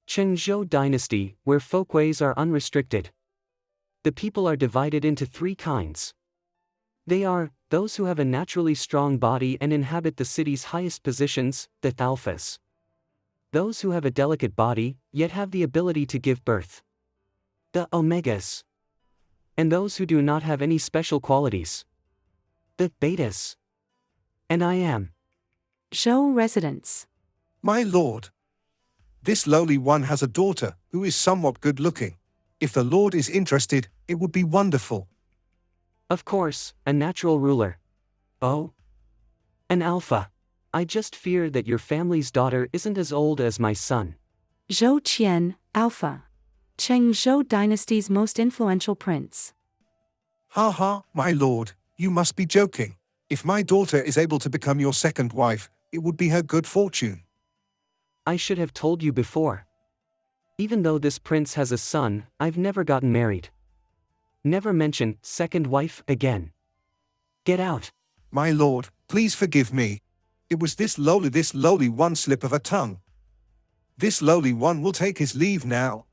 Chengzhou dynasty, where folkways are unrestricted. The people are divided into three kinds. They are those who have a naturally strong body and inhabit the city's highest positions, the alphas. Those who have a delicate body, yet have the ability to give birth, the omegas. And those who do not have any special qualities, the betas. And I am Zhou residents. My lord. This lowly one has a daughter who is somewhat good-looking. If the lord is interested, it would be wonderful. Of course, a natural ruler. Oh? An alpha. I just fear that your family's daughter isn't as old as my son. Zhou Qian, Alpha. Chengzhou dynasty's most influential prince. Ha ha, my lord, you must be joking. If my daughter is able to become your second wife, it would be her good fortune. I should have told you before. Even though this prince has a son, I've never gotten married. Never mention second wife again. Get out. My lord, please forgive me. It was this lowly one slip of a tongue. This lowly one will take his leave now.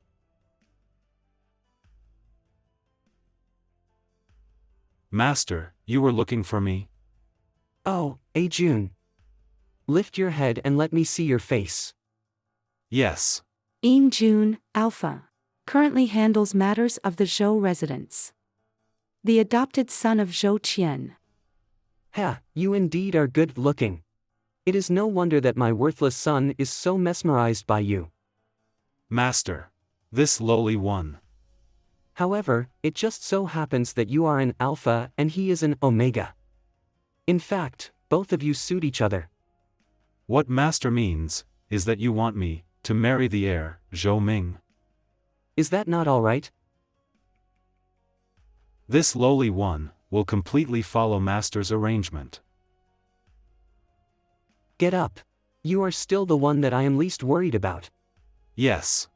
Master, you were looking for me? Oh, Jun. Lift your head and let me see your face. Yes. ENG, Alpha. Currently handles matters of the Zhou residents. The adopted son of Zhou Qian. Ha, you indeed are good-looking. It is no wonder that my worthless son is so mesmerized by you. Master. This lowly one. However, it just so happens that you are an alpha and he is an omega. In fact, both of you suit each other. What master means, is that you want me to marry the heir, Zhou Ming. Is that not all right? This lowly one will completely follow master's arrangement. Get up. You are still the one that I am least worried about. Yes.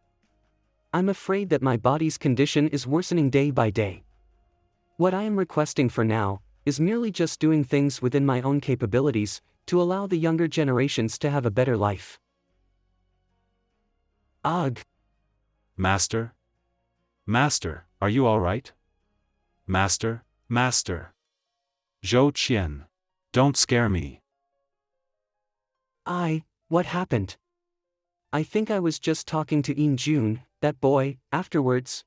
I'm afraid that my body's condition is worsening day by day. What I am requesting for now is merely just doing things within my own capabilities to allow the younger generations to have a better life. Ugh. Master? Master, are you all right? Master, Master. Zhou Qian. Don't scare me. What happened? I think I was just talking to ENG, that boy, afterwards.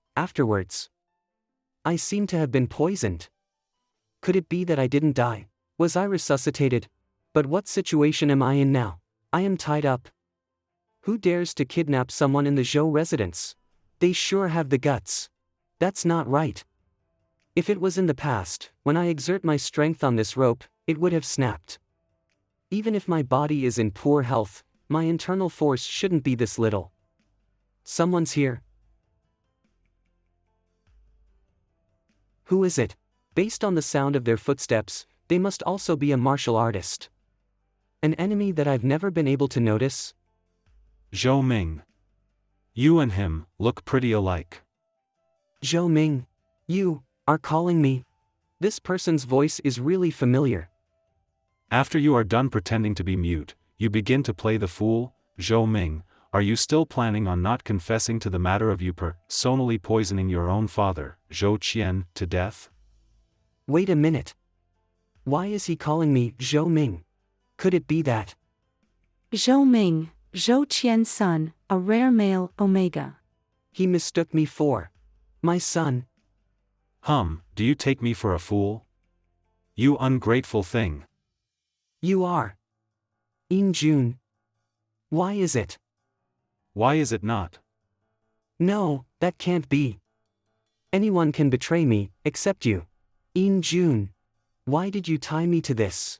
I seem to have been poisoned. Could it be that I didn't die? Was I resuscitated? But what situation am I in now? I am tied up. Who dares to kidnap someone in the Zhou residence? They sure have the guts. That's not right. If it was in the past, when I exert my strength on this rope, it would have snapped. Even if my body is in poor health, my internal force shouldn't be this little. Someone's here. Who is it? Based on the sound of their footsteps, they must also be a martial artist. An enemy that I've never been able to notice? Zhou Ming. You and him look pretty alike. Zhou Ming. You are calling me? This person's voice is really familiar. After you are done pretending to be mute, you begin to play the fool. Zhou Ming, are you still planning on not confessing to the matter of you personally poisoning your own father, Zhou Qian, to death? Wait a minute. Why is he calling me Zhou Ming? Could it be that? Zhou Ming, Zhou Qian's son, a rare male omega. He mistook me for my son. Do you take me for a fool? You ungrateful thing. You are. ENG. Why is it? Why is it not? No, that can't be. Anyone can betray me, except you. ENG. Why did you tie me to this?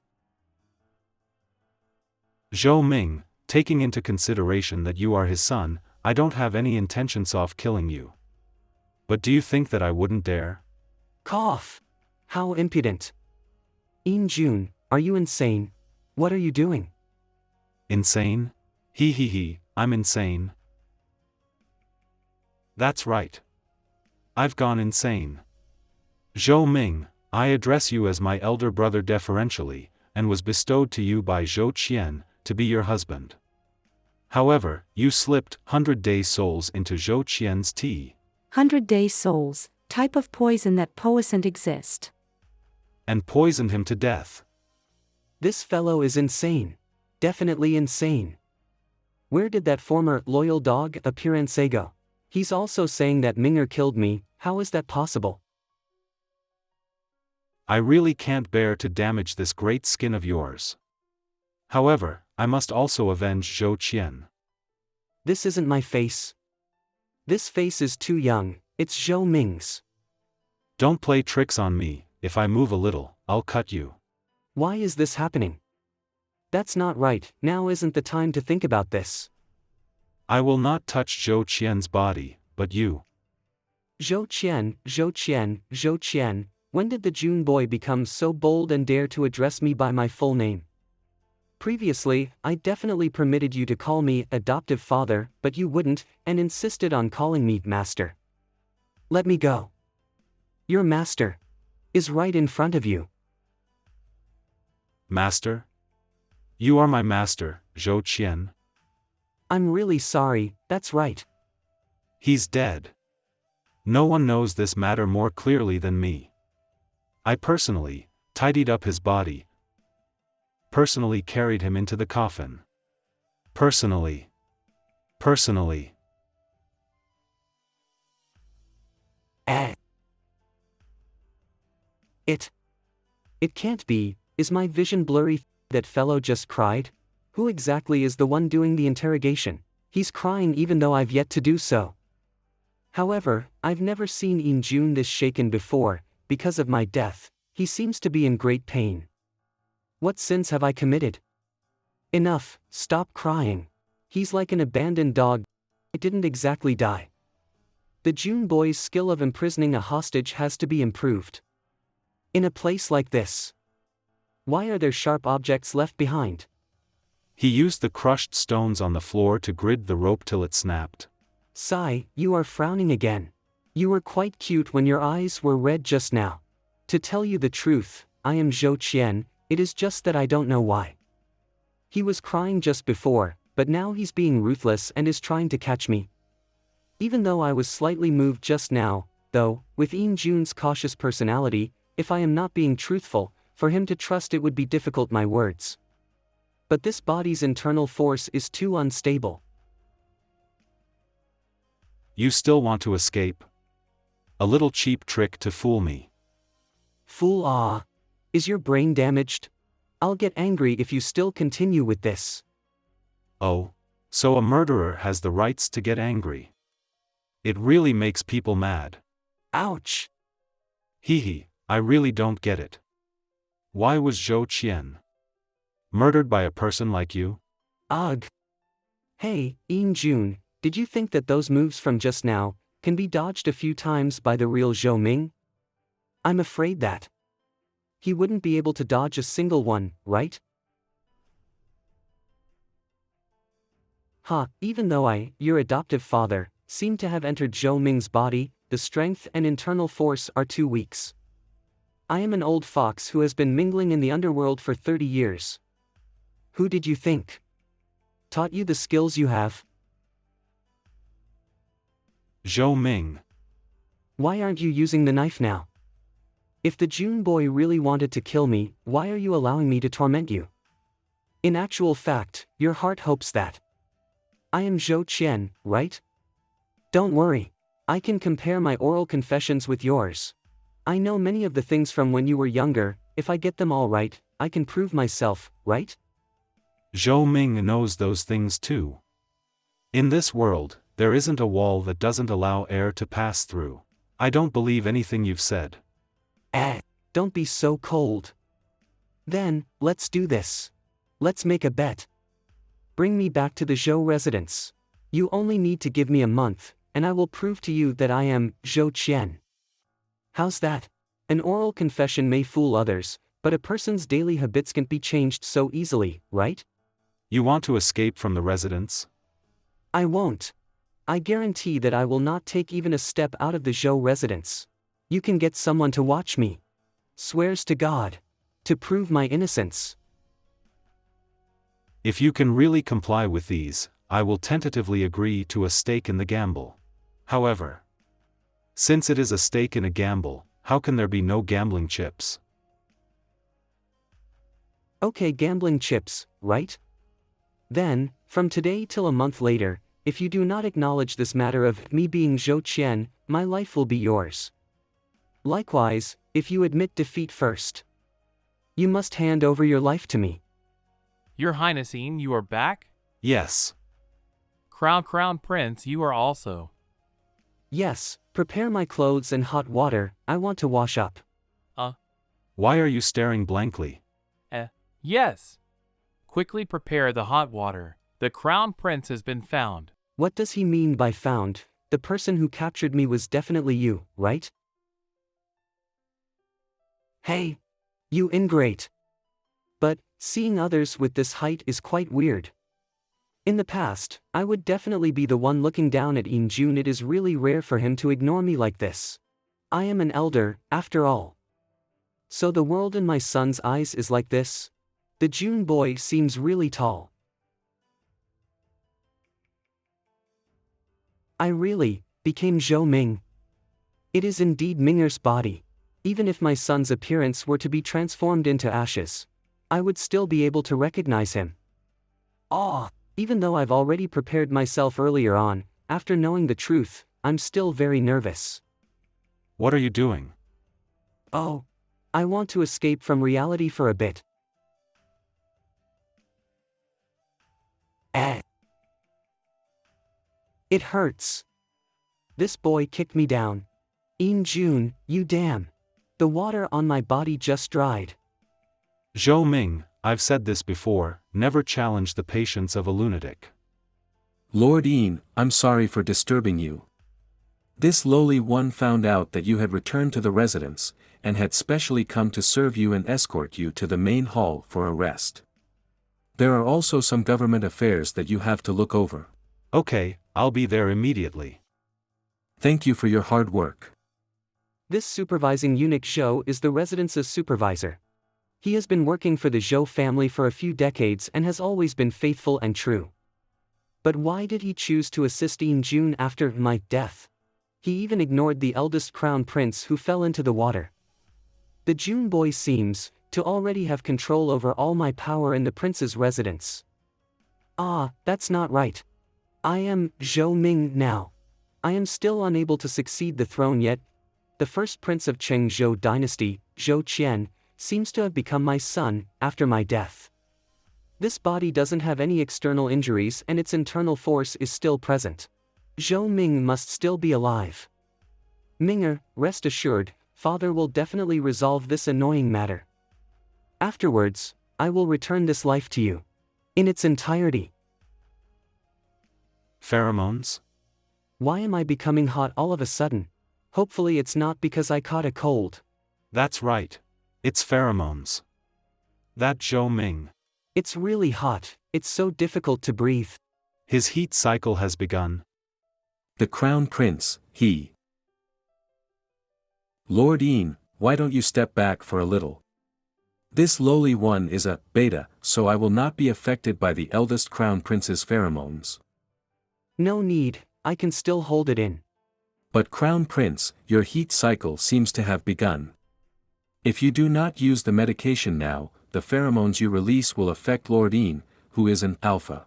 Zhou Ming, taking into consideration that you are his son, I don't have any intentions of killing you. But do you think that I wouldn't dare? Cough. How impudent. ENG, are you insane? What are you doing? Insane? He, I'm insane. That's right. I've gone insane. Zhou Ming, I address you as my elder brother deferentially, and was bestowed to you by Zhou Qian, to be your husband. However, you slipped 100-day souls into Zhou Qian's tea. 100-day souls, type of poison that poisoned exist. And poisoned him to death. This fellow is insane. Definitely insane. Where did that former loyal dog appearance go? He's also saying that Minger killed me. How is that possible? I really can't bear to damage this great skin of yours. However, I must also avenge Zhou Qian. This isn't my face. This face is too young, it's Zhou Ming's. Don't play tricks on me. If I move a little, I'll cut you. Why is this happening? That's not right. Now isn't the time to think about this. I will not touch Zhou Qian's body, but you. Zhou Qian, Zhou Qian, Zhou Qian, when did the June boy become so bold and dare to address me by my full name? Previously, I definitely permitted you to call me adoptive father, but you wouldn't, and insisted on calling me master. Let me go. Your master is right in front of you. Master? You are my master, Zhou Qian. I'm really sorry, that's right. He's dead. No one knows this matter more clearly than me. I personally tidied up his body. Personally carried him into the coffin. Personally. It can't be. Is my vision blurry? That fellow just cried? Who exactly is the one doing the interrogation? He's crying even though I've yet to do so. However, I've never seen ENG this shaken before. Because of my death, he seems to be in great pain. What sins have I committed? Enough, stop crying. He's like an abandoned dog. I didn't exactly die. The June boy's skill of imprisoning a hostage has to be improved. In a place like this, why are there sharp objects left behind? He used the crushed stones on the floor to grid the rope till it snapped. Sigh, you are frowning again. You were quite cute when your eyes were red just now. To tell you the truth, I am Zhou Qian, it is just that I don't know why. He was crying just before, but now he's being ruthless and is trying to catch me. Even though I was slightly moved just now, though, with ENG's cautious personality, if I am not being truthful, for him to trust it would be difficult my words. But this body's internal force is too unstable. You still want to escape? A little cheap trick to fool me. Fool ah. Is your brain damaged? I'll get angry if you still continue with this. Oh, so a murderer has the rights to get angry. It really makes people mad. Ouch. Hee, I really don't get it. Why was Zhou Qian murdered by a person like you? Ugh. Hey, ENG, did you think that those moves from just now can be dodged a few times by the real Zhou Ming? I'm afraid that he wouldn't be able to dodge a single one, right? Even though I, your adoptive father, seem to have entered Zhou Ming's body, the strength and internal force are too weak. I am an old fox who has been mingling in the underworld for 30 years. Who did you think taught you the skills you have? Zhou Ming. Why aren't you using the knife now? If the June boy really wanted to kill me, why are you allowing me to torment you? In actual fact, your heart hopes that I am Zhou Qian, right? Don't worry. I can compare my oral confessions with yours. I know many of the things from when you were younger. If I get them all right, I can prove myself, right? Zhou Ming knows those things too. In this world, there isn't a wall that doesn't allow air to pass through. I don't believe anything you've said. Don't be so cold. Then, let's do this. Let's make a bet. Bring me back to the Zhou residence. You only need to give me a month, and I will prove to you that I am Zhou Qian. How's that? An oral confession may fool others, but a person's daily habits can't be changed so easily, right? You want to escape from the residence? I won't. I guarantee that I will not take even a step out of the Zhou residence. You can get someone to watch me. Swears to God. To prove my innocence. If you can really comply with these, I will tentatively agree to a stake in the gamble. However, since it is a stake in a gamble, how can there be no gambling chips? Okay, gambling chips, right? Then, from today till a month later, if you do not acknowledge this matter of me being Zhou Qian, my life will be yours. Likewise, if you admit defeat first, you must hand over your life to me. Your Highness, you are back? Yes. Crown Prince, you are also. Yes, prepare my clothes and hot water, I want to wash up. Why are you staring blankly? Yes. Quickly prepare the hot water. The Crown Prince has been found. What does he mean by found? The person who captured me was definitely you, right? Hey! You ingrate! But, seeing others with this height is quite weird. In the past, I would definitely be the one looking down at ENG. It is really rare for him to ignore me like this. I am an elder, after all. So the world in my son's eyes is like this? The June boy seems really tall. I really became Zhou Ming. It is indeed Minger's body. Even if my son's appearance were to be transformed into ashes, I would still be able to recognize him. Even though I've already prepared myself earlier on, after knowing the truth, I'm still very nervous. What are you doing? I want to escape from reality for a bit. It hurts. This boy kicked me down. ENG, you damn. The water on my body just dried. Zhou Ming, I've said this before, never challenge the patience of a lunatic. Lord Yin, I'm sorry for disturbing you. This lowly one found out that you had returned to the residence, and had specially come to serve you and escort you to the main hall for a rest. There are also some government affairs that you have to look over. Okay, I'll be there immediately. Thank you for your hard work. This supervising eunuch Zhou is the residence's supervisor. He has been working for the Zhou family for a few decades and has always been faithful and true. But why did he choose to assist ENG after my death? He even ignored the eldest crown prince who fell into the water. The June boy seems to already have control over all my power in the prince's residence. That's not right. I am Zhou Ming now. I am still unable to succeed the throne yet. The first prince of Cheng Zhou dynasty, Zhou Qian, seems to have become my son after my death. This body doesn't have any external injuries and its internal force is still present. Zhou Ming must still be alive. Minger, rest assured, father will definitely resolve this annoying matter. Afterwards, I will return this life to you. In its entirety. Pheromones? Why am I becoming hot all of a sudden? Hopefully it's not because I caught a cold. That's right. It's pheromones. That Zhou Ming. It's really hot, it's so difficult to breathe. His heat cycle has begun. The Crown Prince, he. Lord Yin, why don't you step back for a little? This lowly one is a beta, so I will not be affected by the eldest Crown Prince's pheromones. No need, I can still hold it in. But Crown Prince, your heat cycle seems to have begun. If you do not use the medication now, the pheromones you release will affect Lord Yin, who is an alpha.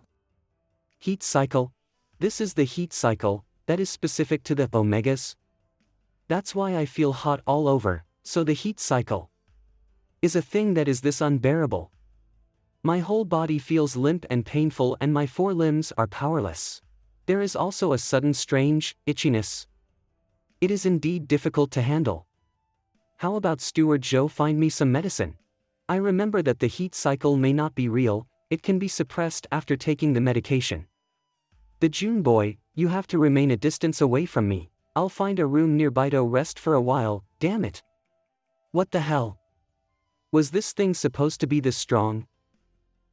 Heat cycle? This is the heat cycle, that is specific to the omegas? That's why I feel hot all over, so the heat cycle is a thing that is this unbearable. My whole body feels limp and painful and my four limbs are powerless. There is also a sudden strange itchiness. It is indeed difficult to handle. How about Steward Zhou find me some medicine? I remember that the heat cycle may not be real, it can be suppressed after taking the medication. The June boy, you have to remain a distance away from me. I'll find a room nearby to rest for a while, damn it. What the hell? Was this thing supposed to be this strong?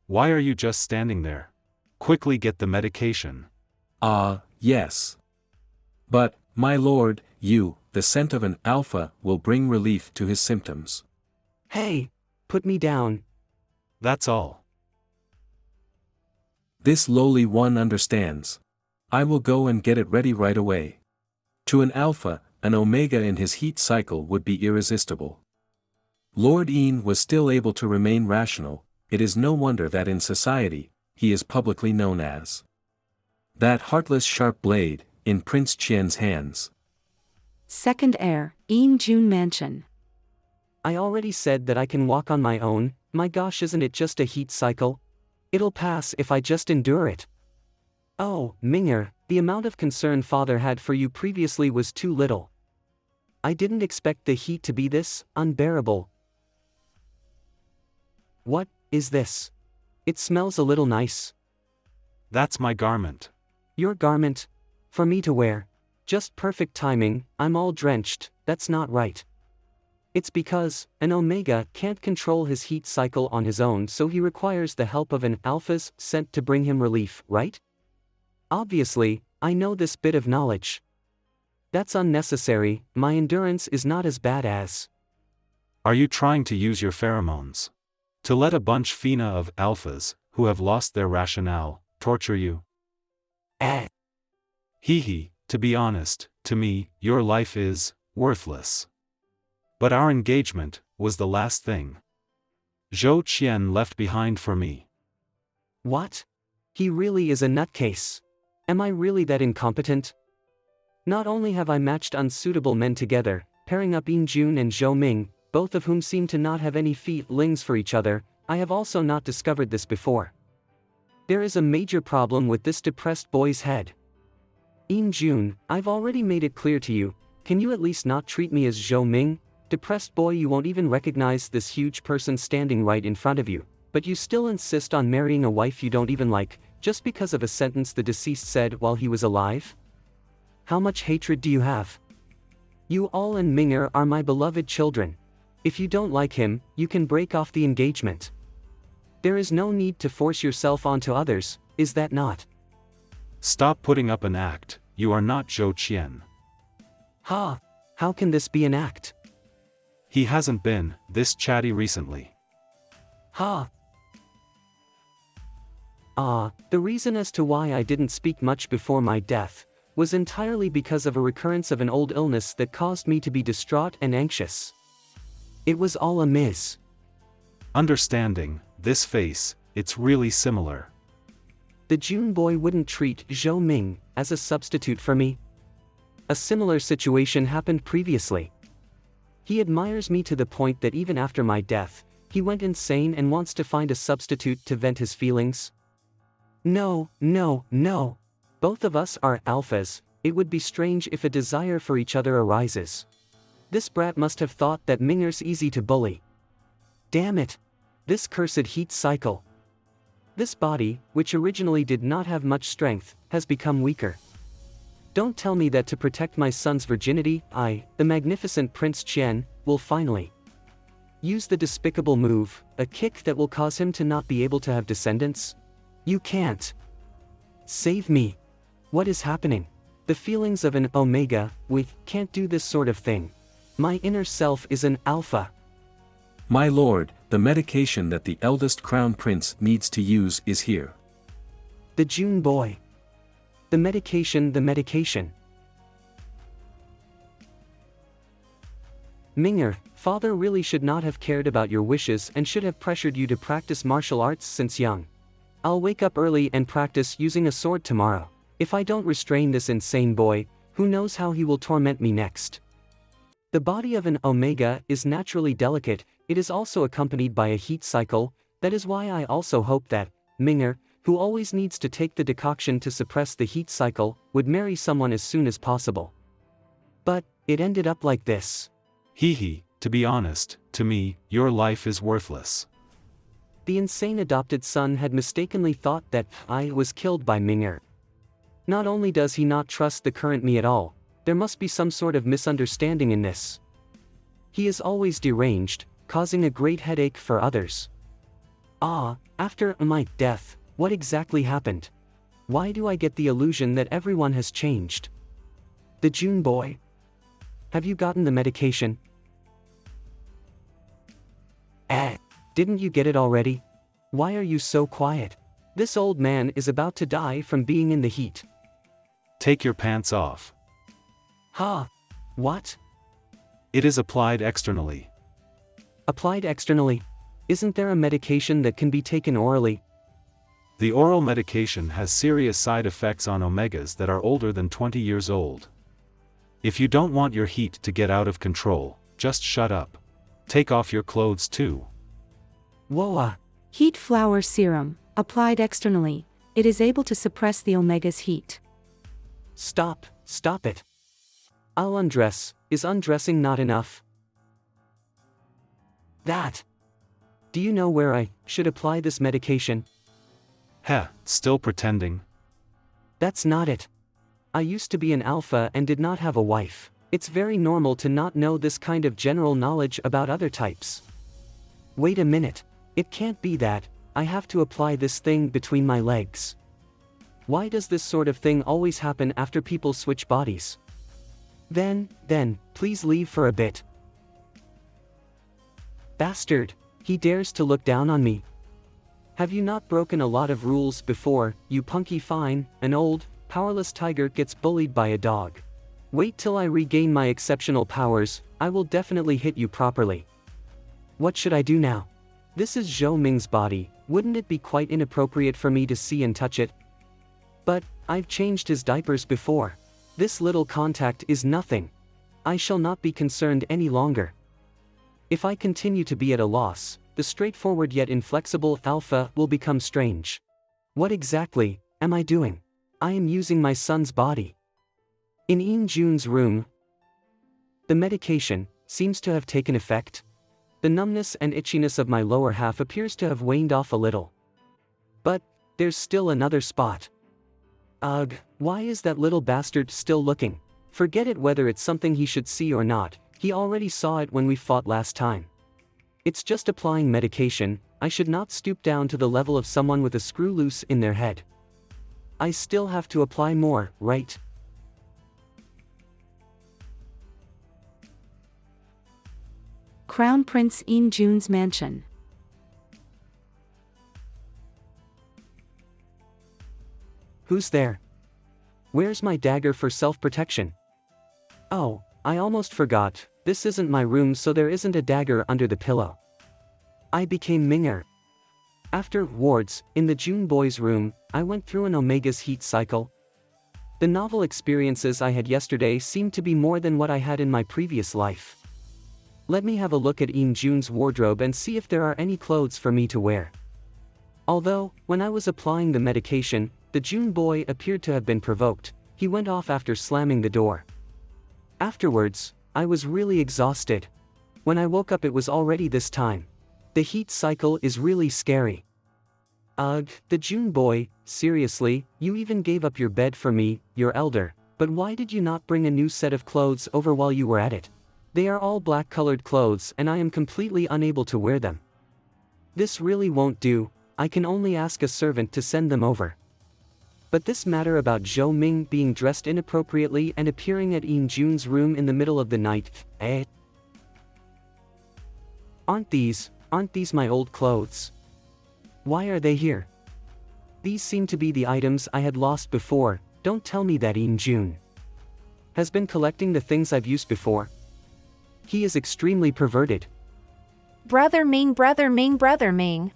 Why are you just standing there? Quickly get the medication. Yes. But, my lord, the scent of an alpha will bring relief to his symptoms. Hey, put me down. That's all. This lowly one understands. I will go and get it ready right away. To an alpha, an omega in his heat cycle would be irresistible. Lord ENG was still able to remain rational. It is no wonder that in society, he is publicly known as that heartless sharp blade, in Prince Qian's hands. Second heir, ENG Mansion. I already said that I can walk on my own. My gosh, isn't it just a heat cycle? It'll pass if I just endure it. Oh, Ming'er, the amount of concern father had for you previously was too little. I didn't expect the heat to be this unbearable. What is this? It smells a little nice. That's my garment. Your garment? For me to wear? Just perfect timing. I'm all drenched. That's not right. It's because an omega can't control his heat cycle on his own, so he requires the help of an alphas sent to bring him relief, right? Obviously, I know this bit of knowledge. That's unnecessary. My endurance is not as bad as. Are you trying to use your pheromones to let a bunch fina of alphas, who have lost their rationale, torture you? Hee, to be honest, to me, your life is worthless. But our engagement was the last thing Zhou Qian left behind for me. What? He really is a nutcase. Am I really that incompetent? Not only have I matched unsuitable men together, pairing up ENG and Zhou Ming, both of whom seem to not have any feelings for each other, I have also not discovered this before. There is a major problem with this depressed boy's head. ENG, I've already made it clear to you, can you at least not treat me as Zhou Ming? Depressed boy, you won't even recognize this huge person standing right in front of you, but you still insist on marrying a wife you don't even like, just because of a sentence the deceased said while he was alive? How much hatred do you have? You all and Ming'er are my beloved children. If you don't like him, you can break off the engagement. There is no need to force yourself onto others, is that not? Stop putting up an act, you are not Zhou Qian. Ha! How can this be an act? He hasn't been this chatty recently. Ha! The reason as to why I didn't speak much before my death was entirely because of a recurrence of an old illness that caused me to be distraught and anxious. It was all a miss. Understanding this face, it's really similar. The June boy wouldn't treat Zhou Ming as a substitute for me. A similar situation happened previously. He admires me to the point that even after my death, he went insane and wants to find a substitute to vent his feelings. No. Both of us are alphas. It would be strange if a desire for each other arises. This brat must have thought that Ming'er's easy to bully. Damn it! This cursed heat cycle. This body, which originally did not have much strength, has become weaker. Don't tell me that to protect my son's virginity, I, the magnificent Prince Qian, will finally use the despicable move, a kick that will cause him to not be able to have descendants? You can't. Save me. What is happening? The feelings of an omega, can't do this sort of thing. My inner self is an alpha. My lord, the medication that the eldest crown prince needs to use is here. The June boy. The medication. Ming'er, father really should not have cared about your wishes and should have pressured you to practice martial arts since young. I'll wake up early and practice using a sword tomorrow. If I don't restrain this insane boy, who knows how he will torment me next. The body of an omega is naturally delicate. It is also accompanied by a heat cycle. That is why I also hope that Ming'er, who always needs to take the decoction to suppress the heat cycle, would marry someone as soon as possible. But it ended up like this. Hee, to be honest, to me, your life is worthless. The insane adopted son had mistakenly thought that I was killed by Ming'er. Not only does he not trust the current me at all, there must be some sort of misunderstanding in this. He is always deranged, causing a great headache for others. After my death, what exactly happened? Why do I get the illusion that everyone has changed? The June boy. Have you gotten the medication? Didn't you get it already? Why are you so quiet? This old man is about to die from being in the heat. Take your pants off. Ha! What? It is applied externally. Applied externally? Isn't there a medication that can be taken orally? The oral medication has serious side effects on omegas that are older than 20 years old. If you don't want your heat to get out of control, just shut up. Take off your clothes too. Whoa! Heat flower serum, applied externally, it is able to suppress the omega's heat. Stop it. I'll undress. Is undressing not enough? That. Do you know where I should apply this medication? Heh, still pretending? That's not it. I used to be an alpha and did not have a wife. It's very normal to not know this kind of general knowledge about other types. Wait a minute. It can't be that. I have to apply this thing between my legs. Why does this sort of thing always happen after people switch bodies? Then, please leave for a bit. Bastard. He dares to look down on me. Have you not broken a lot of rules before, you punky fine? An old, powerless tiger gets bullied by a dog. Wait till I regain my exceptional powers, I will definitely hit you properly. What should I do now? This is Zhou Ming's body, wouldn't it be quite inappropriate for me to see and touch it? But, I've changed his diapers before. This little contact is nothing. I shall not be concerned any longer. If I continue to be at a loss, the straightforward yet inflexible alpha will become strange. What exactly am I doing? I am using my son's body. In ENG's room, the medication seems to have taken effect. The numbness and itchiness of my lower half appears to have waned off a little. But, there's still another spot. Ugh, why is that little bastard still looking? Forget it whether it's something he should see or not, he already saw it when we fought last time. It's just applying medication, I should not stoop down to the level of someone with a screw loose in their head. I still have to apply more, right? Crown Prince ENG's mansion. Who's there? Where's my dagger for self-protection? Oh, I almost forgot, this isn't my room so there isn't a dagger under the pillow. I became Minger. After wards, in the June boy's room, I went through an Omega's heat cycle. The novel experiences I had yesterday seemed to be more than what I had in my previous life. Let me have a look at ENG's wardrobe and see if there are any clothes for me to wear. Although, when I was applying the medication, the June boy appeared to have been provoked, he went off after slamming the door. Afterwards, I was really exhausted. When I woke up it was already this time. The heat cycle is really scary. Ugh, the June boy, seriously, you even gave up your bed for me, your elder, but why did you not bring a new set of clothes over while you were at it? They are all black-colored clothes and I am completely unable to wear them. This really won't do, I can only ask a servant to send them over. But this matter about Zhou Ming being dressed inappropriately and appearing at ENG's room in the middle of the night, Aren't these my old clothes? Why are they here? These seem to be the items I had lost before, don't tell me that ENG has been collecting the things I've used before. He is extremely perverted. Brother Ming, Brother Ming, Brother Ming.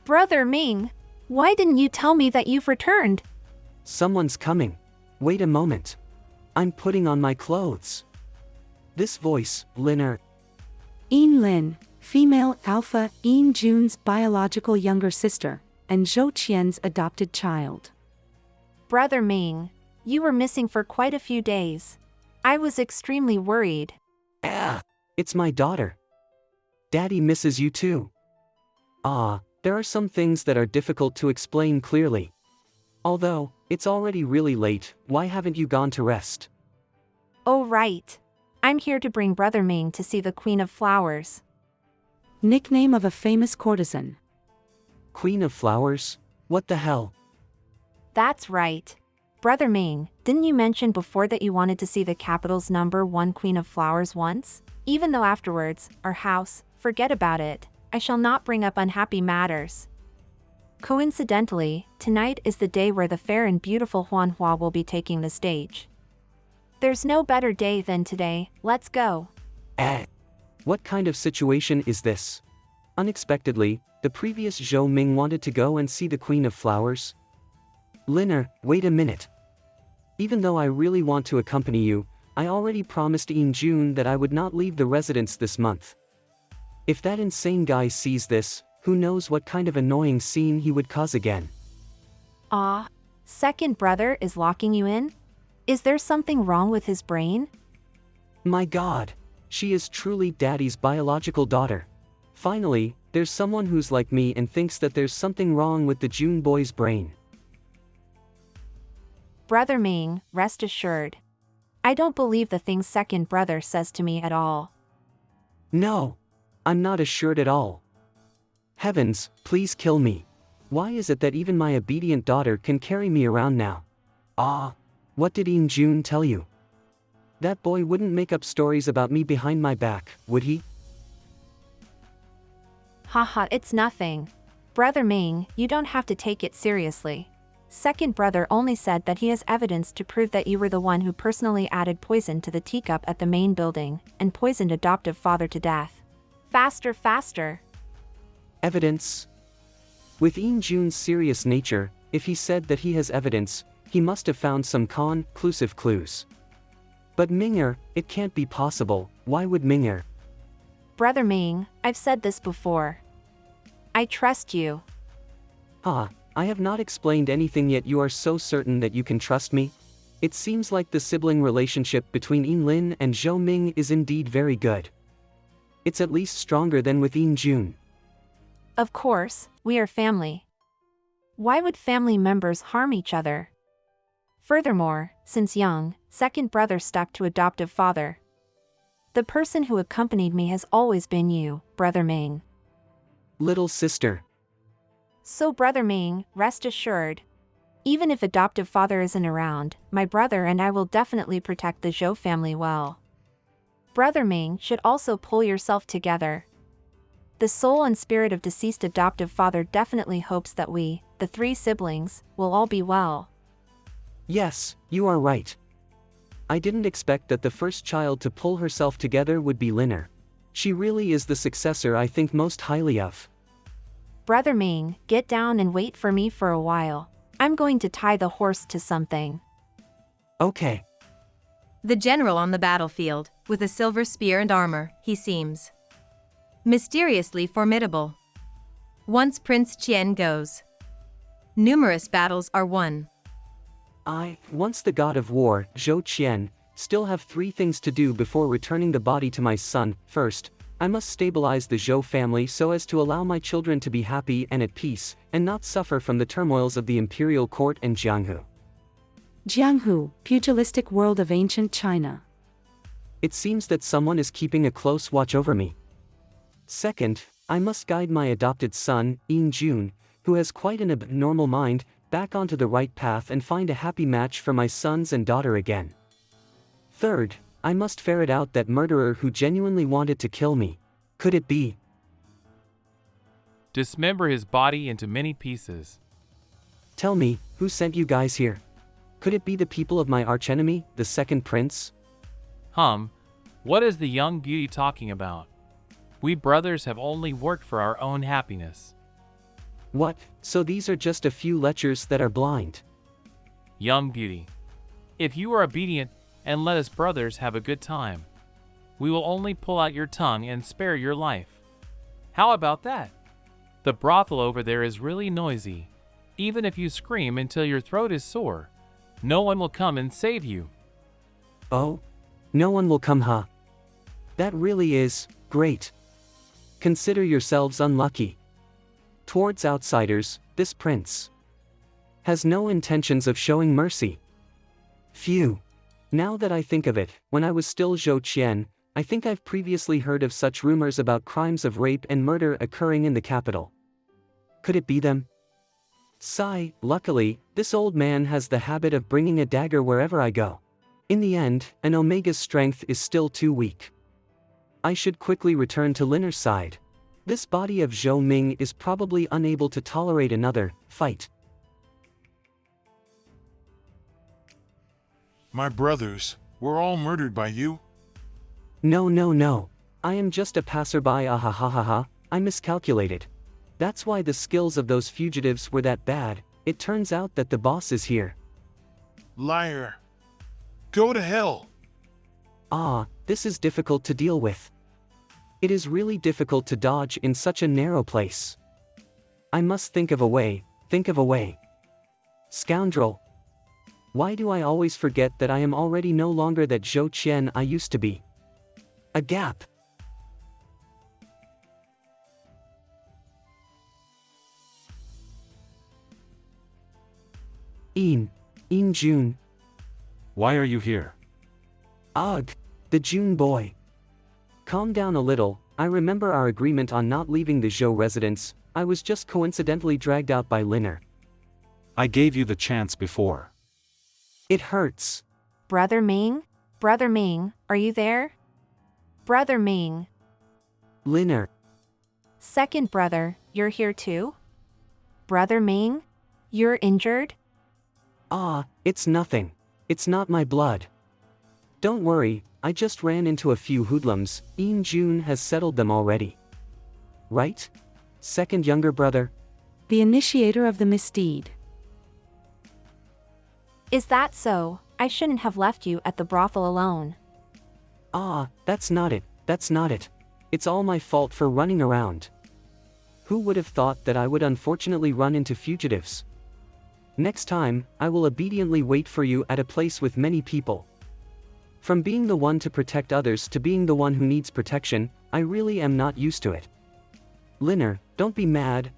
Brother Ming, why didn't you tell me that you've returned? Someone's coming. Wait a moment. I'm putting on my clothes. This voice, Linner. Lin, female alpha, ENG's biological younger sister, and Zhou Qian's adopted child. Brother Ming, you were missing for quite a few days. I was extremely worried. It's my daughter. Daddy misses you too. There are some things that are difficult to explain clearly. Although, it's already really late, why haven't you gone to rest? Oh right. I'm here to bring Brother Ming to see the Queen of Flowers. Nickname of a famous courtesan. Queen of Flowers? What the hell? That's right. Brother Ming, didn't you mention before that you wanted to see the capital's #1 Queen of Flowers once? Even though afterwards, our house, forget about it. I shall not bring up unhappy matters. Coincidentally, tonight is the day where the fair and beautiful Huan Hua will be taking the stage. There's no better day than today, let's go. What kind of situation is this? Unexpectedly, the previous Zhou Ming wanted to go and see the Queen of Flowers? Liner, wait a minute. Even though I really want to accompany you, I already promised June that I would not leave the residence this month. If that insane guy sees this, who knows what kind of annoying scene he would cause again. Ah, second brother is locking you in? Is there something wrong with his brain? My God, she is truly Daddy's biological daughter. Finally, there's someone who's like me and thinks that there's something wrong with the June boy's brain. Brother Ming, rest assured. I don't believe the things second brother says to me at all. No, I'm not assured at all. Heavens, please kill me. Why is it that even my obedient daughter can carry me around now? Ah, what did June tell you? That boy wouldn't make up stories about me behind my back, would he? Haha, it's nothing. Brother Ming, you don't have to take it seriously. Second brother only said that he has evidence to prove that you were the one who personally added poison to the teacup at the main building, and poisoned adoptive father to death. Faster, faster. Evidence? With June's serious nature, if he said that he has evidence, he must have found some conclusive clues. But Minger, it can't be possible. Why would Minger? Brother Ming, I've said this before. I trust you. I have not explained anything yet. You are so certain that you can trust me? It seems like the sibling relationship between Lin and Zhou Ming is indeed very good. It's at least stronger than with June. Of course, we are family. Why would family members harm each other? Furthermore, since young, second brother stuck to adoptive father. The person who accompanied me has always been you, Brother Ming. Little sister. So Brother Ming, rest assured. Even if adoptive father isn't around, my brother and I will definitely protect the Zhou family well. Brother Ming should also pull yourself together. The soul and spirit of deceased adoptive father definitely hopes that we, the three siblings, will all be well. Yes, you are right. I didn't expect that the first child to pull herself together would be Liner. She really is the successor I think most highly of. Brother Ming, get down and wait for me for a while. I'm going to tie the horse to something. Okay. The general on the battlefield, with a silver spear and armor, he seems mysteriously formidable. Once Prince Qian goes, numerous battles are won. Once the god of war, Zhou Qian, still have 3 things to do before returning the body to my son. First, I must stabilize the Zhou family so as to allow my children to be happy and at peace, and not suffer from the turmoils of the imperial court and Jianghu. Jianghu, pugilistic world of ancient China. It seems that someone is keeping a close watch over me. Second, I must guide my adopted son, June, who has quite an abnormal mind, back onto the right path and find a happy match for my sons and daughter again. Third, I must ferret out that murderer who genuinely wanted to kill me. Could it be? Dismember his body into many pieces. Tell me, who sent you guys here? Could it be the people of my archenemy, the second prince? What is the young beauty talking about? We brothers have only worked for our own happiness. What, so these are just a few lechers that are blind? Young beauty, if you are obedient and let us brothers have a good time, we will only pull out your tongue and spare your life. How about that? The brothel over there is really noisy. Even if you scream until your throat is sore, no one will come and save you. Oh? No one will come, huh? That really is great. Consider yourselves unlucky. Towards outsiders, this prince has no intentions of showing mercy. Phew. Now that I think of it, when I was still Zhou Qian, I think I've previously heard of such rumors about crimes of rape and murder occurring in the capital. Could it be them? Sigh, luckily, this old man has the habit of bringing a dagger wherever I go. In the end, an Omega's strength is still too weak. I should quickly return to Liner's side. This body of Zhou Ming is probably unable to tolerate another fight. My brothers were all murdered by you? No, no, no. I am just a passerby, ah ha ha ha ha. I miscalculated. That's why the skills of those fugitives were that bad. It turns out that the boss is here. Liar. Go to hell. Ah, this is difficult to deal with. It is really difficult to dodge in such a narrow place. I must think of a way, think of a way. Scoundrel. Why do I always forget that I am already no longer that Zhou Qian I used to be? A gap. June. Why are you here? Ugh, the June boy. Calm down a little. I remember our agreement on not leaving the Zhou residence. I was just coincidentally dragged out by Liner. I gave you the chance before. It hurts. Brother Ming? Brother Ming, are you there? Brother Ming. Liner. Second brother, you're here too? Brother Ming? You're injured? Ah, it's nothing. It's not my blood. Don't worry, I just ran into a few hoodlums. June has settled them already. Right? Second younger brother? The initiator of the misdeed. Is that so? I shouldn't have left you at the brothel alone. Ah, that's not it, that's not it. It's all my fault for running around. Who would have thought that I would unfortunately run into fugitives? Next time, I will obediently wait for you at a place with many people. From being the one to protect others to being the one who needs protection, I really am not used to it. Liner, don't be mad.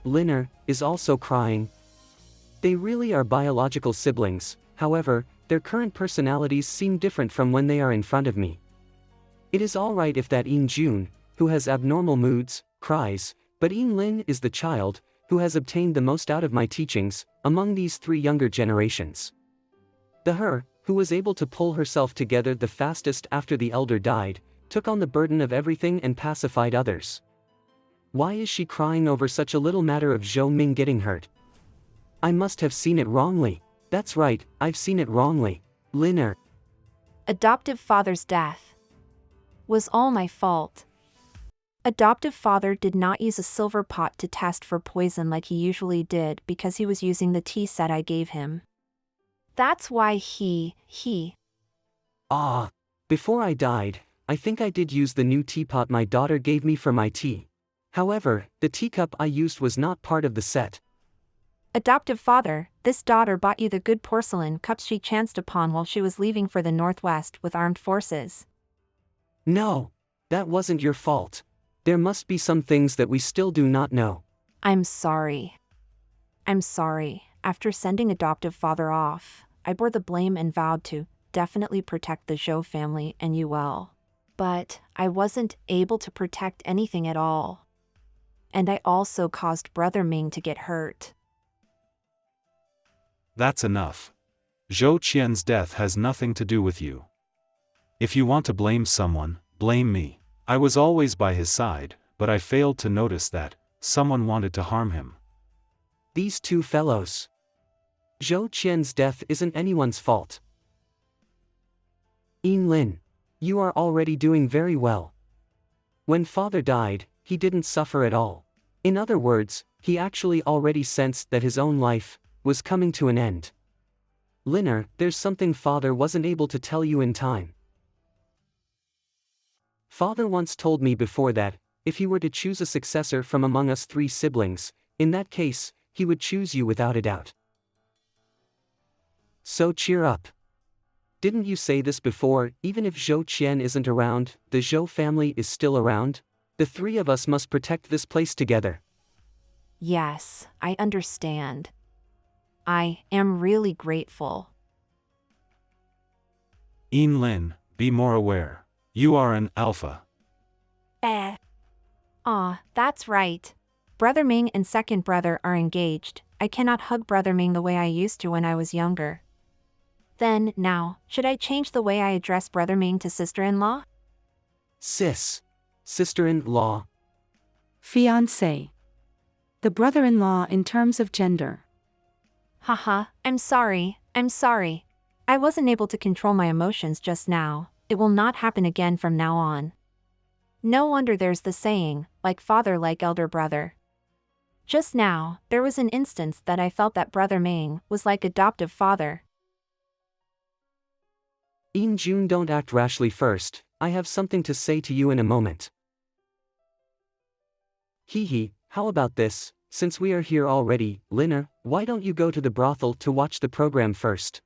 Liner is also crying. They really are biological siblings, however, their current personalities seem different from when they are in front of me. It is alright if that June, who has abnormal moods, cries, but Lin is the child, who has obtained the most out of my teachings, among these three younger generations. The her, who was able to pull herself together the fastest after the elder died, took on the burden of everything and pacified others. Why is she crying over such a little matter of Zhou Ming getting hurt? I must have seen it wrongly. That's right, I've seen it wrongly. Liner. Adoptive father's death was all my fault. Adoptive father did not use a silver pot to test for poison like he usually did because he was using the tea set I gave him. That's why he. Ah, before I died, I think I did use the new teapot my daughter gave me for my tea. However, the teacup I used was not part of the set. Adoptive father, this daughter bought you the good porcelain cups she chanced upon while she was leaving for the Northwest with armed forces. No, that wasn't your fault. There must be some things that we still do not know. I'm sorry. After sending adoptive father off, I bore the blame and vowed to definitely protect the Zhou family and you well. But I wasn't able to protect anything at all. And I also caused Brother Ming to get hurt. That's enough. Zhou Qian's death has nothing to do with you. If you want to blame someone, blame me. I was always by his side, but I failed to notice that someone wanted to harm him. These two fellows. Zhou Qian's death isn't anyone's fault. Lin, you are already doing very well. When father died, he didn't suffer at all. In other words, he actually already sensed that his own life was coming to an end. Liner, there's something father wasn't able to tell you in time. Father once told me before that, if he were to choose a successor from among us three siblings, in that case, he would choose you without a doubt. So cheer up. Didn't you say this before? Even if Zhou Qian isn't around, the Zhou family is still around? The three of us must protect this place together. Yes, I understand. I am really grateful. Lin, be more aware. You are an alpha. That's right. Brother Ming and second brother are engaged. I cannot hug Brother Ming the way I used to when I was younger. Then, now, should I change the way I address Brother Ming to sister-in-law? Sis. sister-in-law. Fiancé. The brother-in-law in terms of gender. Haha, I'm sorry. I wasn't able to control my emotions just now. It will not happen again from now on. No wonder there's the saying, like father like elder brother. Just now, there was an instance that I felt that Brother Ming was like adoptive father. ENG, don't act rashly first, I have something to say to you in a moment. Hee, how about this, since we are here already, Lina, why don't you go to the brothel to watch the program first?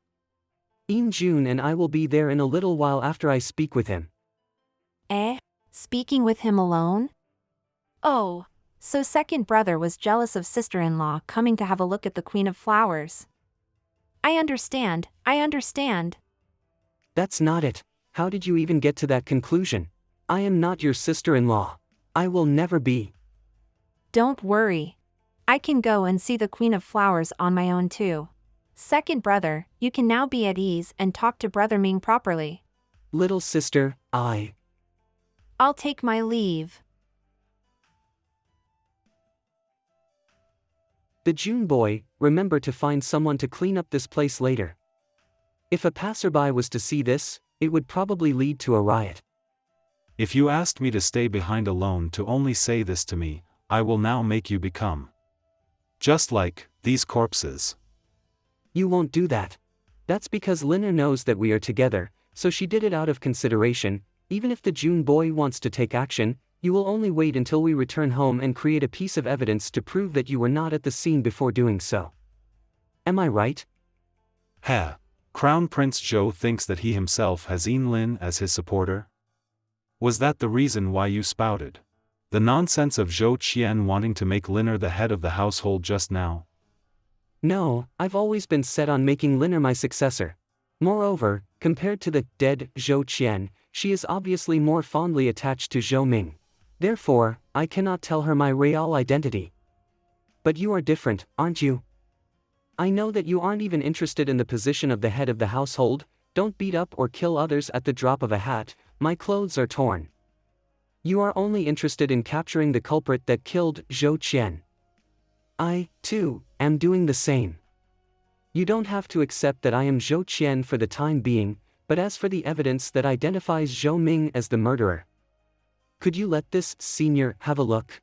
ENG and I will be there in a little while after I speak with him. Speaking with him alone? Oh, so second brother was jealous of sister-in-law coming to have a look at the Queen of Flowers. I understand. That's not it. How did you even get to that conclusion? I am not your sister-in-law. I will never be. Don't worry. I can go and see the Queen of Flowers on my own too. Second brother, you can now be at ease and talk to Brother Ming properly. Little sister, I'll take my leave. The June boy, remember to find someone to clean up this place later. If a passerby was to see this, it would probably lead to a riot. If you asked me to stay behind alone to only say this to me, I will now make you become just like these corpses. You won't do that. That's because Lina knows that we are together, so she did it out of consideration. Even if the June boy wants to take action, you will only wait until we return home and create a piece of evidence to prove that you were not at the scene before doing so. Am I right? Crown Prince Zhou thinks that he himself has Lin as his supporter? Was that the reason why you spouted the nonsense of Zhou Qian wanting to make Liner the head of the household just now? No, I've always been set on making Liner my successor. Moreover, compared to the dead Zhou Qian, she is obviously more fondly attached to Zhou Ming. Therefore, I cannot tell her my real identity. But you are different, aren't you? I know that you aren't even interested in the position of the head of the household. Don't beat up or kill others at the drop of a hat. My clothes are torn. You are only interested in capturing the culprit that killed Zhou Qian. I, too, am doing the same. You don't have to accept that I am Zhou Qian for the time being, but as for the evidence that identifies Zhou Ming as the murderer, could you let this senior have a look?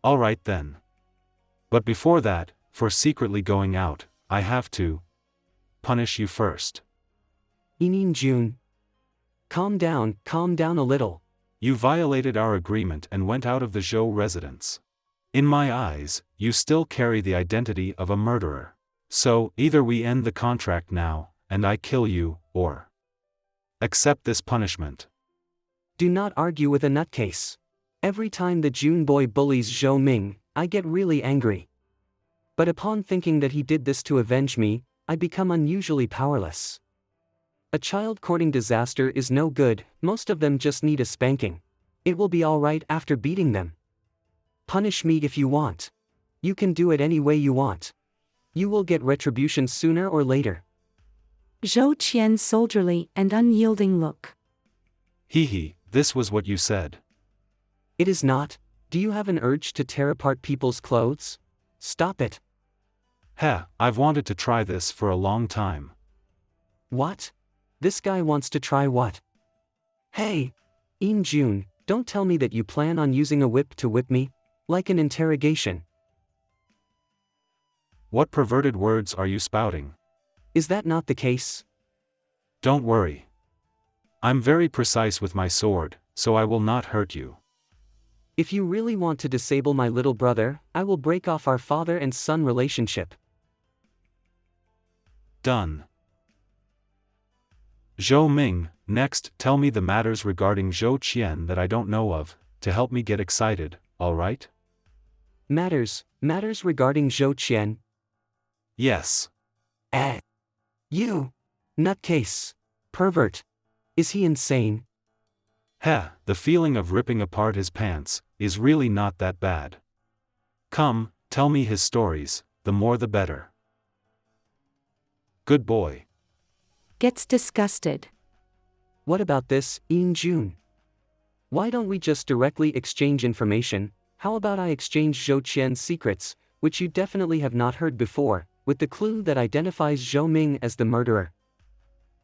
All right then. But before that, for secretly going out, I have to punish you first. ENG. Calm down a little. You violated our agreement and went out of the Zhou residence. In my eyes, you still carry the identity of a murderer. So, either we end the contract now, and I kill you, or accept this punishment. Do not argue with a nutcase. Every time the June boy bullies Zhou Ming, I get really angry. But upon thinking that he did this to avenge me, I become unusually powerless. A child courting disaster is no good, most of them just need a spanking. It will be alright after beating them. Punish me if you want. You can do it any way you want. You will get retribution sooner or later. Zhou Qian's soldierly and unyielding look. This was what you said. It is not. Do you have an urge to tear apart people's clothes? Stop it. I've wanted to try this for a long time. What? This guy wants to try what? Hey! ENG, don't tell me that you plan on using a whip to whip me, like an interrogation. What perverted words are you spouting? Is that not the case? Don't worry. I'm very precise with my sword, so I will not hurt you. If you really want to disable my little brother, I will break off our father and son relationship. Done. Zhou Ming, next, tell me the matters regarding Zhou Qian that I don't know of, to help me get excited, alright? Matters regarding Zhou Qian? Yes. You! Nutcase! Pervert! Is he insane? The feeling of ripping apart his pants is really not that bad. Come, tell me his stories, the more the better. Good boy. Gets disgusted. What about this, ENG? Why don't we just directly exchange information? How about I exchange Zhou Qian's secrets, which you definitely have not heard before, with the clue that identifies Zhou Ming as the murderer?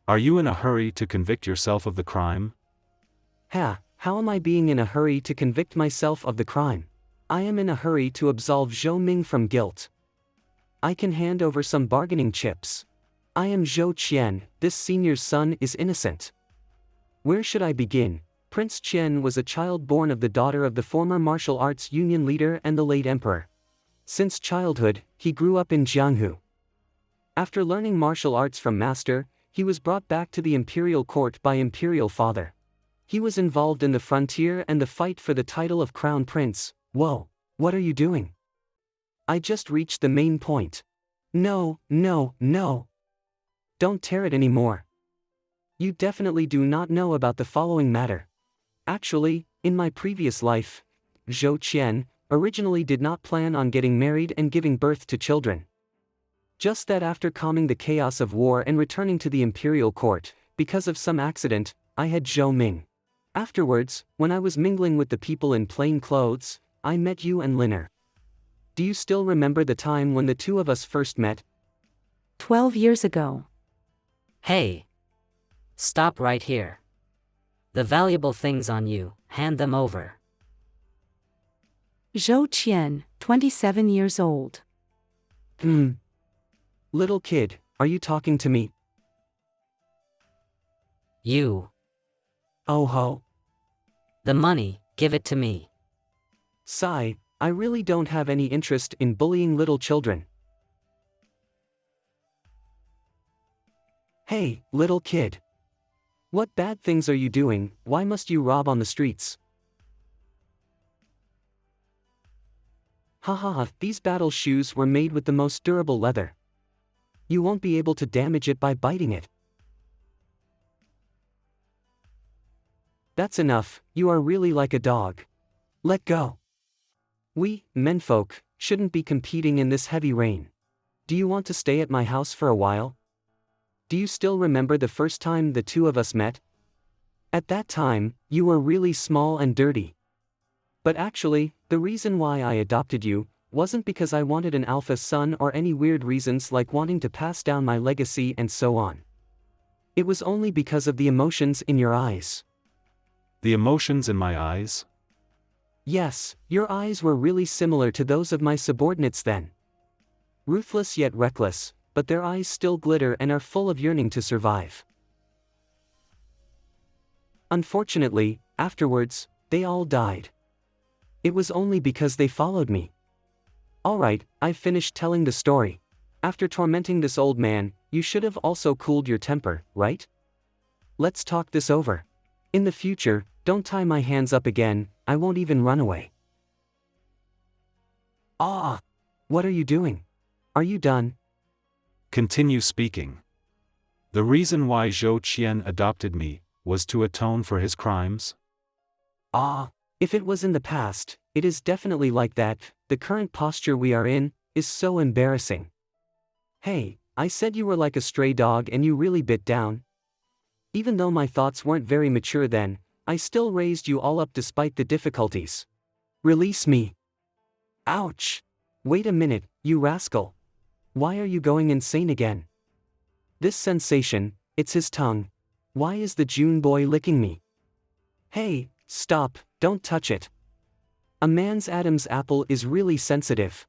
Are you in a hurry to convict yourself of the crime? How am I being in a hurry to convict myself of the crime? I am in a hurry to absolve Zhou Ming from guilt. I can hand over some bargaining chips. I am Zhou Qian, this senior's son is innocent. Where should I begin? Prince Qian was a child born of the daughter of the former martial arts union leader and the late emperor. Since childhood, he grew up in Jianghu. After learning martial arts from master, he was brought back to the imperial court by imperial father. He was involved in the frontier and the fight for the title of crown prince. Whoa, what are you doing? I just reached the main point. No. Don't tear it anymore. You definitely do not know about the following matter. Actually, in my previous life, Zhou Qian originally did not plan on getting married and giving birth to children. Just that after calming the chaos of war and returning to the imperial court, because of some accident, I had Zhou Ming. Afterwards, when I was mingling with the people in plain clothes, I met you and Liner. Do you still remember the time when the two of us first met? 12 years ago. Hey! Stop right here. The valuable things on you, hand them over. Zhou Qian, 27 years old. Little kid, are you talking to me? You. Oh ho. The money, give it to me. Sigh, I really don't have any interest in bullying little children. Hey, little kid. What bad things are you doing? Why must you rob on the streets? These battle shoes were made with the most durable leather. You won't be able to damage it by biting it. That's enough, you are really like a dog. Let go. We, menfolk, shouldn't be competing in this heavy rain. Do you want to stay at my house for a while? Do you still remember the first time the two of us met? At that time, you were really small and dirty. But actually, the reason why I adopted you wasn't because I wanted an alpha son or any weird reasons like wanting to pass down my legacy and so on. It was only because of the emotions in your eyes. The emotions in my eyes? Yes, your eyes were really similar to those of my subordinates then. Ruthless yet reckless, but their eyes still glitter and are full of yearning to survive. Unfortunately, afterwards, they all died. It was only because they followed me. Alright, I've finished telling the story. After tormenting this old man, you should have also cooled your temper, right? Let's talk this over. In the future, don't tie my hands up again, I won't even run away. What are you doing? Are you done? Continue speaking. The reason why Zhou Qian adopted me was to atone for his crimes? If it was in the past, it is definitely like that. The current posture we are in is so embarrassing. Hey, I said you were like a stray dog and you really bit down. Even though my thoughts weren't very mature then, I still raised you all up despite the difficulties. Release me. Ouch. Wait a minute, you rascal. Why are you going insane again? This sensation, it's his tongue. Why is the June boy licking me? Hey, stop, don't touch it. A man's Adam's apple is really sensitive.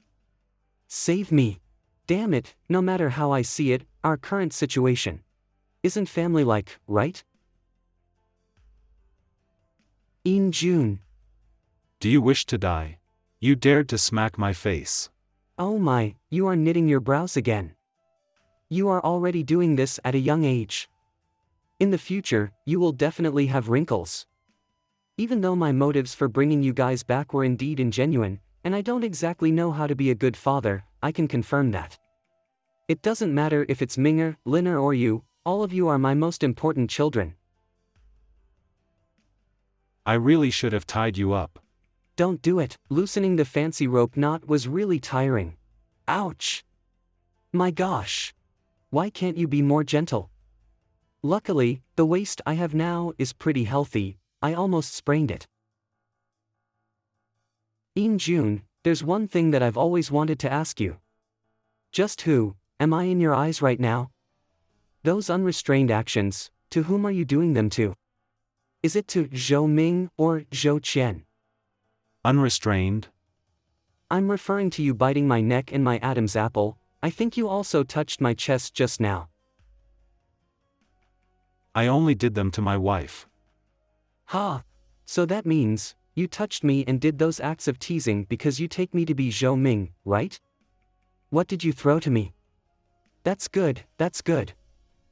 Save me. Damn it, no matter how I see it, our current situation isn't family-like, right? In June. Do you wish to die? You dared to smack my face. Oh my, you are knitting your brows again. You are already doing this at a young age. In the future, you will definitely have wrinkles. Even though my motives for bringing you guys back were indeed ingenuine, and I don't exactly know how to be a good father, I can confirm that. It doesn't matter if it's Minger, Liner or you, all of you are my most important children. I really should have tied you up. Don't do it, loosening the fancy rope knot was really tiring. Ouch! My gosh! Why can't you be more gentle? Luckily, the waist I have now is pretty healthy, I almost sprained it. ENG, there's one thing that I've always wanted to ask you. Just who am I in your eyes right now? Those unrestrained actions, to whom are you doing them to? Is it to Zhou Ming or Zhou Qian? Unrestrained? I'm referring to you biting my neck and my Adam's apple. I think you also touched my chest just now. I only did them to my wife. Ha! So that means, you touched me and did those acts of teasing because you take me to be Zhou Ming, right? What did you throw to me? That's good, that's good.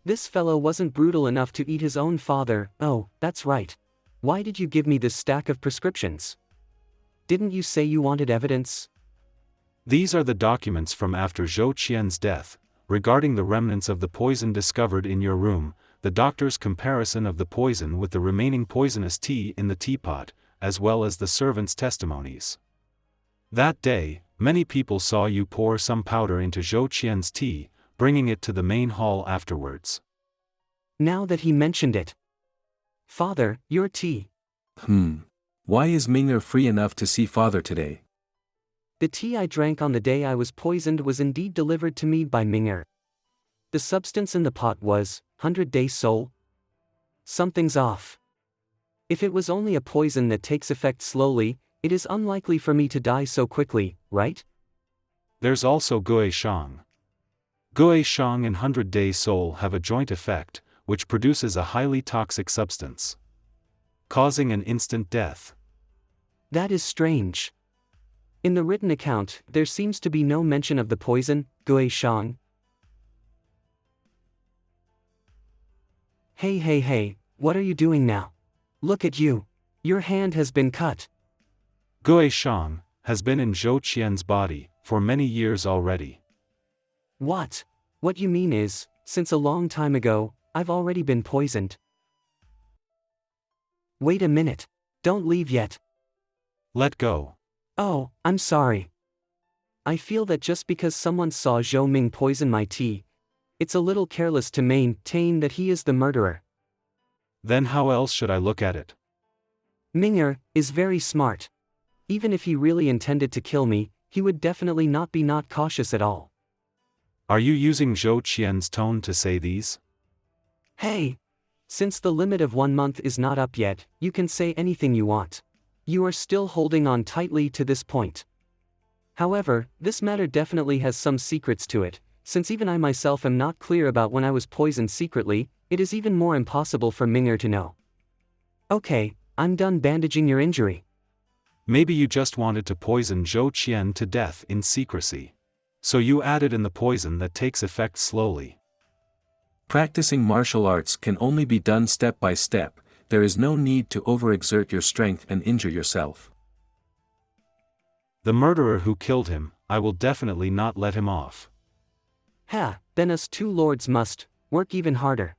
This fellow wasn't brutal enough to eat his own father. Oh, that's right. Why did you give me this stack of prescriptions? Didn't you say you wanted evidence? These are the documents from after Zhou Qian's death, regarding the remnants of the poison discovered in your room, the doctor's comparison of the poison with the remaining poisonous tea in the teapot, as well as the servants' testimonies. That day, many people saw you pour some powder into Zhou Qian's tea, bringing it to the main hall afterwards. Now that he mentioned it. Father, your tea. Why is Ming'er free enough to see father today? The tea I drank on the day I was poisoned was indeed delivered to me by Ming'er. The substance in the pot was 100-day soul. Something's off. If it was only a poison that takes effect slowly, it is unlikely for me to die so quickly, right? There's also Gui Shang. Gui Shang and 100-day soul have a joint effect, which produces a highly toxic substance, causing an instant death. That is strange. In the written account, there seems to be no mention of the poison, Gui Shang. Hey, what are you doing now? Look at you. Your hand has been cut. Gui Shang has been in Zhou Qian's body for many years already. What? What you mean is, since a long time ago, I've already been poisoned. Wait a minute. Don't leave yet. Let go. Oh, I'm sorry. I feel that just because someone saw Zhou Ming poison my tea, it's a little careless to maintain that he is the murderer. Then how else should I look at it? Ming'er is very smart. Even if he really intended to kill me, he would definitely not be not cautious at all. Are you using Zhou Qian's tone to say these? Hey! Since the limit of 1 month is not up yet, you can say anything you want. You are still holding on tightly to this point. However, this matter definitely has some secrets to it. Since even I myself am not clear about when I was poisoned secretly, it is even more impossible for Ming'er to know. Okay, I'm done bandaging your injury. Maybe you just wanted to poison Zhou Qian to death in secrecy. So you added in the poison that takes effect slowly. Practicing martial arts can only be done step by step. There is no need to overexert your strength and injure yourself. The murderer who killed him, I will definitely not let him off. Ha, then us two lords must work even harder.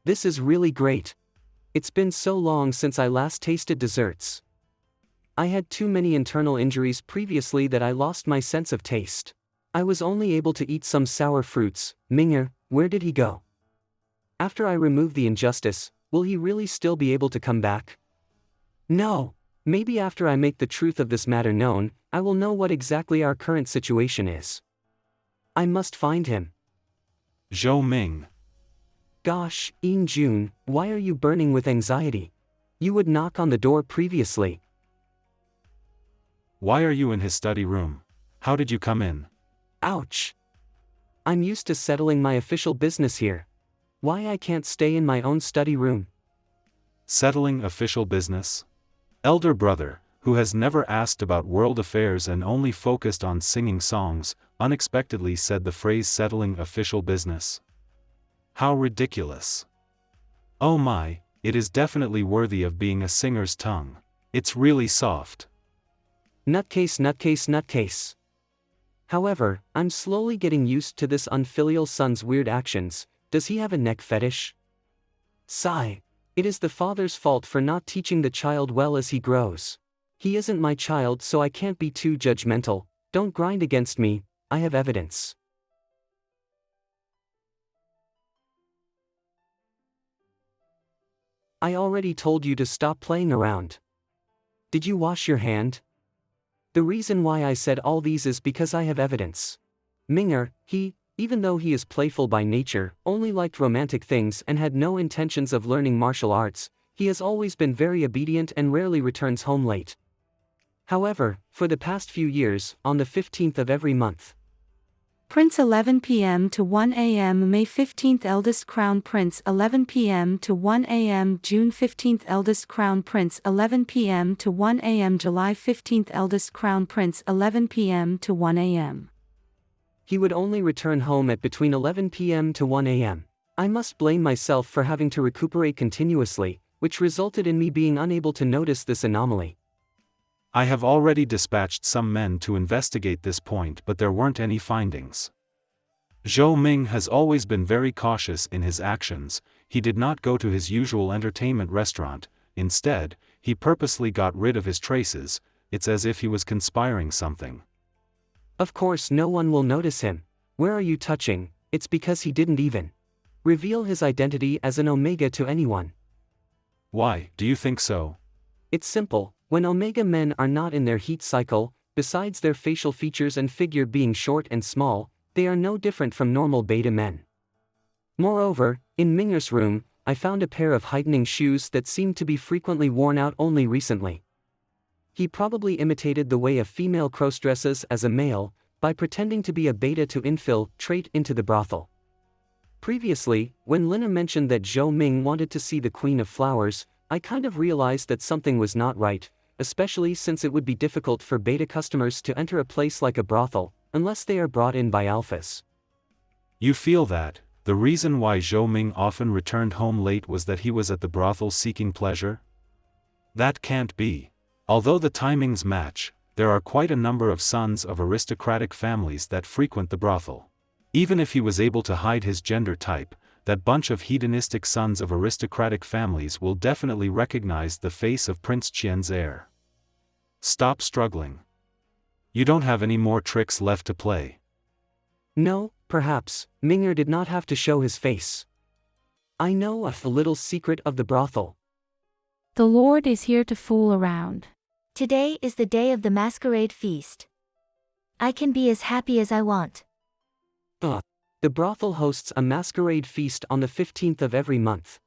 This is really great. It's been so long since I last tasted desserts. I had too many internal injuries previously that I lost my sense of taste. I was only able to eat some sour fruits. Ming'er, where did he go? After I remove the injustice, will he really still be able to come back? No. Maybe after I make the truth of this matter known, I will know what exactly our current situation is. I must find him. Zhou Ming. Gosh, ENG, why are you burning with anxiety? You would knock on the door previously. Why are you in his study room? How did you come in? Ouch. I'm used to settling my official business here. Why I can't stay in my own study room? Settling official business? Elder brother, who has never asked about world affairs and only focused on singing songs, unexpectedly said the phrase settling official business. How ridiculous. Oh my, it is definitely worthy of being a singer's tongue. It's really soft. Nutcase. However, I'm slowly getting used to this unfilial son's weird actions. Does he have a neck fetish? Sigh. It is the father's fault for not teaching the child well as he grows. He isn't my child, so I can't be too judgmental. Don't grind against me, I have evidence. I already told you to stop playing around. Did you wash your hand? The reason why I said all these is because I have evidence. Ming'er, even though he is playful by nature, only liked romantic things and had no intentions of learning martial arts, he has always been very obedient and rarely returns home late. However, for the past few years, on the 15th of every month, Prince 11 p.m. to 1 a.m. May 15th Eldest Crown Prince 11 p.m. to 1 a.m. June 15th Eldest Crown Prince 11 p.m. to 1 a.m. July 15th Eldest Crown Prince 11 p.m. to 1 a.m. he would only return home at between 11 p.m. to 1 a.m. I must blame myself for having to recuperate continuously, which resulted in me being unable to notice this anomaly. I have already dispatched some men to investigate this point, but there weren't any findings. Zhou Ming has always been very cautious in his actions. He did not go to his usual entertainment restaurant. Instead, he purposely got rid of his traces. It's as if he was conspiring something. Of course no one will notice him. Where are you touching? It's because he didn't even reveal his identity as an Omega to anyone. Why, do you think so? It's simple. When Omega men are not in their heat cycle, besides their facial features and figure being short and small, they are no different from normal beta men. Moreover, in Ming'er's room, I found a pair of heightening shoes that seemed to be frequently worn out only recently. He probably imitated the way a female cross-dresses as a male, by pretending to be a beta to infiltrate into the brothel. Previously, when Lina mentioned that Zhou Ming wanted to see the Queen of Flowers, I kind of realized that something was not right, especially since it would be difficult for beta customers to enter a place like a brothel, unless they are brought in by alphas. You feel that the reason why Zhou Ming often returned home late was that he was at the brothel seeking pleasure? That can't be. Although the timings match, there are quite a number of sons of aristocratic families that frequent the brothel. Even if he was able to hide his gender type, that bunch of hedonistic sons of aristocratic families will definitely recognize the face of Prince Qian's heir. Stop struggling. You don't have any more tricks left to play. No, perhaps, Ming'er did not have to show his face. I know a little secret of the brothel. The Lord is here to fool around. Today is the day of the masquerade feast. I can be as happy as I want. The brothel hosts a masquerade feast on the 15th of every month.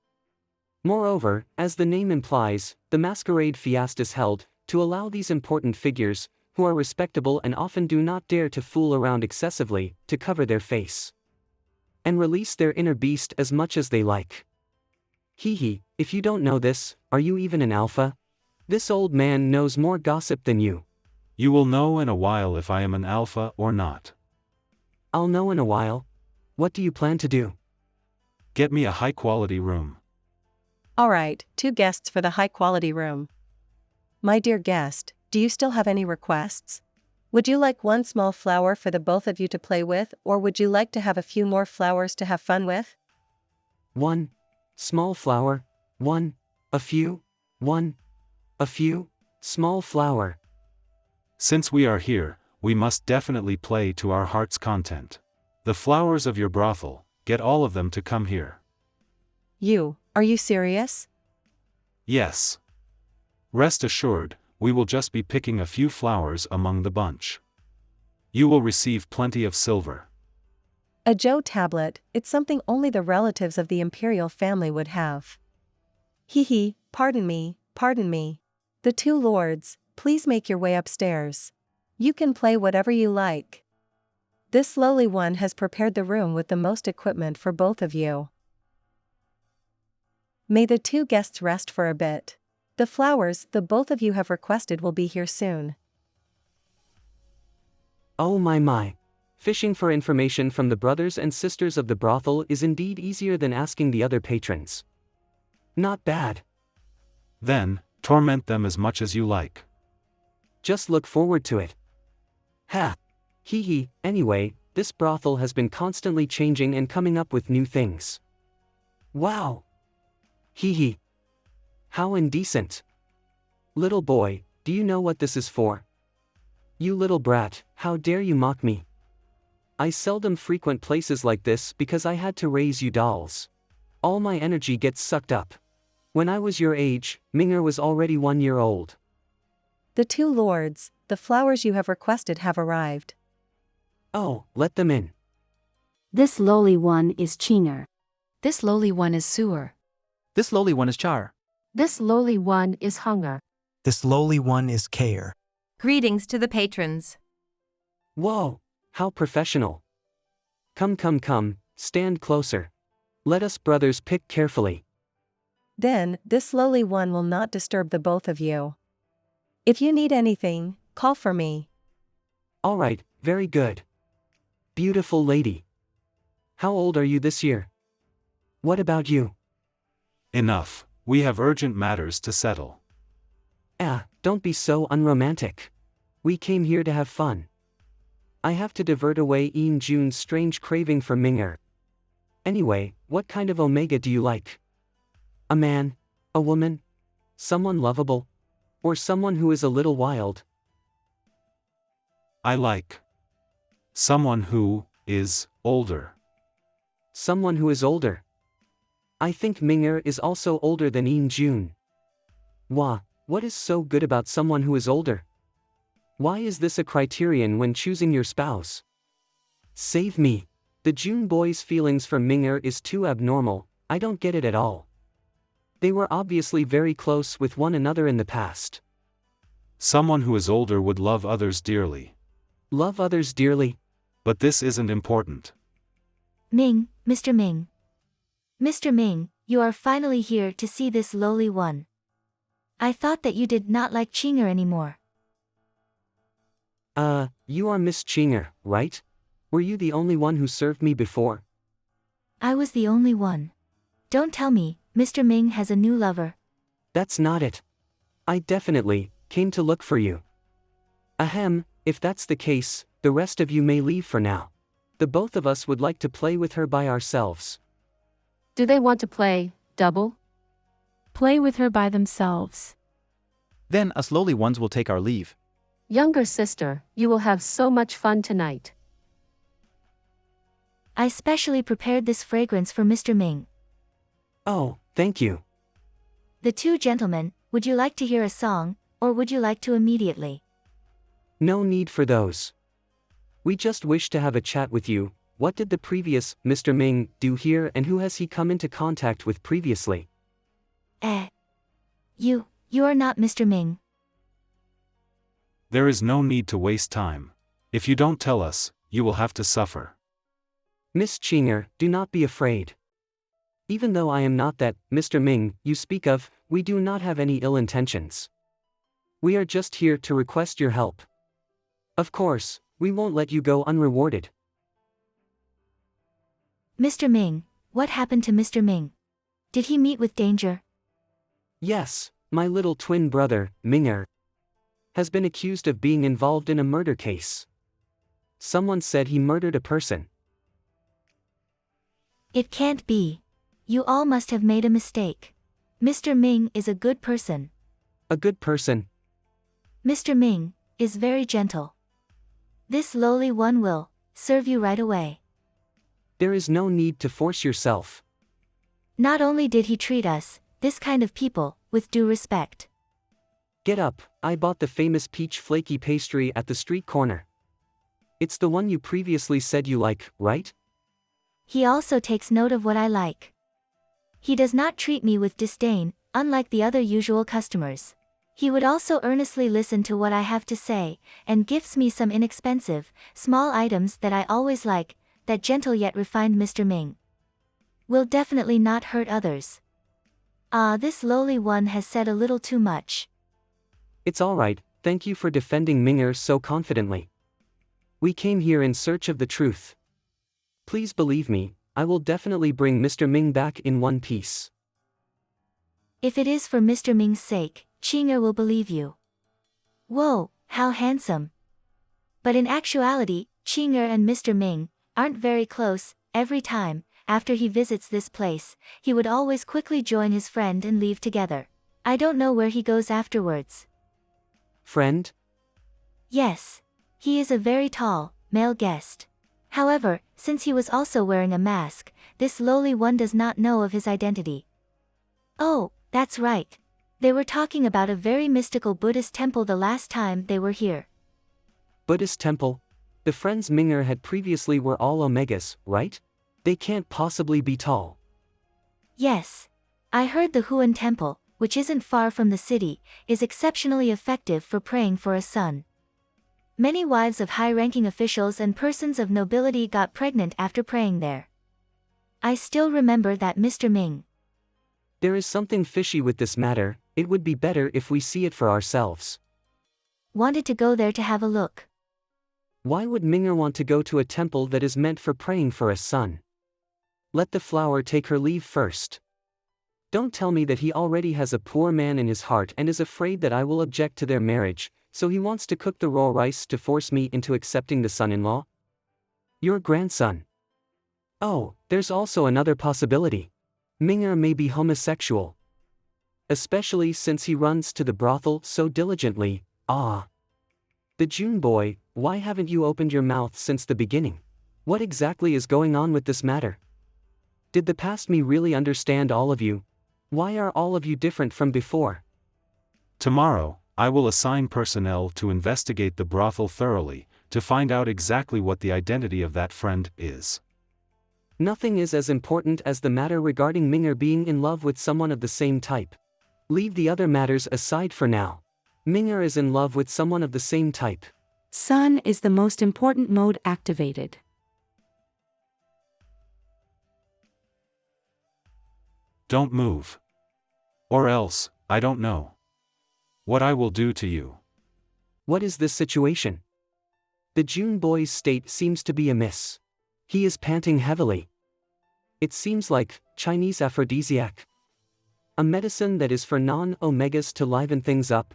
Moreover, as the name implies, the masquerade fiesta is held to allow these important figures, who are respectable and often do not dare to fool around excessively, to cover their face and release their inner beast as much as they like. If you don't know this, are you even an alpha? This old man knows more gossip than you. You will know in a while if I am an alpha or not. I'll know in a while. What do you plan to do? Get me a high-quality room. All right, 2 guests for the high-quality room. My dear guest, do you still have any requests? Would you like 1 small flower for the both of you to play with, or would you like to have a few more flowers to have fun with? 1 small flower, 1 a few, 1 a few, small flower. Since we are here, we must definitely play to our heart's content. The flowers of your brothel, get all of them to come here. Are you serious? Yes. Rest assured, we will just be picking a few flowers among the bunch. You will receive plenty of silver. A Zhou tablet, it's something only the relatives of the imperial family would have. Pardon me. The 2 lords, please make your way upstairs. You can play whatever you like. This lowly one has prepared the room with the most equipment for both of you. May the 2 guests rest for a bit. The flowers the both of you have requested will be here soon. Oh my. Fishing for information from the brothers and sisters of the brothel is indeed easier than asking the other patrons. Not bad. Then, torment them as much as you like. Just look forward to it. Anyway, this brothel has been constantly changing and coming up with new things. Wow. How indecent. Little boy, do you know what this is for? You little brat, How dare you mock me? I seldom frequent places like this because I had to raise you dolls. All my energy gets sucked up. When I was your age, Ming'er was already 1 year old. The two lords, the flowers you have requested have arrived. Oh, let them in. This lowly one is Ching'er. This lowly one is Sewer. This lowly one is Char. This lowly one is Hunger. This lowly one is Kair. Greetings to the patrons. Whoa, how professional. Come, stand closer. Let us brothers pick carefully. Then, this lowly one will not disturb the both of you. If you need anything, call for me. All right, very good. Beautiful lady. How old are you this year? What about you? Enough, we have urgent matters to settle. Don't be so unromantic. We came here to have fun. I have to divert away ENG's strange craving for Ming'er. Anyway, what kind of omega do you like? A man? A woman? Someone lovable? Or someone who is a little wild? I like someone who is older. Someone who is older. I think Ming'er is also older than ENG. What is so good about someone who is older? Why is this a criterion when choosing your spouse? Save me. The June boys' feelings for Ming'er is too abnormal. I don't get it at all. They were obviously very close with one another in the past. Someone who is older would love others dearly. Love others dearly? But this isn't important. Ming, Mr. Ming. Mr. Ming, you are finally here to see this lowly one. I thought that you did not like Ching'er anymore. You are Miss Ching'er, right? Were you the only one who served me before? I was the only one. Don't tell me, Mr. Ming has a new lover. That's not it. I definitely came to look for you. Ahem, if that's the case, the rest of you may leave for now. The both of us would like to play with her by ourselves. Do they want to play double? Play with her by themselves. Then us lowly ones will take our leave. Younger sister, you will have so much fun tonight. I specially prepared this fragrance for Mr. Ming. Oh, thank you. The two gentlemen, would you like to hear a song, or would you like to immediately? No need for those. We just wish to have a chat with you. What did the previous Mr. Ming do here, and who has he come into contact with previously? You are not Mr. Ming. There is no need to waste time. If you don't tell us, you will have to suffer. Miss Ching'er, do not be afraid. Even though I am not that Mr. Ming you speak of, we do not have any ill intentions. We are just here to request your help. Of course, we won't let you go unrewarded. Mr. Ming, what happened to Mr. Ming? Did he meet with danger? Yes, my little twin brother, Ming'er, has been accused of being involved in a murder case. Someone said he murdered a person. It can't be. You all must have made a mistake. Mr. Ming is a good person. A good person? Mr. Ming is very gentle. This lowly one will serve you right away. There is no need to force yourself. Not only did he treat us, this kind of people, with due respect. Get up, I bought the famous peach flaky pastry at the street corner. It's the one you previously said you like, right? He also takes note of what I like. He does not treat me with disdain, unlike the other usual customers. He would also earnestly listen to what I have to say, and gifts me some inexpensive, small items that I always like. That gentle yet refined Mr. Ming will definitely not hurt others. This lowly one has said a little too much. It's alright, thank you for defending Ming'er so confidently. We came here in search of the truth. Please believe me, I will definitely bring Mr. Ming back in one piece. If it is for Mr. Ming's sake, Ching'er will believe you. Whoa, how handsome. But in actuality, Ching'er and Mr. Ming aren't very close. Every time, after he visits this place, he would always quickly join his friend and leave together. I don't know where he goes afterwards. Friend? Yes. He is a very tall, male guest. However, since he was also wearing a mask, this lowly one does not know of his identity. Oh, that's right. They were talking about a very mystical Buddhist temple the last time they were here. Buddhist temple? The friends Minger had previously were all omegas, right? They can't possibly be tall. Yes. I heard the Huan temple, which isn't far from the city, is exceptionally effective for praying for a son. Many wives of high-ranking officials and persons of nobility got pregnant after praying there. I still remember that, Mr. Ming. There is something fishy with this matter. It would be better if we see it for ourselves. Wanted to go there to have a look. Why would Minger want to go to a temple that is meant for praying for a son? Let the flower take her leave first. Don't tell me that he already has a poor man in his heart and is afraid that I will object to their marriage, so he wants to cook the raw rice to force me into accepting the son-in-law? Your grandson. Oh, there's also another possibility. Minger may be homosexual. Especially since he runs to the brothel so diligently. Ah. The June boy, why haven't you opened your mouth since the beginning? What exactly is going on with this matter? Did the past me really understand all of you? Why are all of you different from before? Tomorrow, I will assign personnel to investigate the brothel thoroughly, to find out exactly what the identity of that friend is. Nothing is as important as the matter regarding Minger being in love with someone of the same type. Leave the other matters aside for now. Minger is in love with someone of the same type. Sun is the most important mode activated. Don't move. Or else, I don't know what I will do to you. What is this situation? The June boy's state seems to be amiss. He is panting heavily. It seems like Chinese aphrodisiac. A medicine that is for non-omegas to liven things up.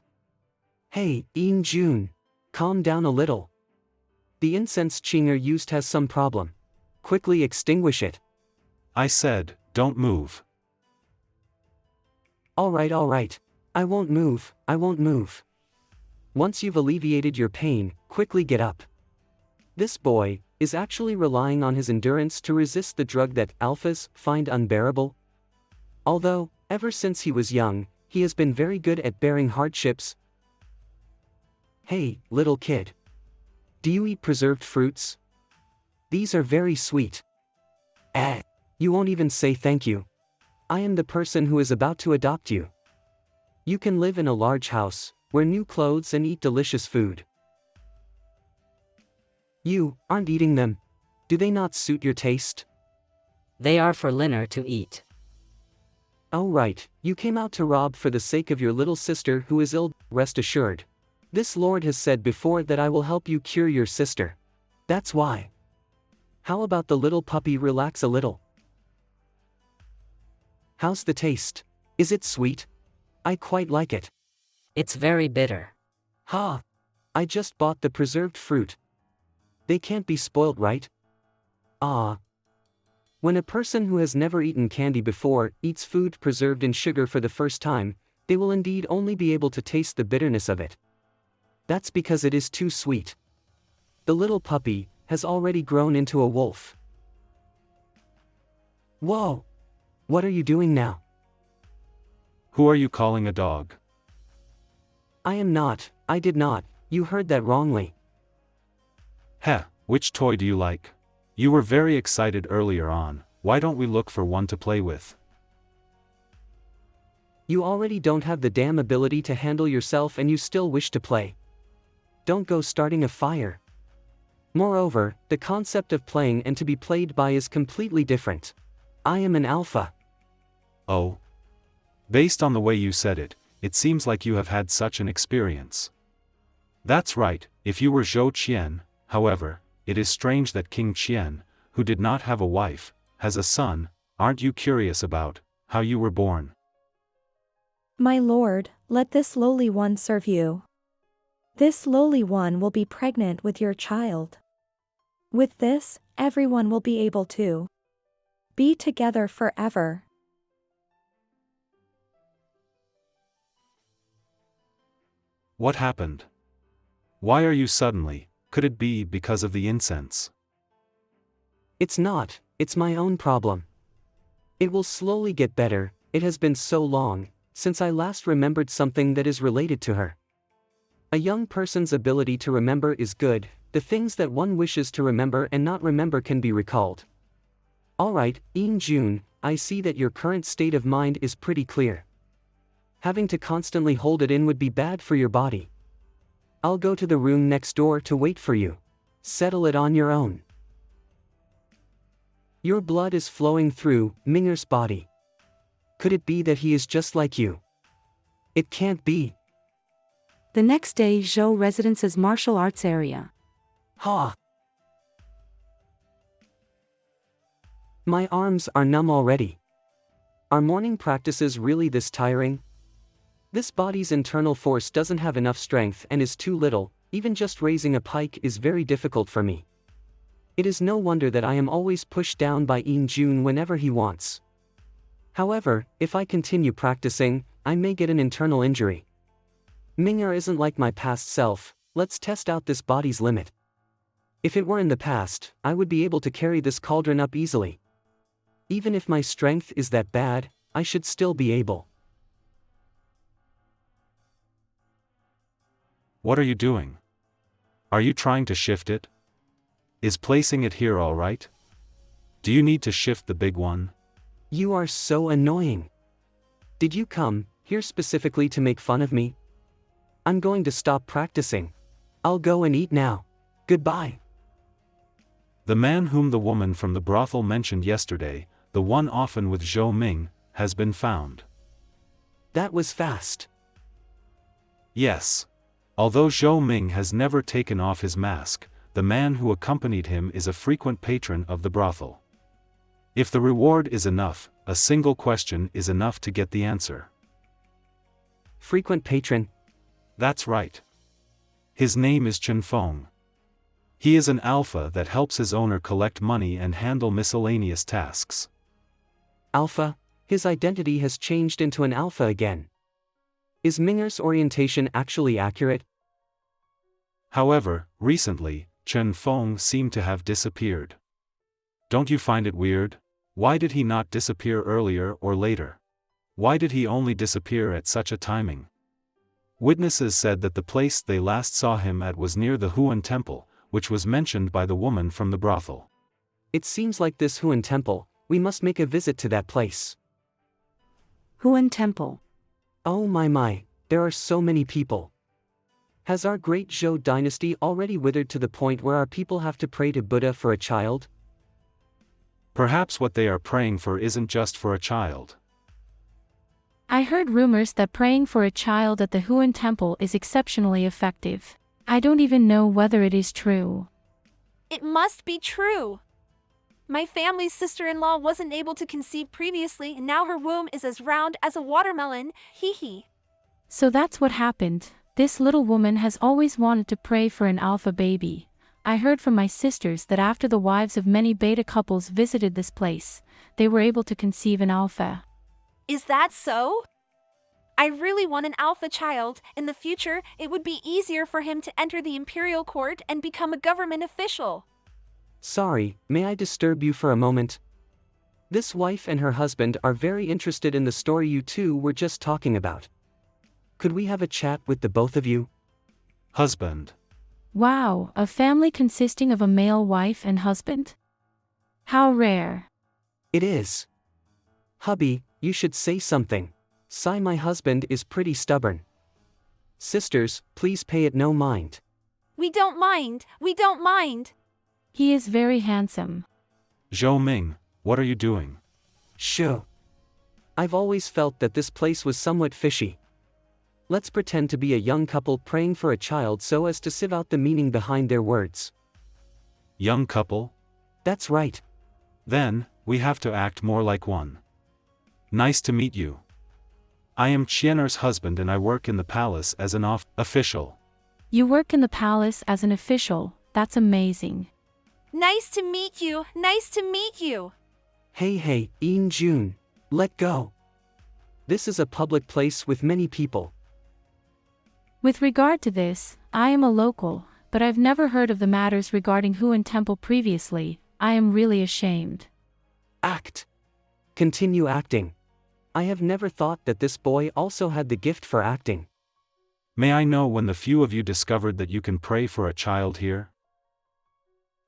Hey, ENG, calm down a little. The incense Chinger used has some problem. Quickly extinguish it. I said, don't move. Alright. I won't move. Once you've alleviated your pain, quickly get up. This boy is actually relying on his endurance to resist the drug that alphas find unbearable. Although, ever since he was young, he has been very good at bearing hardships. Hey, little kid. Do you eat preserved fruits? These are very sweet. You won't even say thank you. I am the person who is about to adopt you. You can live in a large house, wear new clothes and eat delicious food. You aren't eating them. Do they not suit your taste? They are for Linner to eat. Oh right, you came out to rob for the sake of your little sister who is ill. Rest assured. This lord has said before that I will help you cure your sister. That's why. How about the little puppy relax a little? How's the taste? Is it sweet? I quite like it. It's very bitter. Ha! I just bought the preserved fruit. They can't be spoiled, right? Ah. When a person who has never eaten candy before eats food preserved in sugar for the first time, they will indeed only be able to taste the bitterness of it. That's because it is too sweet. The little puppy has already grown into a wolf. Whoa! What are you doing now? Who are you calling a dog? I am not, I did not, you heard that wrongly. Heh, which toy do you like? You were very excited earlier on, why don't we look for one to play with? You already don't have the damn ability to handle yourself and you still wish to play. Don't go starting a fire. Moreover, the concept of playing and to be played by is completely different. I am an alpha. Oh. Based on the way you said it, it seems like you have had such an experience. That's right, if you were Zhou Qian, however, it is strange that King Qian, who did not have a wife, has a son. Aren't you curious about how you were born? My lord, let this lowly one serve you. This lowly one will be pregnant with your child. With this, everyone will be able to be together forever. What happened? Why are you suddenly Could it be because of the incense? It's not, it's my own problem. It will slowly get better. It has been so long since I last remembered something that is related to her. A young person's ability to remember is good. The things that one wishes to remember and not remember can be recalled. Alright, June, I see that your current state of mind is pretty clear. Having to constantly hold it in would be bad for your body. I'll go to the room next door to wait for you. Settle it on your own. Your blood is flowing through Minger's body. Could it be that he is just like you? It can't be. The next day, Zhou residence's martial arts area. Ha! My arms are numb already. Are morning practices really this tiring? This body's internal force doesn't have enough strength and is too little. Even just raising a pike is very difficult for me. It is no wonder that I am always pushed down by June whenever he wants. However, if I continue practicing, I may get an internal injury. Minger isn't like my past self. Let's test out this body's limit. If it were in the past, I would be able to carry this cauldron up easily. Even if my strength is that bad, I should still be able. What are you doing? Are you trying to shift it? Is placing it here all right? Do you need to shift the big one? You are so annoying. Did you come here specifically to make fun of me? I'm going to stop practicing. I'll go and eat now. Goodbye. The man whom the woman from the brothel mentioned yesterday, the one often with Zhou Ming, has been found. That was fast. Yes. Although Zhou Ming has never taken off his mask, the man who accompanied him is a frequent patron of the brothel. If the reward is enough, a single question is enough to get the answer. Frequent patron? That's right. His name is Chen Feng. He is an alpha that helps his owner collect money and handle miscellaneous tasks. Alpha? His identity has changed into an alpha again. Is Minger's orientation actually accurate? However, recently, Chen Feng seemed to have disappeared. Don't you find it weird? Why did he not disappear earlier or later? Why did he only disappear at such a timing? Witnesses said that the place they last saw him at was near the Huan Temple, which was mentioned by the woman from the brothel. It seems like this Huan Temple. We must make a visit to that place. Huan Temple. Oh my, there are so many people. Has our great Zhou dynasty already withered to the point where our people have to pray to Buddha for a child? Perhaps what they are praying for isn't just for a child. I heard rumors that praying for a child at the Huan Temple is exceptionally effective. I don't even know whether it is true. It must be true. My family's sister-in-law wasn't able to conceive previously and now her womb is as round as a watermelon, hee hee. So that's what happened. This little woman has always wanted to pray for an alpha baby. I heard from my sisters that after the wives of many beta couples visited this place, they were able to conceive an alpha. Is that so? I really want an alpha child. In the future, it would be easier for him to enter the imperial court and become a government official. Sorry, may I disturb you for a moment? This wife and her husband are very interested in the story you two were just talking about. Could we have a chat with the both of you? Husband. Wow, a family consisting of a male wife and husband? How rare. It is. Hubby, you should say something. Sai, my husband is pretty stubborn. Sisters, please pay it no mind. We don't mind. He is very handsome. Zhou Ming, what are you doing? Shoo. I've always felt that this place was somewhat fishy. Let's pretend to be a young couple praying for a child so as to sieve out the meaning behind their words. Young couple? That's right. Then, we have to act more like one. Nice to meet you. I am Chiener's husband and I work in the palace as an official. You work in the palace as an official, that's amazing. Nice to meet you. Hey, June. Let go. This is a public place with many people. With regard to this, I am a local. but I've never heard of the matters regarding Huan Temple previously. I am really ashamed. Act. Continue acting. I have never thought that this boy also had the gift for acting. May I know when the few of you discovered that you can pray for a child here?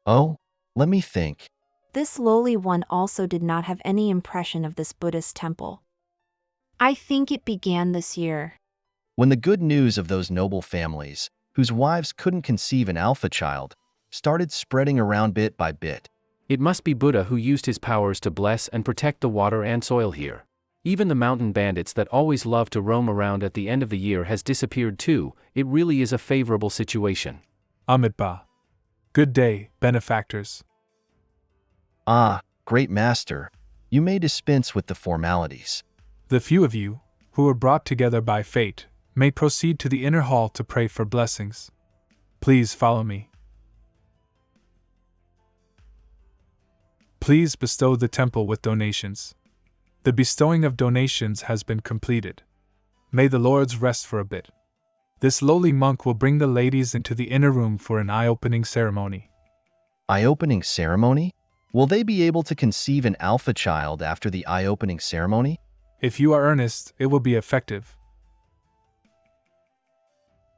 Oh, let me think. This lowly one also did not have any impression of this Buddhist temple. I think it began this year. When the good news of those noble families, whose wives couldn't conceive an alpha child, started spreading around bit by bit. It must be Buddha who used his powers to bless and protect the water and soil here. Even the mountain bandits that always love to roam around at the end of the year has disappeared too. It really is a favorable situation. Amitabha. Good day, benefactors. Ah, great master. You may dispense with the formalities. The few of you, who were brought together by fate, may proceed to the inner hall to pray for blessings. Please follow me. Please bestow the temple with donations. The bestowing of donations has been completed. May the lords rest for a bit. This lowly monk will bring the ladies into the inner room for an eye-opening ceremony. Eye-opening ceremony? Will they be able to conceive an alpha child after the eye-opening ceremony? If you are earnest, it will be effective.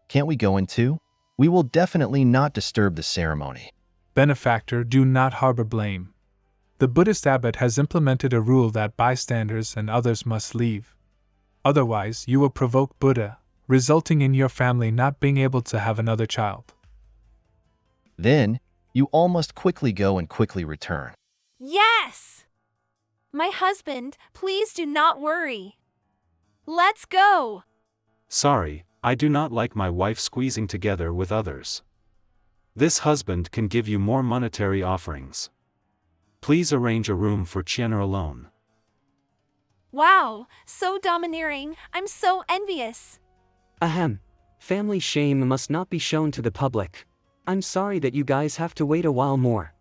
Can't we go in too? We will definitely not disturb the ceremony. Benefactor, do not harbor blame. The Buddhist abbot has implemented a rule that bystanders and others must leave. Otherwise, you will provoke Buddha, resulting in your family not being able to have another child. Then, you all must quickly go and quickly return. Yes! My husband, please do not worry. Let's go! Sorry, I do not like my wife squeezing together with others. This husband can give you more monetary offerings. Please arrange a room for Chiener alone. Wow, so domineering. I'm so envious. Ahem. Family shame must not be shown to the public. I'm sorry that you guys have to wait a while more.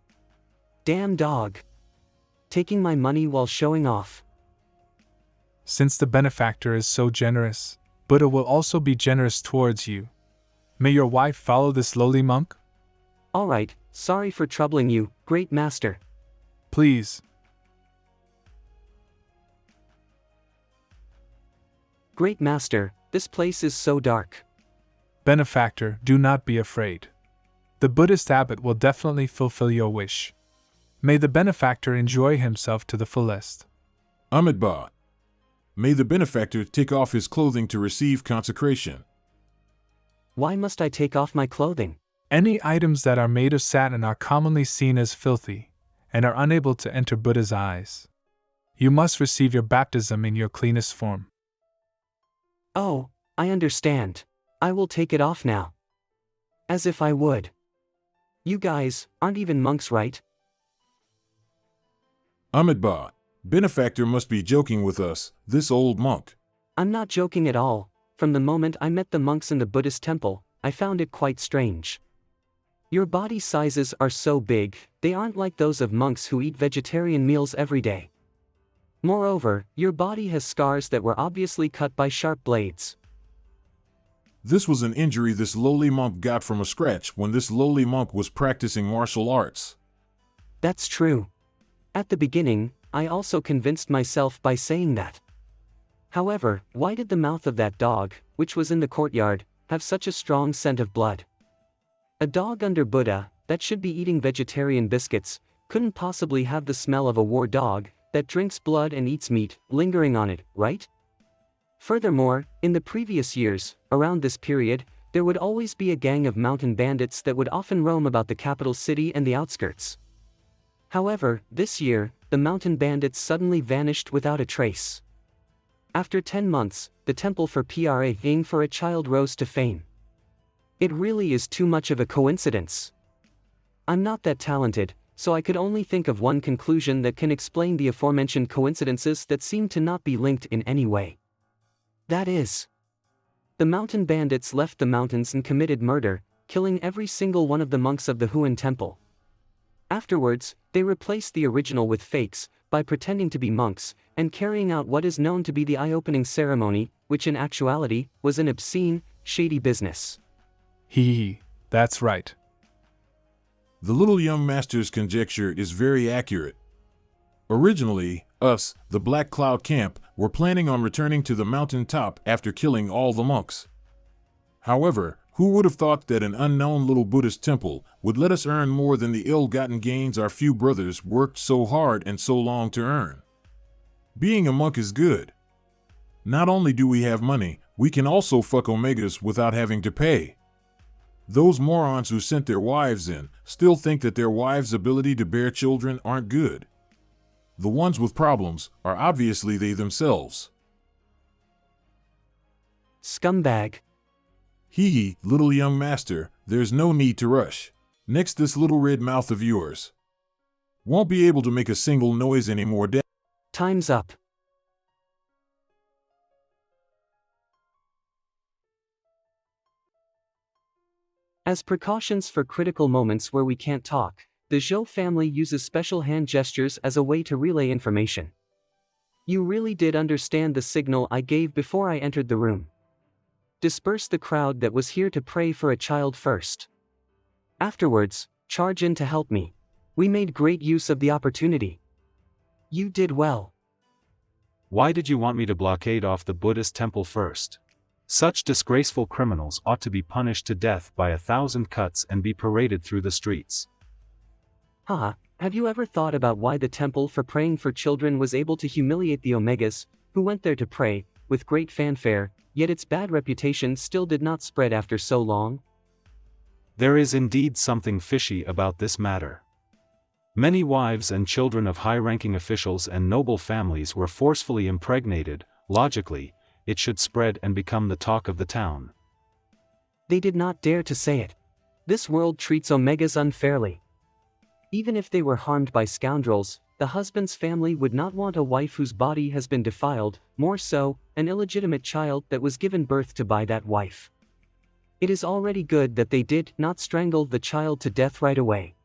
Damn dog. Taking my money while showing off. Since the benefactor is so generous, Buddha will also be generous towards you. May your wife follow this lowly monk? Alright, sorry for troubling you, great master. Please. Great master, this place is so dark. Benefactor, do not be afraid. The Buddhist abbot will definitely fulfill your wish. May the benefactor enjoy himself to the fullest. Amitabha. May the benefactor take off his clothing to receive consecration. Why must I take off my clothing? Any items that are made of satin are commonly seen as filthy, and are unable to enter Buddha's eyes. You must receive your baptism in your cleanest form. Oh, I understand. I will take it off now. As if I would. You guys aren't even monks, right? Amitabha, benefactor must be joking with us, this old monk. I'm not joking at all. From the moment I met the monks in the Buddhist temple, I found it quite strange. Your body sizes are so big, they aren't like those of monks who eat vegetarian meals every day. Moreover, your body has scars that were obviously cut by sharp blades. This was an injury this lowly monk got from a scratch when this lowly monk was practicing martial arts. That's true. At the beginning, I also convinced myself by saying that. However, why did the mouth of that dog, which was in the courtyard, have such a strong scent of blood? A dog under Buddha, that should be eating vegetarian biscuits, couldn't possibly have the smell of a war dog, that drinks blood and eats meat, lingering on it, right? Furthermore, in the previous years, around this period, there would always be a gang of mountain bandits that would often roam about the capital city and the outskirts. However, this year, the mountain bandits suddenly vanished without a trace. After 10 months, the temple for praying for a child rose to fame. It really is too much of a coincidence. I'm not that talented, so I could only think of one conclusion that can explain the aforementioned coincidences that seem to not be linked in any way. That is, the mountain bandits left the mountains and committed murder, killing every single one of the monks of the Huan temple. Afterwards, they replaced the original with fakes, by pretending to be monks, and carrying out what is known to be the eye-opening ceremony, which in actuality, was an obscene, shady business. Hee. That's right. The little young master's conjecture is very accurate. Originally, us, the Black Cloud Camp, were planning on returning to the mountain top after killing all the monks. However, who would have thought that an unknown little Buddhist temple would let us earn more than the ill-gotten gains our few brothers worked so hard and so long to earn? Being a monk is good. Not only do we have money, we can also fuck omegas without having to pay. Those morons who sent their wives in still think that their wives' ability to bear children aren't good. The ones with problems are obviously they themselves. Scumbag. Hee hee, little young master, there's no need to rush. Next, this little red mouth of yours won't be able to make a single noise anymore. Time's up. As precautions for critical moments where we can't talk, the Zhou family uses special hand gestures as a way to relay information. You really did understand the signal I gave before I entered the room. Disperse the crowd that was here to pray for a child first. Afterwards, charge in to help me. We made great use of the opportunity. You did well. Why did you want me to blockade off the Buddhist temple first? Such disgraceful criminals ought to be punished to death by 1,000 cuts and be paraded through the streets. Haha, have you ever thought about why the temple for praying for children was able to humiliate the Omegas, who went there to pray, with great fanfare, yet its bad reputation still did not spread after so long? There is indeed something fishy about this matter. Many wives and children of high-ranking officials and noble families were forcefully impregnated. Logically, it should spread and become the talk of the town. They did not dare to say it. This world treats Omegas unfairly. Even if they were harmed by scoundrels, the husband's family would not want a wife whose body has been defiled, more so, an illegitimate child that was given birth to by that wife. It is already good that they did not strangle the child to death right away.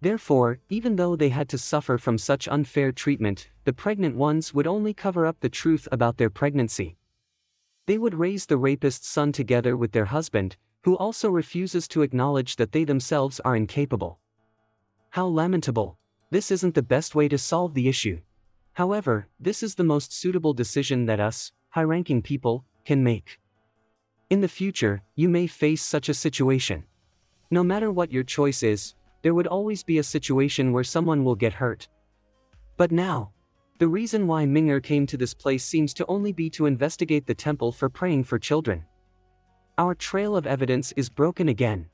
Therefore, even though they had to suffer from such unfair treatment, the pregnant ones would only cover up the truth about their pregnancy. They would raise the rapist's son together with their husband, who also refuses to acknowledge that they themselves are incapable. How lamentable. This isn't the best way to solve the issue. However, this is the most suitable decision that us, high-ranking people, can make. In the future, you may face such a situation. No matter what your choice is, there would always be a situation where someone will get hurt. But now, the reason why Ming'er came to this place seems to only be to investigate the temple for praying for children. Our trail of evidence is broken again.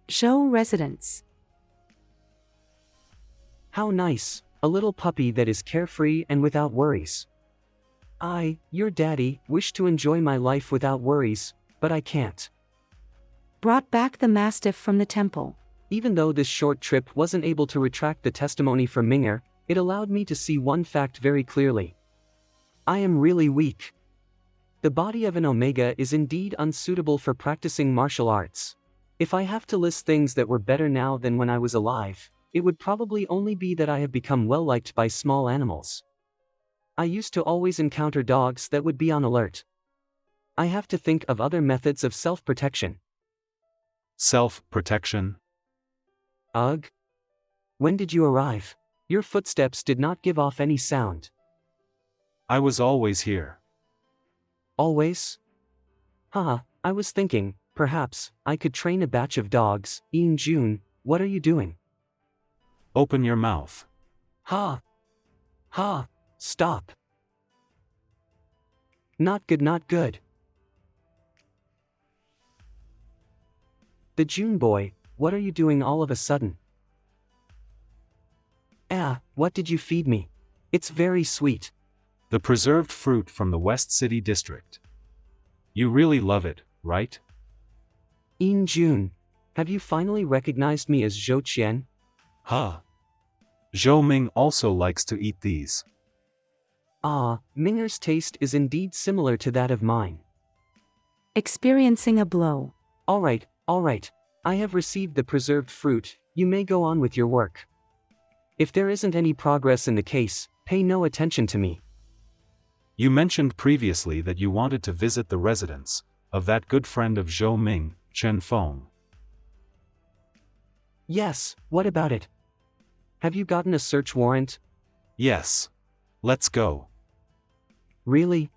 Zhou residence. How nice, a little puppy that is carefree and without worries. I, your daddy, wish to enjoy my life without worries, but I can't. Brought back the mastiff from the temple. Even though this short trip wasn't able to retract the testimony from Ming'er, it allowed me to see one fact very clearly. I am really weak. The body of an Omega is indeed unsuitable for practicing martial arts. If I have to list things that were better now than when I was alive, it would probably only be that I have become well-liked by small animals. I used to always encounter dogs that would be on alert. I have to think of other methods of self-protection. Self-protection? Ugh. When did you arrive? Your footsteps did not give off any sound. I was always here. Always? Haha, I was thinking, perhaps, I could train a batch of dogs. ENG, what are you doing? Open your mouth. Ha! Ha! Stop! Not good, not good. The June boy, what are you doing all of a sudden? Ah, what did you feed me? It's very sweet. The preserved fruit from the West City District. You really love it, right? ENG, have you finally recognized me as Zhou Qian? Ha! Zhou Ming also likes to eat these. Ah, Ming'er's taste is indeed similar to that of mine. Experiencing a blow. All right. I have received the preserved fruit, you may go on with your work. If there isn't any progress in the case, pay no attention to me. You mentioned previously that you wanted to visit the residence. of that good friend of Zhou Ming, Chen Feng. Yes, what about it? Have you gotten a search warrant? Yes. Let's go. Really?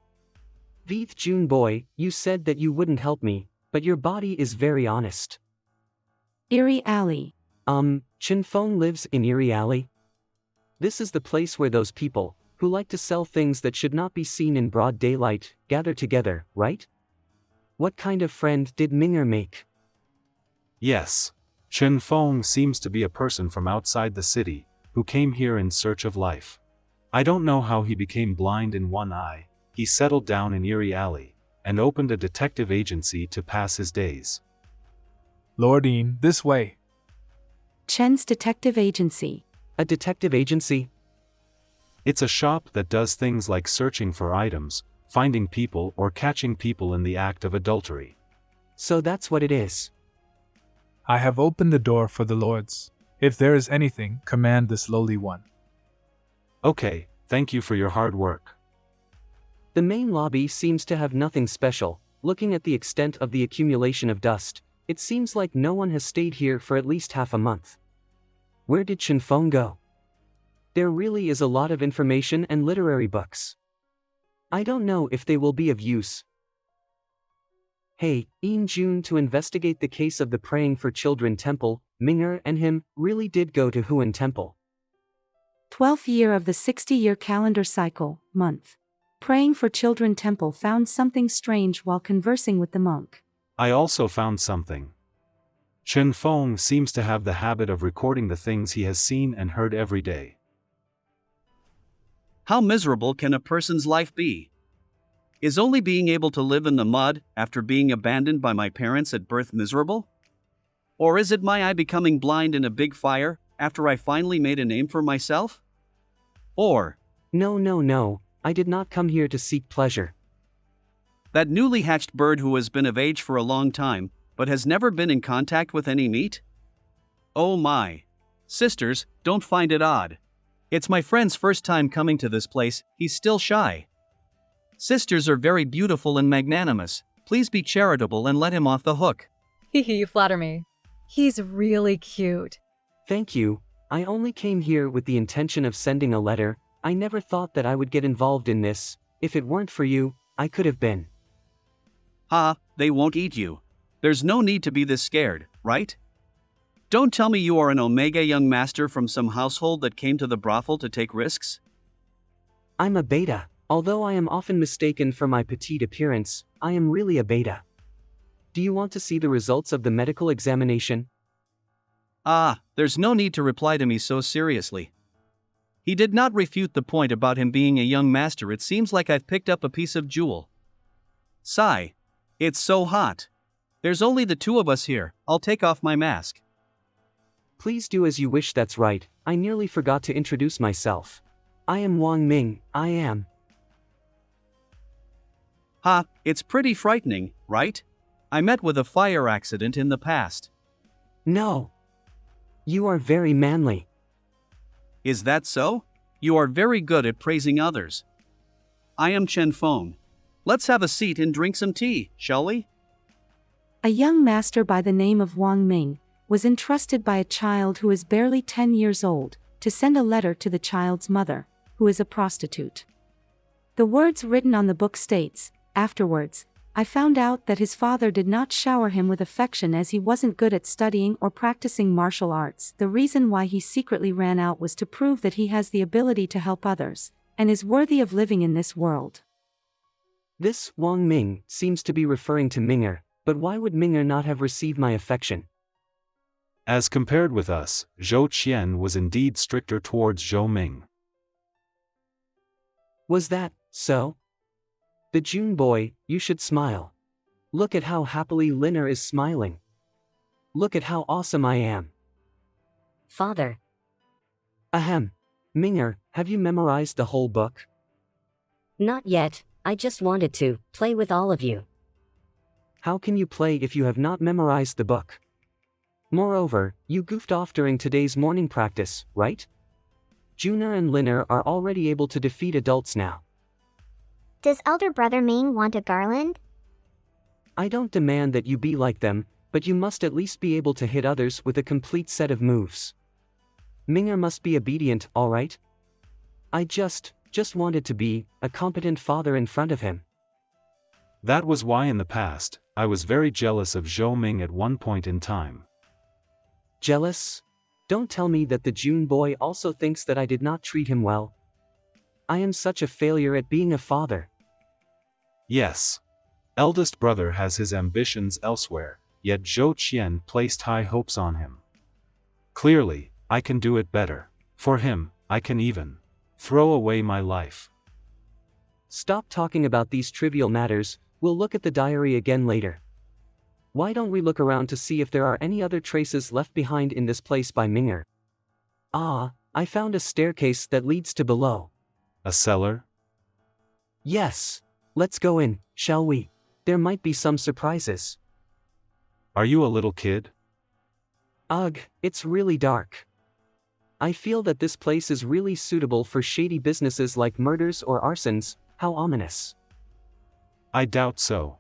Veeth June boy, you said that you wouldn't help me, but your body is very honest. Erie Alley. Chen Feng lives in Erie Alley? This is the place where those people, who like to sell things that should not be seen in broad daylight, gather together, right? What kind of friend did Minger make? Yes. Chen Feng seems to be a person from outside the city, who came here in search of life. I don't know how he became blind in one eye. He settled down in Erie Alley, and opened a detective agency to pass his days. Lordine, this way. Chen's detective agency. A detective agency? It's a shop that does things like searching for items, finding people or catching people in the act of adultery. So that's what it is. I have opened the door for the lords. If there is anything, command this lowly one. Okay, thank you for your hard work. The main lobby seems to have nothing special. Looking at the extent of the accumulation of dust, it seems like no one has stayed here for at least half a month. Where did Chen Feng go? There really is a lot of information and literary books. I don't know if they will be of use. Hey, ENG to investigate the case of the Praying for Children Temple, Minger and him really did go to Huan Temple. 12th year of the 60-year calendar cycle, month. Praying for Children Temple found something strange while conversing with the monk. I also found something. Chen Feng seems to have the habit of recording the things he has seen and heard every day. How miserable can a person's life be? Is only being able to live in the mud after being abandoned by my parents at birth miserable? Or is it my eye becoming blind in a big fire after I finally made a name for myself? Or, No, I did not come here to seek pleasure. that newly hatched bird who has been of age for a long time, but has never been in contact with any meat? Oh my. Sisters, don't find it odd. It's my friend's first time coming to this place, he's still shy. Sisters are very beautiful and magnanimous, please be charitable and let him off the hook. You flatter me. He's really cute. Thank you. I only came here with the intention of sending a letter. I never thought that I would get involved in this. If it weren't for you, I could have been. Ha, they won't eat you. There's no need to be this scared, right? Don't tell me you are an Omega young master from some household that came to the brothel to take risks? I'm a beta. Although I am often mistaken for my petite appearance, I am really a beta. Do you want to see the results of the medical examination? There's no need to reply to me so seriously. He did not refute the point about him being a young master. It seems like I've picked up a piece of jewel. Sigh. It's so hot. There's only the two of us here. I'll take off my mask. Please do as you wish. That's right, I nearly forgot to introduce myself. I am Wang Ming, I am. It's pretty frightening, right? I met with a fire accident in the past. No. You are very manly. Is that so? You are very good at praising others. I am Chen Feng. Let's have a seat and drink some tea, shall we? A young master by the name of Wang Ming was entrusted by a child who is barely 10 years old to send a letter to the child's mother, who is a prostitute. The words written on the book states, "Afterwards, I found out that his father did not shower him with affection as he wasn't good at studying or practicing martial arts. The reason why he secretly ran out was to prove that he has the ability to help others, and is worthy of living in this world." This Wang Ming seems to be referring to Minger, but why would Minger not have received my affection? As compared with us, Zhou Qian was indeed stricter towards Zhou Ming. Was that so? The June boy, you should smile. Look at how happily Linner is smiling. Look at how awesome I am. Father. Ahem. Minger, have you memorized the whole book? Not yet, I just wanted to play with all of you. How can you play if you have not memorized the book? Moreover, you goofed off during today's morning practice, right? Juner and Linner are already able to defeat adults now. Does elder brother Ming want a garland? I don't demand that you be like them, but you must at least be able to hit others with a complete set of moves. Ming'er must be obedient, alright? I just wanted to be a competent father in front of him. That was why in the past, I was very jealous of Zhou Ming at one point in time. Jealous? Don't tell me that the June boy also thinks that I did not treat him well. I am such a failure at being a father. Yes. Eldest brother has his ambitions elsewhere, yet Zhou Qian placed high hopes on him. Clearly, I can do it better. For him, I can even throw away my life. Stop talking about these trivial matters, we'll look at the diary again later. Why don't we look around to see if there are any other traces left behind in this place by Ming'er? Ah, I found a staircase that leads to below. A cellar? Yes. Let's go in, shall we? There might be some surprises. Are you a little kid? Ugh, it's really dark. I feel that this place is really suitable for shady businesses like murders or arsons. How ominous. I doubt so.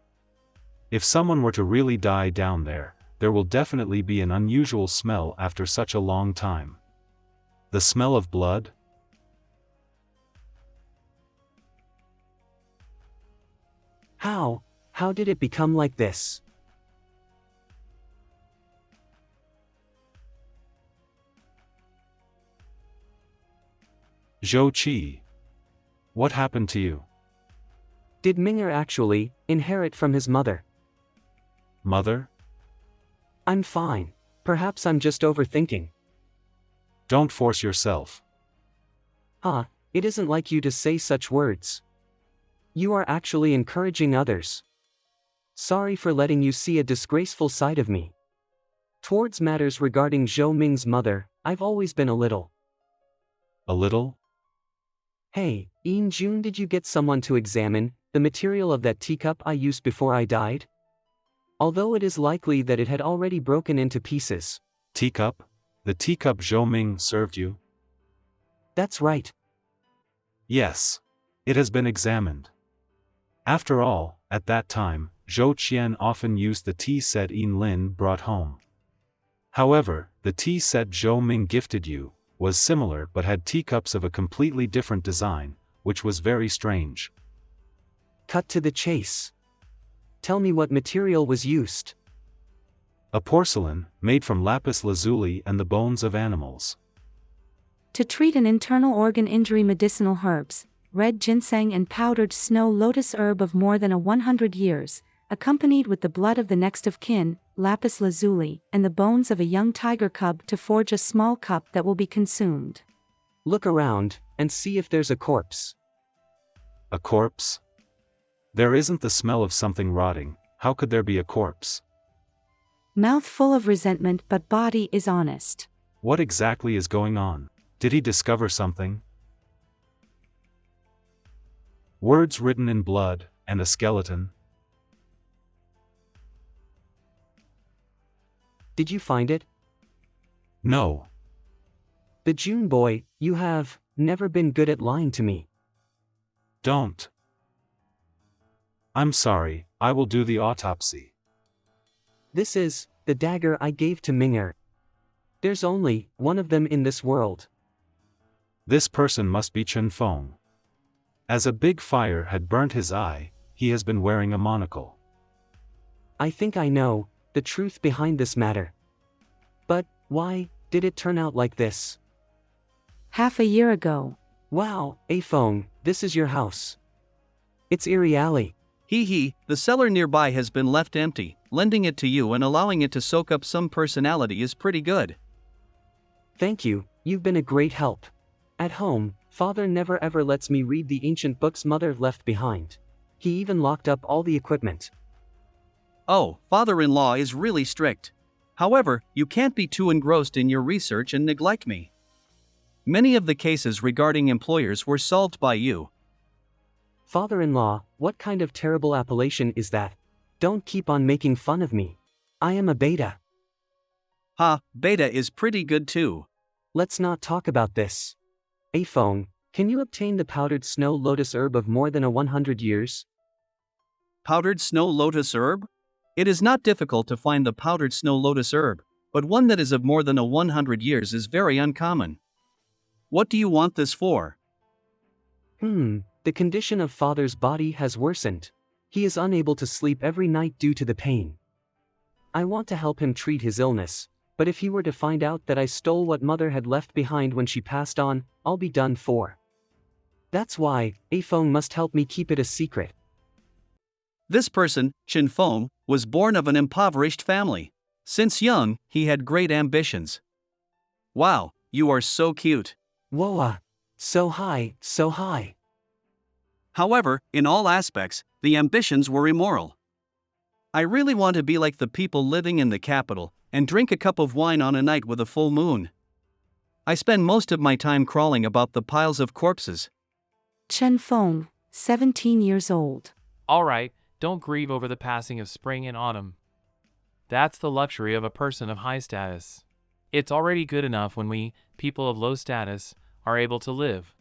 If someone were to really die down there, there will definitely be an unusual smell after such a long time. The smell of blood? How did it become like this? Zhou Qi. What happened to you? Did Ming'er actually inherit from his mother? Mother? I'm fine. Perhaps I'm just overthinking. Don't force yourself. It isn't like you to say such words. You are actually encouraging others. Sorry for letting you see a disgraceful side of me. Towards matters regarding Zhou Ming's mother, I've always been a little. A little? Hey, ENG, did you get someone to examine the material of that teacup I used before I died? Although it is likely that it had already broken into pieces. Teacup? The teacup Zhou Ming served you? That's right. Yes. It has been examined. After all, at that time, Zhou Qian often used the tea set Yin Lin brought home. However, the tea set Zhou Ming gifted you was similar but had teacups of a completely different design, which was very strange. Cut to the chase. Tell me what material was used. A porcelain, made from lapis lazuli and the bones of animals. To treat an internal organ injury, medicinal herbs, red ginseng and powdered snow lotus herb of more than 100 years, accompanied with the blood of the next of kin, lapis lazuli, and the bones of a young tiger cub to forge a small cup that will be consumed. Look around, and see if there's a corpse. A corpse? There isn't the smell of something rotting, how could there be a corpse? Mouth full of resentment but body is honest. What exactly is going on? Did he discover something? Words written in blood, and a skeleton. Did you find it? No. The June boy, you have never been good at lying to me. Don't. I'm sorry, I will do the autopsy. This is the dagger I gave to Ming'er. There's only one of them in this world. This person must be Chen Feng. As a big fire had burnt his eye, he has been wearing a monocle. I think I know the truth behind this matter. But why did it turn out like this? Half a year ago. Wow, Feng, this is your house. It's Eerie Alley. The cellar nearby has been left empty. Lending it to you and allowing it to soak up some personality is pretty good. Thank you, you've been a great help. At home, Father never ever lets me read the ancient books Mother left behind. He even locked up all the equipment. Oh, father-in-law is really strict. However, you can't be too engrossed in your research and neglect me. Many of the cases regarding employers were solved by you. Father-in-law, what kind of terrible appellation is that? Don't keep on making fun of me. I am a beta. Beta is pretty good too. Let's not talk about this. Feng, can you obtain the powdered snow lotus herb of more than 100 years? Powdered snow lotus herb? It is not difficult to find the powdered snow lotus herb, but one that is of more than 100 years is very uncommon. What do you want this for? The condition of father's body has worsened. He is unable to sleep every night due to the pain. I want to help him treat his illness, but if he were to find out that I stole what mother had left behind when she passed on, I'll be done for. That's why, Afong must help me keep it a secret. This person, Chin Fong, was born of an impoverished family. Since young, he had great ambitions. Wow, you are so cute. Whoa, so high, so high. However, in all aspects, the ambitions were immoral. I really want to be like the people living in the capital, and drink a cup of wine on a night with a full moon. I spend most of my time crawling about the piles of corpses. Chen Feng, 17 years old. All right, don't grieve over the passing of spring and autumn. That's the luxury of a person of high status. It's already good enough when we, people of low status, are able to live.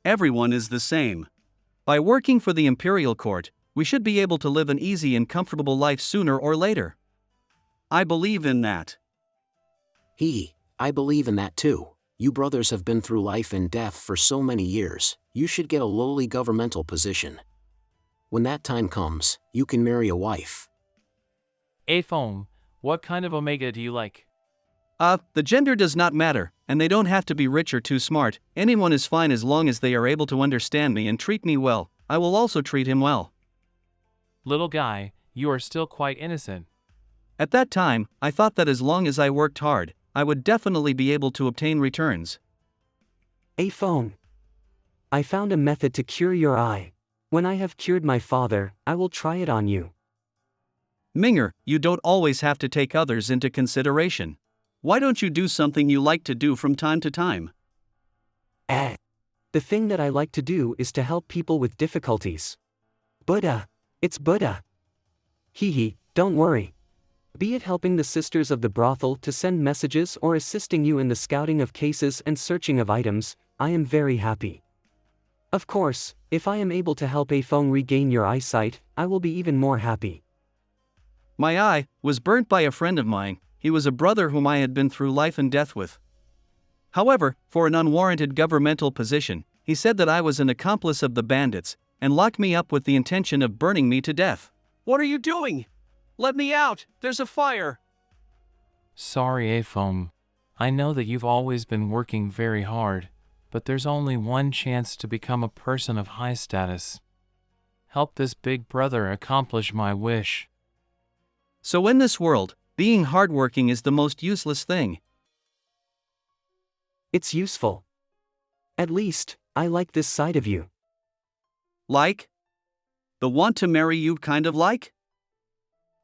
Everyone is the same. By working for the imperial court, we should be able to live an easy and comfortable life sooner or later. I believe in that. I believe in that too. You brothers have been through life and death for so many years, you should get a lowly governmental position. When that time comes, you can marry a wife. Afong, what kind of omega do you like? The gender does not matter, and they don't have to be rich or too smart. Anyone is fine as long as they are able to understand me and treat me well. I will also treat him well. Little guy, you are still quite innocent. At that time, I thought that as long as I worked hard, I would definitely be able to obtain returns. Afong, I found a method to cure your eye. When I have cured my father, I will try it on you. Minger, you don't always have to take others into consideration. Why don't you do something you like to do from time to time? The thing that I like to do is to help people with difficulties. Buddha. It's Buddha. Don't worry. Be it helping the sisters of the brothel to send messages or assisting you in the scouting of cases and searching of items, I am very happy. Of course, if I am able to help Afong regain your eyesight, I will be even more happy. My eye was burnt by a friend of mine. He was a brother whom I had been through life and death with. However, for an unwarranted governmental position, he said that I was an accomplice of the bandits, and locked me up with the intention of burning me to death. What are you doing? Let me out! There's a fire! Sorry, Afong. I know that you've always been working very hard, but there's only one chance to become a person of high status. Help this big brother accomplish my wish. So in this world, being hardworking is the most useless thing. It's useful. At least, I like this side of you. Like? The want to marry you kind of like?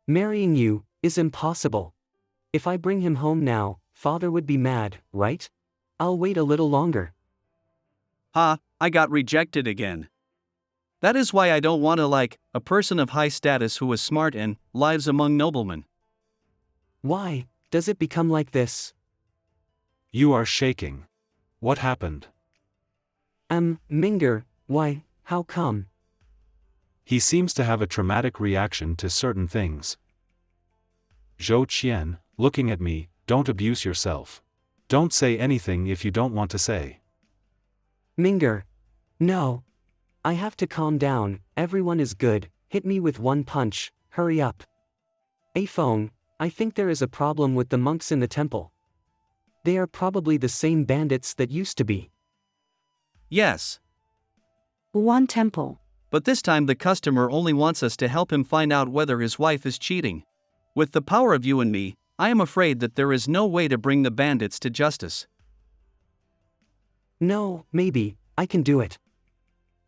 Marrying you is impossible. If I bring him home now, father would be mad, right? I'll wait a little longer. I got rejected again. That is why I don't want to like a person of high status who is smart and lives among noblemen. Why does it become like this? You are shaking. What happened? Minger, why, how come? He seems to have a traumatic reaction to certain things. Zhou Qian, looking at me, don't abuse yourself. Don't say anything if you don't want to say. Minger. No. I have to calm down, everyone is good, hit me with one punch, hurry up. Afong, I think there is a problem with the monks in the temple. They are probably the same bandits that used to be. Yes. One temple. But this time the customer only wants us to help him find out whether his wife is cheating. With the power of you and me, I am afraid that there is no way to bring the bandits to justice. No, maybe, I can do it.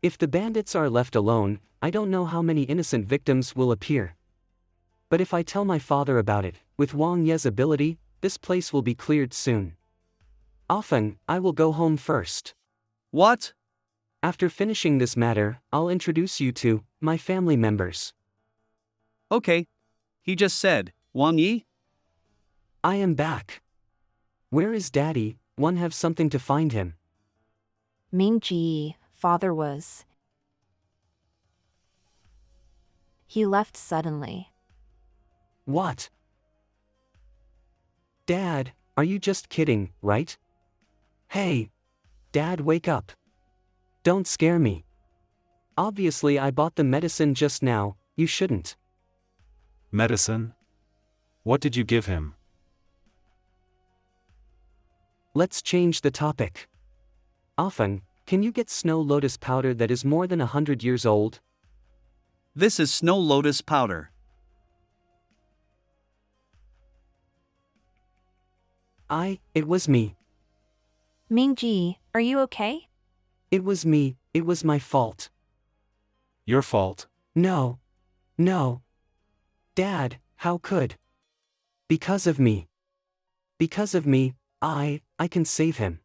If the bandits are left alone, I don't know how many innocent victims will appear. But if I tell my father about it, with Wang Ye's ability, this place will be cleared soon. Often, I will go home first. What? After finishing this matter, I'll introduce you to my family members. Okay. He just said, Wang Yi? I am back. Where is Daddy? One have something to find him. Mingji, father was. He left suddenly. What? Dad, are you just kidding, right? Hey! Dad, wake up. Don't scare me. Obviously, I bought the medicine just now, you shouldn't. Medicine? What did you give him? Let's change the topic. Often, can you get snow lotus powder that is more than 100 years old? This is snow lotus powder. It was me. Mingji, are you okay? It was me, it was my fault. Your fault? No. No. Dad, how could? Because of me. Because of me, I can save him.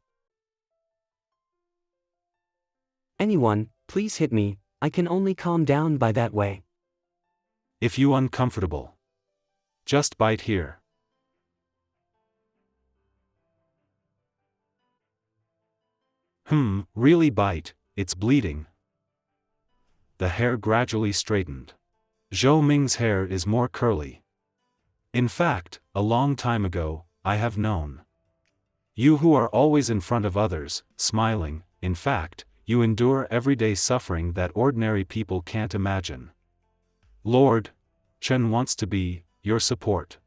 Anyone, please hit me, I can only calm down by that way. If you uncomfortable. Just bite here. Really bite, it's bleeding. The hair gradually straightened. Zhou Ming's hair is more curly. In fact, a long time ago, I have known. You who are always in front of others, smiling, in fact, you endure everyday suffering that ordinary people can't imagine. Lord Chen wants to be your support.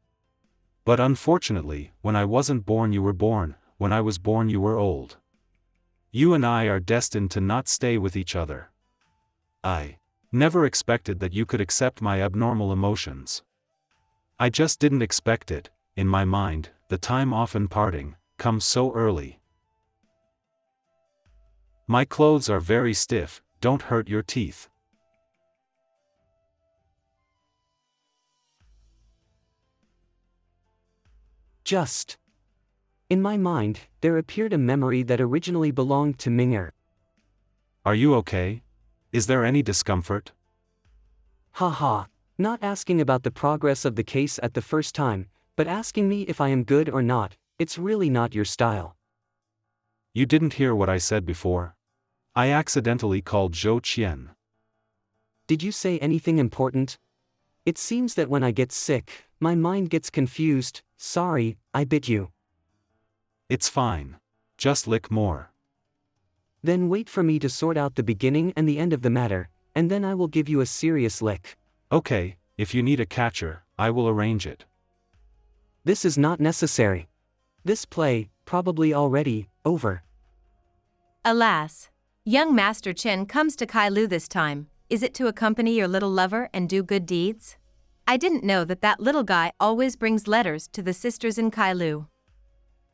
But unfortunately, when I wasn't born you were born, when I was born you were old. You and I are destined to not stay with each other. I never expected that you could accept my abnormal emotions. I just didn't expect it. In my mind, the time often parting comes so early. My clothes are very stiff, don't hurt your teeth. Just. In my mind, there appeared a memory that originally belonged to Ming'er. Are you okay? Is there any discomfort? Haha, not asking about the progress of the case at the first time, but asking me if I am good or not, it's really not your style. You didn't hear what I said before? I accidentally called Zhou Qian. Did you say anything important? It seems that when I get sick, my mind gets confused. Sorry, I bit you. It's fine. Just lick more. Then wait for me to sort out the beginning and the end of the matter, and then I will give you a serious lick. Okay, if you need a catcher, I will arrange it. This is not necessary. This play, probably already, over. Alas. Young Master Chen comes to Kailu this time. Is it to accompany your little lover and do good deeds? I didn't know that little guy always brings letters to the sisters in Kailu.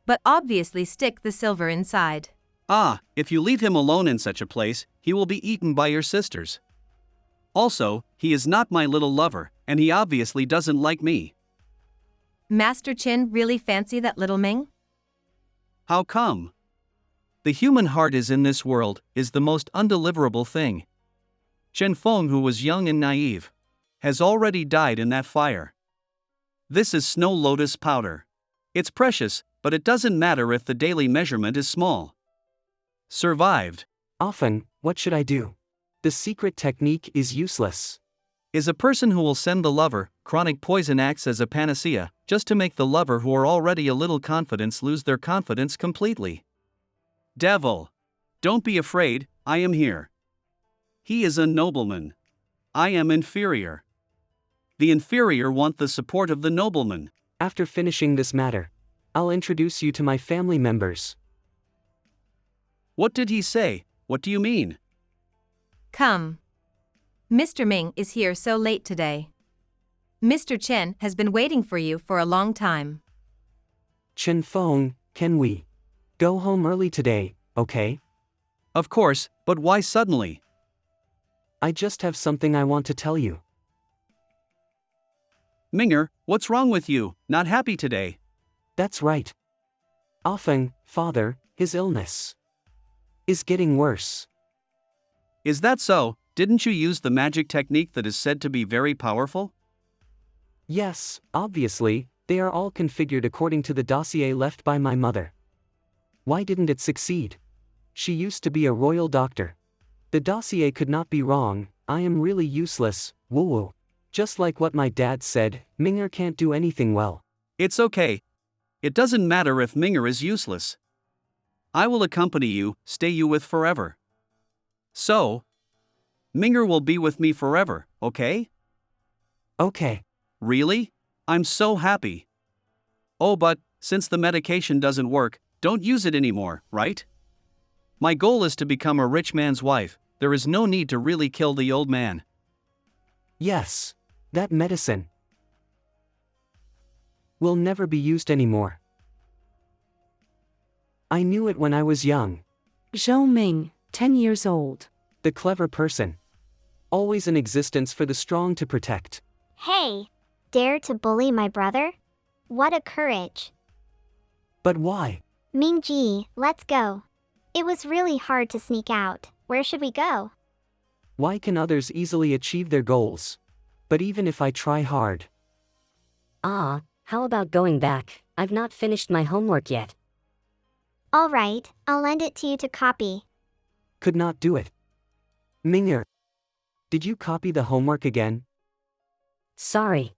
But obviously stick the silver inside. Ah, if you leave him alone in such a place, he will be eaten by your sisters. Also, he is not my little lover, and he obviously doesn't like me. Master Chen really fancy that little Ming? How come? The human heart is in this world, is the most undeliverable thing. Chen Feng, who was young and naive, has already died in that fire. This is snow lotus powder. It's precious, but it doesn't matter if the daily measurement is small. Survived. Often, what should I do? The secret technique is useless. Is a person who will send the lover, chronic poison acts as a panacea, just to make the lover who are already a little confidence lose their confidence completely. Devil. Don't be afraid, I am here. He is a nobleman. I am inferior. The inferior want the support of the nobleman. After finishing this matter, I'll introduce you to my family members. What did he say? What do you mean? Come. Mr. Ming is here so late today. Mr. Chen has been waiting for you for a long time. Chen Feng, can we go home early today, okay? Of course, but why suddenly? I just have something I want to tell you. Ming'er, what's wrong with you? Not happy today? That's right. Often, father, his illness is getting worse. Is that so? Didn't you use the magic technique that is said to be very powerful? Yes, obviously, they are all configured according to the dossier left by my mother. Why didn't it succeed? She used to be a royal doctor. The dossier could not be wrong. I am really useless, woo-woo. Just like what my dad said, Minger can't do anything well. It's okay. It doesn't matter if Minger is useless. I will accompany you, stay you with forever. So, Minger will be with me forever, okay? Okay. Really? I'm so happy. Oh, but, since the medication doesn't work, don't use it anymore, right? My goal is to become a rich man's wife. There is no need to really kill the old man. Yes. That medicine will never be used anymore. I knew it when I was young. Zhou Ming, 10 years old. The clever person. Always in existence for the strong to protect. Hey! Dare to bully my brother? What a courage. But why? Mingji, let's go. It was really hard to sneak out. Where should we go? Why can others easily achieve their goals? But even if I try hard. How about going back? I've not finished my homework yet. Alright, I'll lend it to you to copy. Could not do it. Minger. Did you copy the homework again? Sorry.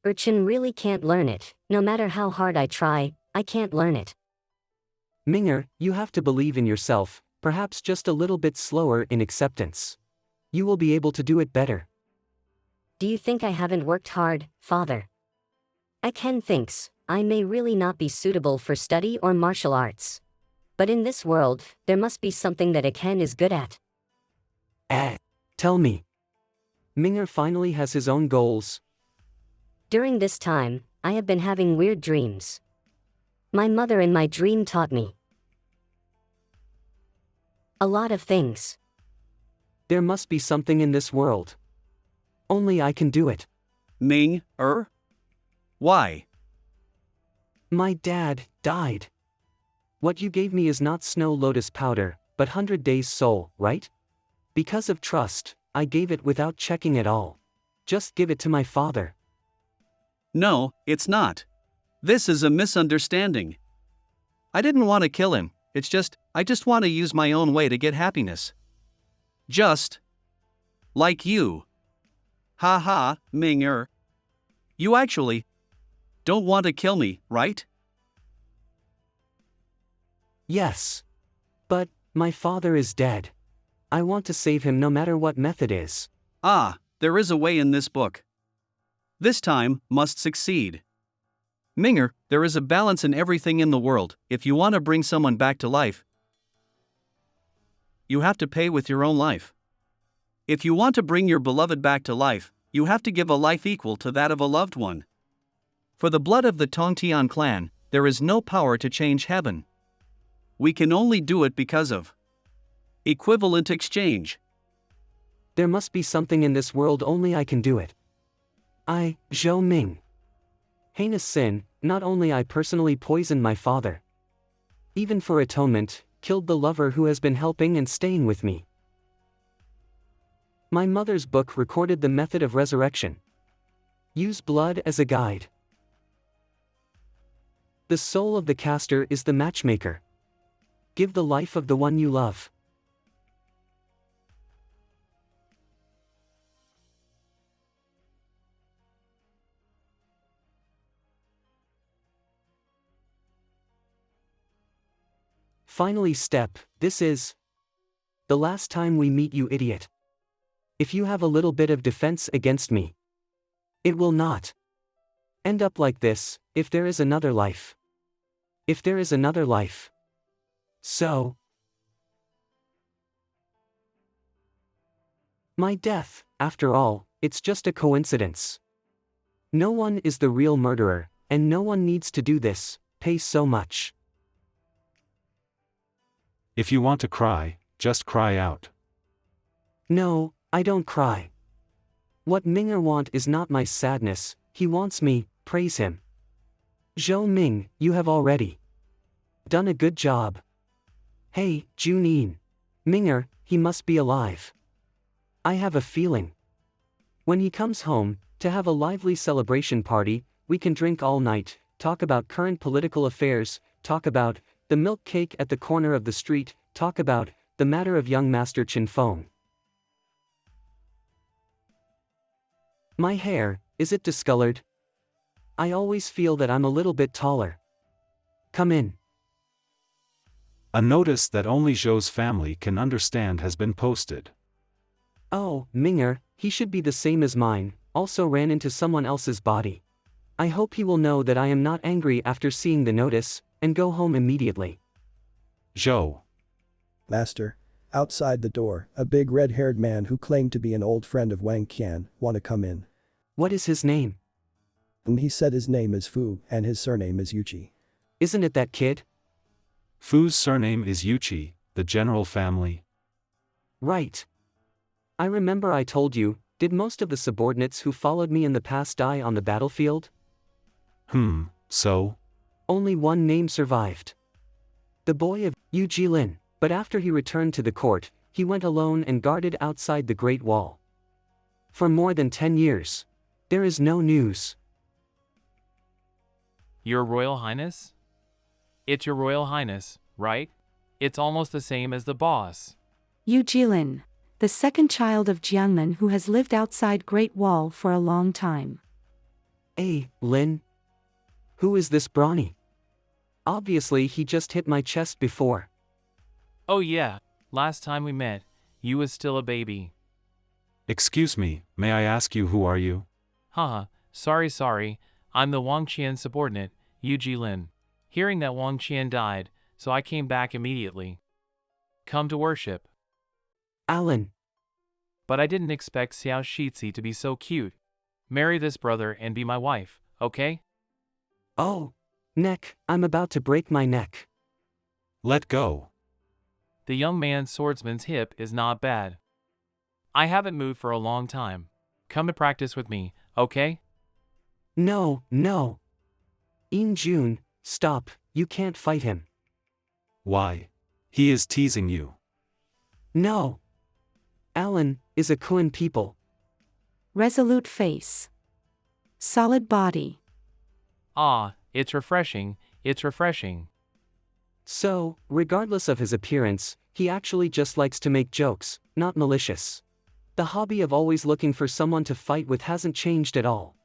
Urchin really can't learn it. No matter how hard I try, I can't learn it. Minger, you have to believe in yourself, perhaps just a little bit slower in acceptance. You will be able to do it better. Do you think I haven't worked hard, father? Ken thinks I may really not be suitable for study or martial arts. But in this world, there must be something that Ken is good at. Tell me. Minger finally has his own goals. During this time, I have been having weird dreams. My mother in my dream taught me a lot of things. There must be something in this world. Only I can do it. Ming, Why? My dad died. What you gave me is not snow lotus powder, but 100 days soul, right? Because of trust, I gave it without checking at all. Just give it to my father. No, it's not. This is a misunderstanding. I didn't want to kill him, I just want to use my own way to get happiness. Just like you. Ha, Ming. You actually don't want to kill me, right? Yes. But, my father is dead. I want to save him no matter what method is. There is a way in this book. This time, must succeed. Minger, there is a balance in everything in the world. If you want to bring someone back to life, you have to pay with your own life. If you want to bring your beloved back to life, you have to give a life equal to that of a loved one. For the blood of the Tongtian clan, there is no power to change heaven. We can only do it because of equivalent exchange. There must be something in this world only I can do it. Zhou Ming. Heinous sin, not only I personally poisoned my father. Even for atonement, killed the lover who has been helping and staying with me. My mother's book recorded the method of resurrection. Use blood as a guide. The soul of the caster is the matchmaker. Give the life of the one you love. Finally this is the last time we meet, you idiot. If you have a little bit of defense against me, it will not end up like this, if there is another life. If there is another life. So, my death, after all, it's just a coincidence. No one is the real murderer, and no one needs to do this, pay so much. If you want to cry, just cry out. No, I don't cry. What Minger want is not my sadness, he wants me, praise him. Zhou Ming, you have already done a good job. Hey, Junin. Minger, he must be alive. I have a feeling. When he comes home, to have a lively celebration party, we can drink all night, talk about current political affairs, talk about the milk cake at the corner of the street, talk about the matter of young Master Chin Feng. My hair, is it discolored? I always feel that I'm a little bit taller. Come in. A notice that only Zhou's family can understand has been posted. Oh, Minger, he should be the same as mine, also ran into someone else's body. I hope he will know that I am not angry after seeing the notice, and go home immediately. Zhou. Master. Outside the door, a big red-haired man who claimed to be an old friend of Wang Qian, wanna come in. What is his name? He said his name is Fu, and his surname is Yuchi. Isn't it that kid? Fu's surname is Yuchi, the general family. Right. I remember I told you, did most of the subordinates who followed me in the past die on the battlefield? So? Only one name survived. The boy of Yu Jilin, but after he returned to the court, he went alone and guarded outside the Great Wall. For more than 10 years. There is no news. Your Royal Highness? It's Your Royal Highness, right? It's almost the same as the boss. Yu Jilin, the second child of Jiangnan who has lived outside Great Wall for a long time. Lin? Who is this brawny? Obviously he just hit my chest before. Oh yeah, last time we met, you was still a baby. Excuse me, may I ask you who are you? Haha, sorry, I'm the Wang Qian subordinate, Yu Jilin. Hearing that Wang Qian died, so I came back immediately. Come to worship. Alan. But I didn't expect Xiao Shitzi to be so cute. Marry this brother and be my wife, okay? Oh. Neck, I'm about to break my neck. Let go. The young man's swordsman's hip is not bad. I haven't moved for a long time. Come to practice with me, okay? No. Jun, stop, you can't fight him. Why? He is teasing you. No. Alan is a Kuan people. Resolute face. Solid body. It's refreshing. So, regardless of his appearance, he actually just likes to make jokes, not malicious. The hobby of always looking for someone to fight with hasn't changed at all.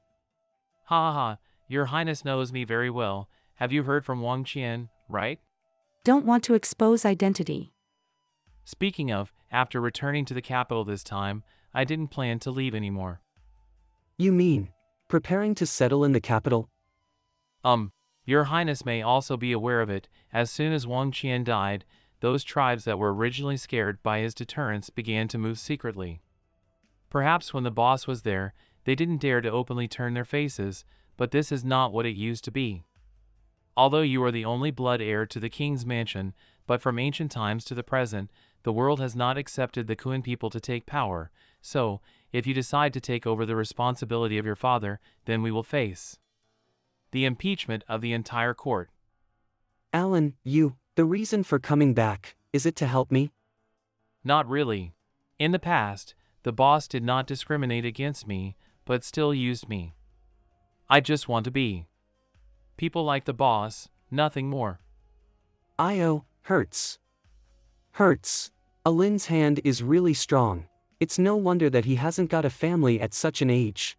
Your Highness knows me very well. Have you heard from Wang Qian, right? Don't want to expose identity. Speaking of, after returning to the capital this time, I didn't plan to leave anymore. You mean, preparing to settle in the capital? Your Highness may also be aware of it. As soon as Wang Qian died, those tribes that were originally scared by his deterrence began to move secretly. Perhaps when the boss was there, they didn't dare to openly turn their faces, but this is not what it used to be. Although you are the only blood heir to the king's mansion, but from ancient times to the present, the world has not accepted the Kuan people to take power, so, if you decide to take over the responsibility of your father, then we will face the impeachment of the entire court. Alan, the reason for coming back, is it to help me? Not really. In the past, the boss did not discriminate against me, but still used me. I just want to be people like the boss, nothing more. Hurts. Alin's hand is really strong. It's no wonder that he hasn't got a family at such an age.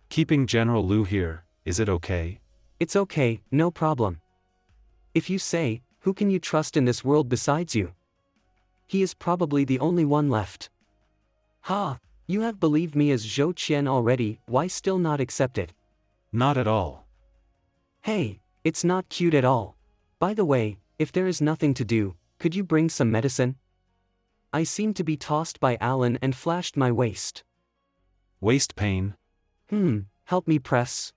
Keeping General Liu here, is it okay? It's okay, no problem. If you say, who can you trust in this world besides you? He is probably the only one left. You have believed me as Zhou Qian already, why still not accept it? Not at all. Hey, it's not cute at all. By the way, if there is nothing to do, could you bring some medicine? I seemed to be tossed by Alan and flashed my waist. Waist pain? Help me press.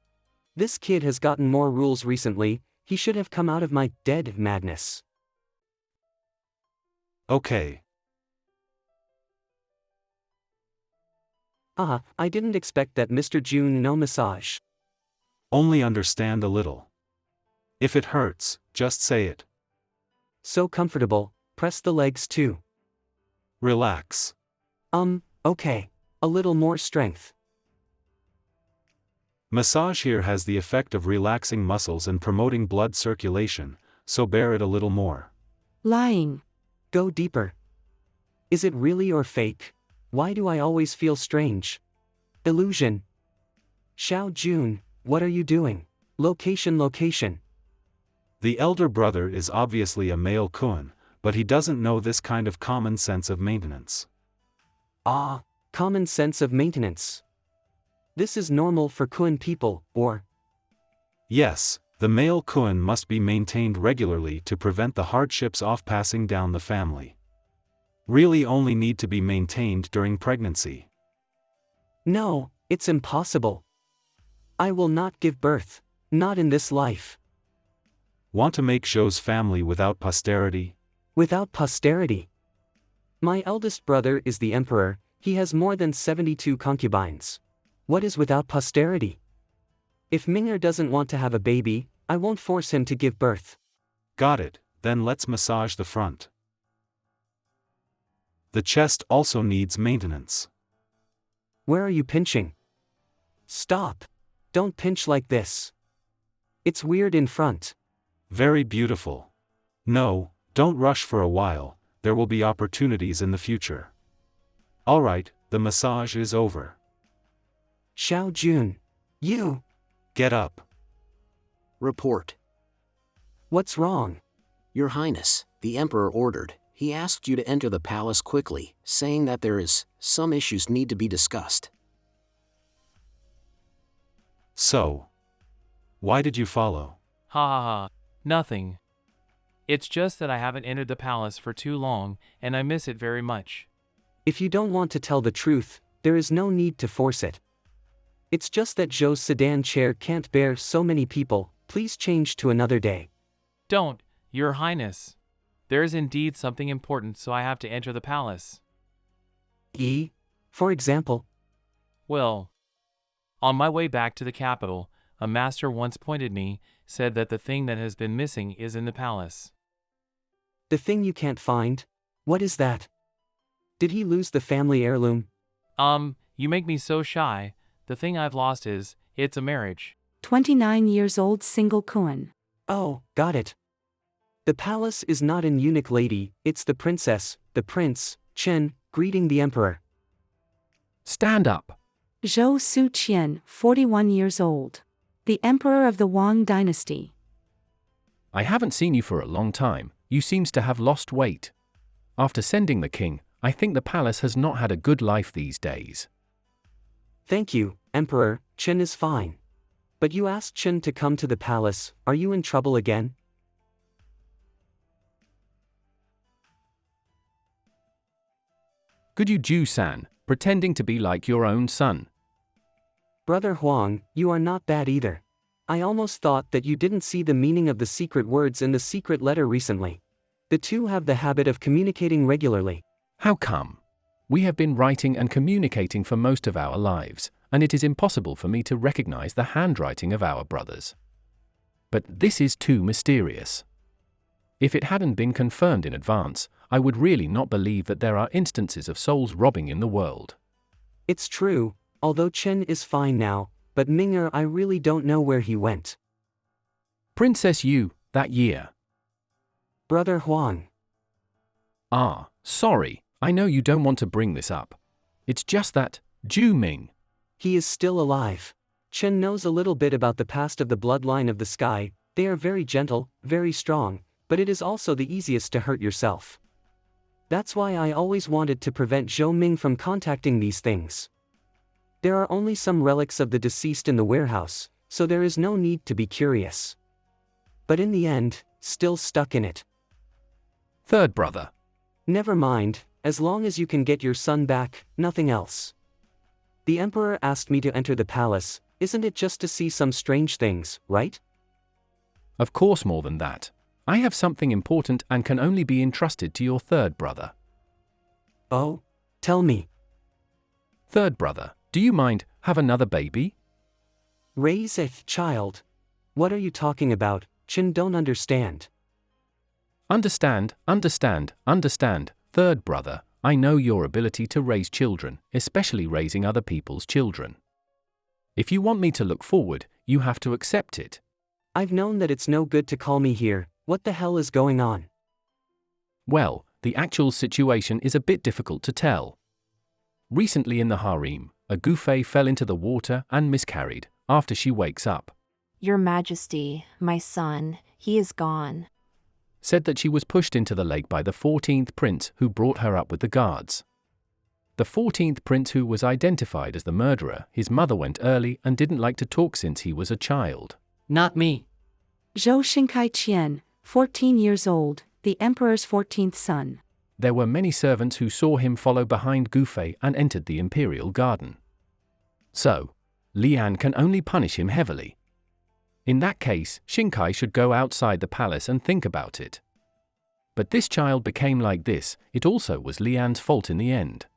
This kid has gotten more rules recently, he should have come out of my dead madness. Okay. I didn't expect that, Mr. June. No massage. Only understand a little. If it hurts, just say it. So comfortable, press the legs too. Relax. Okay. A little more strength. Massage here has the effect of relaxing muscles and promoting blood circulation, so bear it a little more. Lying. Go deeper. Is it really or fake? Why do I always feel strange? Illusion. Xiao Jun, what are you doing? Location. The elder brother is obviously a male Kun, but he doesn't know this kind of common sense of maintenance. Ah, common sense of maintenance. This is normal for Kun people, or? Yes, the male Kun must be maintained regularly to prevent the hardships of passing down the family. Really only need to be maintained during pregnancy. No, it's impossible. I will not give birth, not in this life. Want to make Zhou's family without posterity? Without posterity? My eldest brother is the emperor, he has more than 72 concubines. What is without posterity? If Ming'er doesn't want to have a baby, I won't force him to give birth. Got it, then let's massage the front. The chest also needs maintenance. Where are you pinching? Stop. Don't pinch like this. It's weird in front. Very beautiful. No, don't rush for a while, there will be opportunities in the future. Alright, the massage is over. Xiao Jun. You. Get up. Report. What's wrong? Your Highness, the Emperor ordered. He asked you to enter the palace quickly, saying that some issues need to be discussed. So, why did you follow? Ha, nothing. It's just that I haven't entered the palace for too long, and I miss it very much. If you don't want to tell the truth, there is no need to force it. It's just that Zhou's sedan chair can't bear so many people, please change to another day. Don't, Your Highness. There is indeed something important, so I have to enter the palace. For example? Well, on my way back to the capital, a master once pointed me, said that the thing that has been missing is in the palace. The thing you can't find? What is that? Did he lose the family heirloom? You make me so shy. The thing I've lost it's a marriage. 29 years old single Kun. Oh, got it. The palace is not an eunuch lady, it's the princess, the prince, Chen, greeting the emperor. Stand up. Zhou Su Qian, 41 years old. The emperor of the Wang dynasty. I haven't seen you for a long time, you seems to have lost weight. After sending the king, I think the palace has not had a good life these days. Thank you, Emperor, Chen is fine. But you asked Chen to come to the palace, are you in trouble again? Could you Ju-san, pretending to be like your own son? Brother Huang, you are not bad either. I almost thought that you didn't see the meaning of the secret words in the secret letter recently. The two have the habit of communicating regularly. How come? We have been writing and communicating for most of our lives, and it is impossible for me to recognize the handwriting of our brothers. But this is too mysterious. If it hadn't been confirmed in advance, I would really not believe that there are instances of souls robbing in the world. It's true, although Chen is fine now, but Ming'er I really don't know where he went. Princess Yu, that year. Brother Huang. Ah, sorry, I know you don't want to bring this up. It's just that, Ju Ming. He is still alive. Chen knows a little bit about the past of the bloodline of the sky, they are very gentle, very strong, but it is also the easiest to hurt yourself. That's why I always wanted to prevent Zhou Ming from contacting these things. There are only some relics of the deceased in the warehouse, so there is no need to be curious. But in the end, still stuck in it. Third brother. Never mind, as long as you can get your son back, nothing else. The emperor asked me to enter the palace, isn't it just to see some strange things, right? Of course more than that. I have something important and can only be entrusted to your third brother. Oh? Tell me. Third brother, do you mind, have another baby? Raise a child? What are you talking about? Chen don't understand. Understand, third brother, I know your ability to raise children, especially raising other people's children. If you want me to look forward, you have to accept it. I've known that it's no good to call me here, what the hell is going on? Well, the actual situation is a bit difficult to tell. Recently in the harem, A Gufei fell into the water and miscarried. After she wakes up, Your Majesty, my son, he is gone. said that she was pushed into the lake by the 14th prince who brought her up with the guards. The 14th prince who was identified as the murderer, his mother went early and didn't like to talk since he was a child. Not me. Zhou Xinkai Qian, 14 years old, the emperor's 14th son. There were many servants who saw him follow behind Gufei and entered the imperial garden. So, Lian can only punish him heavily. In that case, Xinkai should go outside the palace and think about it. But this child became like this, it also was Lian's fault in the end.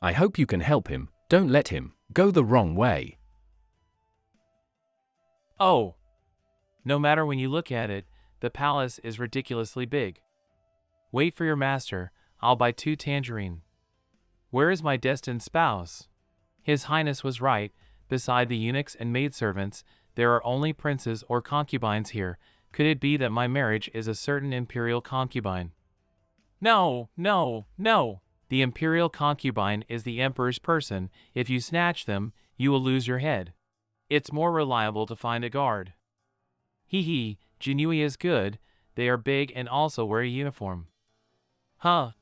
I hope you can help him, don't let him go the wrong way. Oh. No matter when you look at it, the palace is ridiculously big. Wait for your master, I'll buy 2 tangerine. Where is my destined spouse? His Highness was right, beside the eunuchs and maidservants, there are only princes or concubines here. Could it be that my marriage is a certain imperial concubine? No, no, no! The imperial concubine is the emperor's person. If you snatch them, you will lose your head. It's more reliable to find a guard. Hee, Jinui is good, they are big and also wear a uniform. Huh?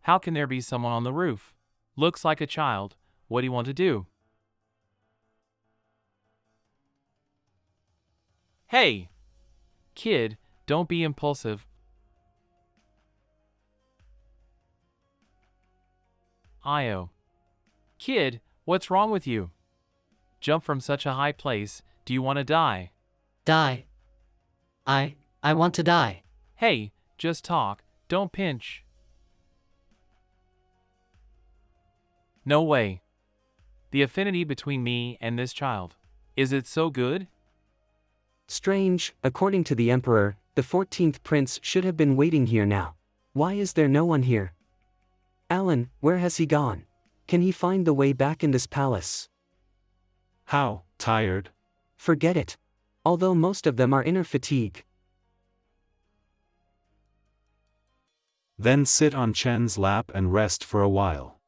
How can there be someone on the roof? Looks like a child, what do you want to do? Hey! Kid, don't be impulsive. Io. Kid, what's wrong with you? Jump from such a high place, do you want to die? Die. I want to die. Hey, just talk, don't pinch. No way. The affinity between me and this child. Is it so good? Strange, according to the emperor, the 14th prince should have been waiting here now. Why is there no one here? Alan, where has he gone? Can he find the way back in this palace? How, tired? Forget it. Although most of them are inner fatigue. Then sit on Chen's lap and rest for a while.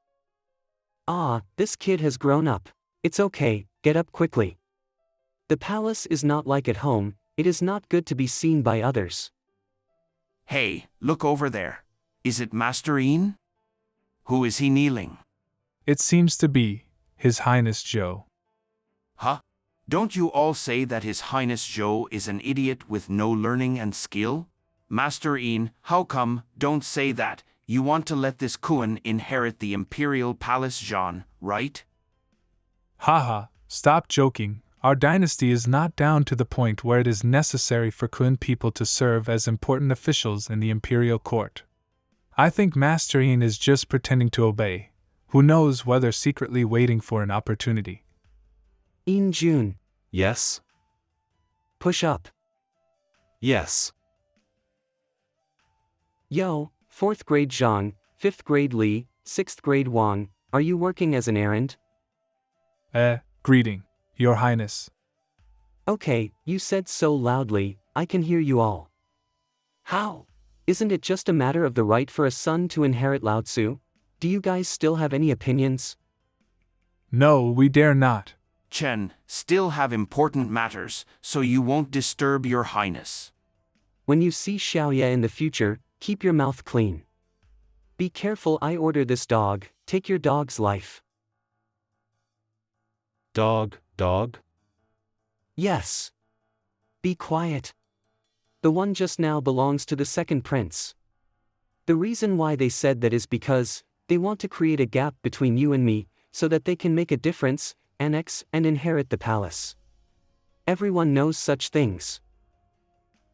Ah, this kid has grown up. It's okay, get up quickly. The palace is not like at home, it is not good to be seen by others. Hey, look over there. Is it Master Ian? Who is he kneeling? It seems to be His Highness Zhou. Huh? Don't you all say that His Highness Zhou is an idiot with no learning and skill? Master Ian, how come, don't say that, you want to let this Kuan inherit the imperial palace Jean, right? Haha, stop joking. Our dynasty is not down to the point where it is necessary for Kun people to serve as important officials in the imperial court. I think Master Ian is just pretending to obey. Who knows whether secretly waiting for an opportunity. Ian Jun. Yes? Push up. Yes. Yo, 4th grade Zhang, 5th grade Li, 6th grade Wang, are you working as an errand? Greeting, Your Highness. Okay, you said so loudly, I can hear you all. How? Isn't it just a matter of the right for a son to inherit Lao Tzu? Do you guys still have any opinions? No, we dare not. Chen, still have important matters, so you won't disturb Your Highness. When you see Xiaoya in the future, keep your mouth clean. Be careful, I order this dog, take your dog's life. Dog? Yes. Be quiet. The one just now belongs to the second prince. The reason why they said that is because they want to create a gap between you and me, so that they can make a difference, annex, and inherit the palace. Everyone knows such things.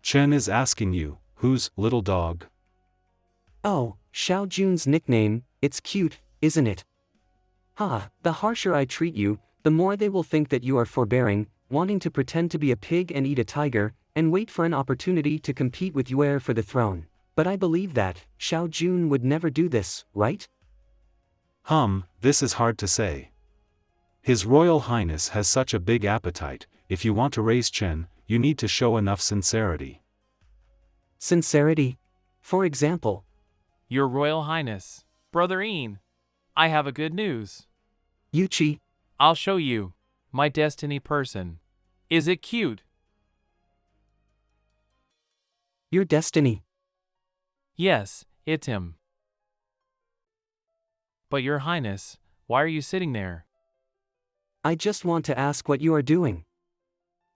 Chen is asking you, who's little dog? Oh, Xiao Jun's nickname, it's cute, isn't it? The harsher I treat you, the more they will think that you are forbearing, wanting to pretend to be a pig and eat a tiger, and wait for an opportunity to compete with Yue for the throne. But I believe that Xiao Jun would never do this, right? This is hard to say. His Royal Highness has such a big appetite. If you want to raise Chen, you need to show enough sincerity. Sincerity? For example? Your Royal Highness, Brother Ian, I have a good news. Yuchi, I'll show you. My destiny person. Is it cute? your destiny. Yes, it's him. But Your Highness, why are you sitting there? I just want to ask what you are doing.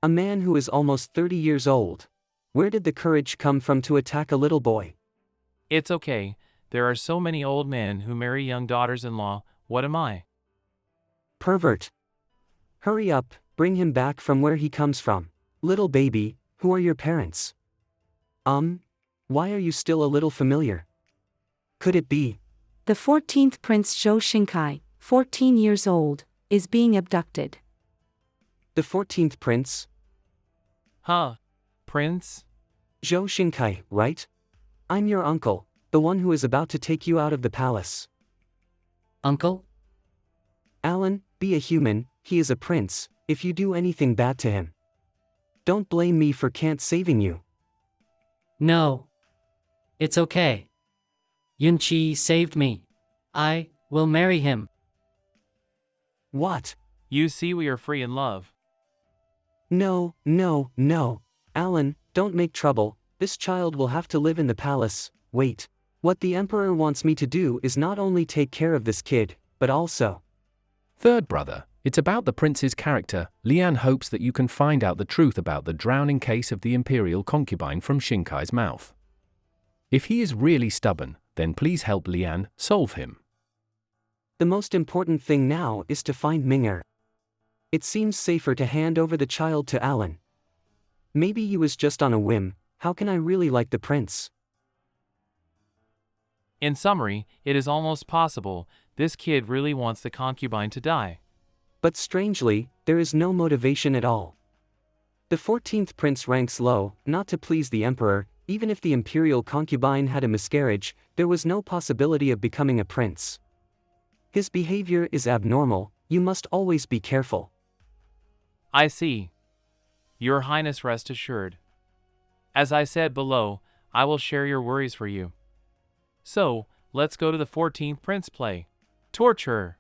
A man who is almost 30 years old. Where did the courage come from to attack a little boy? It's okay, there are so many old men who marry young daughters-in-law, what am I? Pervert. Hurry up, bring him back from where he comes from. Little baby, who are your parents? Why are you still a little familiar? Could it be? The 14th Prince Zhou Xingkai, 14 years old, is being abducted. The 14th prince? Huh? Prince? Zhou Xingkai, right? I'm your uncle, the one who is about to take you out of the palace. Uncle? Alan, be a human, he is a prince, if you do anything bad to him. Don't blame me for can't saving you. No. It's okay. Yunqi saved me. I will marry him. What? You see we are free in love. No. Alan, don't make trouble, this child will have to live in the palace. Wait. What the Emperor wants me to do is not only take care of this kid, but also. Third brother, it's about the prince's character. Lian hopes that you can find out the truth about the drowning case of the imperial concubine from Shinkai's mouth. If he is really stubborn, then please help Lian solve him. The most important thing now is to find Ming'er. It seems safer to hand over the child to Alan. Maybe he was just on a whim, how can I really like the prince? In summary, it is almost possible, this kid really wants the concubine to die. But strangely, there is no motivation at all. The 14th prince ranks low, not to please the emperor, even if the imperial concubine had a miscarriage, there was no possibility of becoming a prince. His behavior is abnormal, you must always be careful. I see. Your Highness, rest assured. As I said below, I will share your worries for you. So, let's go to the 14th prince play. Torture.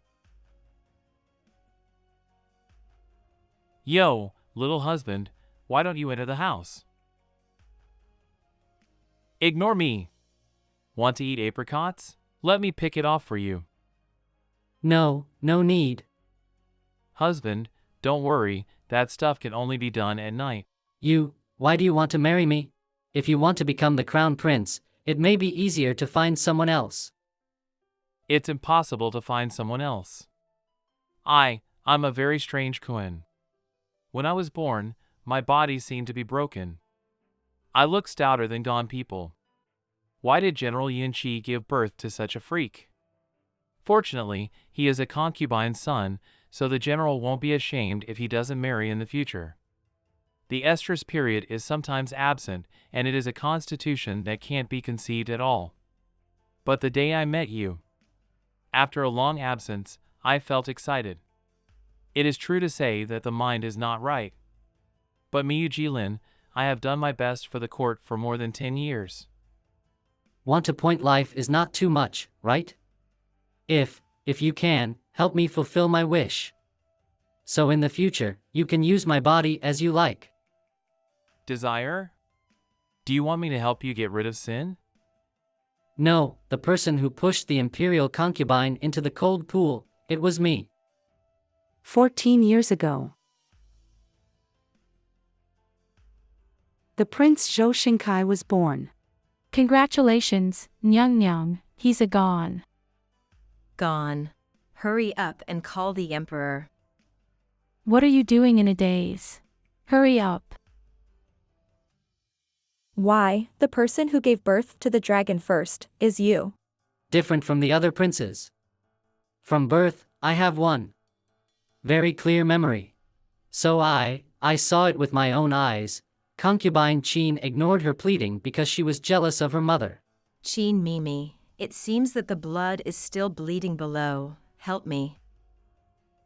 Yo, little husband, why don't you enter the house? Ignore me. Want to eat apricots? Let me pick it off for you. No need. Husband, don't worry, that stuff can only be done at night. Why do you want to marry me? If you want to become the crown prince, it may be easier to find someone else. It's impossible to find someone else. I'm a very strange Kuan. When I was born, my body seemed to be broken. I look stouter than gone people. Why did General Yinchi give birth to such a freak? Fortunately, he is a concubine's son, so the general won't be ashamed if he doesn't marry in the future. The estrus period is sometimes absent, and it is a constitution that can't be conceived at all. But the day I met you, after a long absence, I felt excited. It is true to say that the mind is not right. But Miyu Jilin, I have done my best for the court for more than 10 years. Want to point life is not too much, right? If you can, help me fulfill my wish. So in the future, you can use my body as you like. Desire? Do you want me to help you get rid of sin? No, the person who pushed the imperial concubine into the cold pool, it was me. 14 years ago. The Prince Zhou Xingkai was born. Congratulations, Nyang Nyang, he's a gone. Gone. Hurry up and call the emperor. What are you doing in a daze? Hurry up. Why, the person who gave birth to the dragon first, is you. Different from the other princes. From birth, I have one very clear memory. So I saw it with my own eyes. Concubine Qin ignored her pleading because she was jealous of her mother. Qin Mimi, it seems that the blood is still bleeding below. Help me.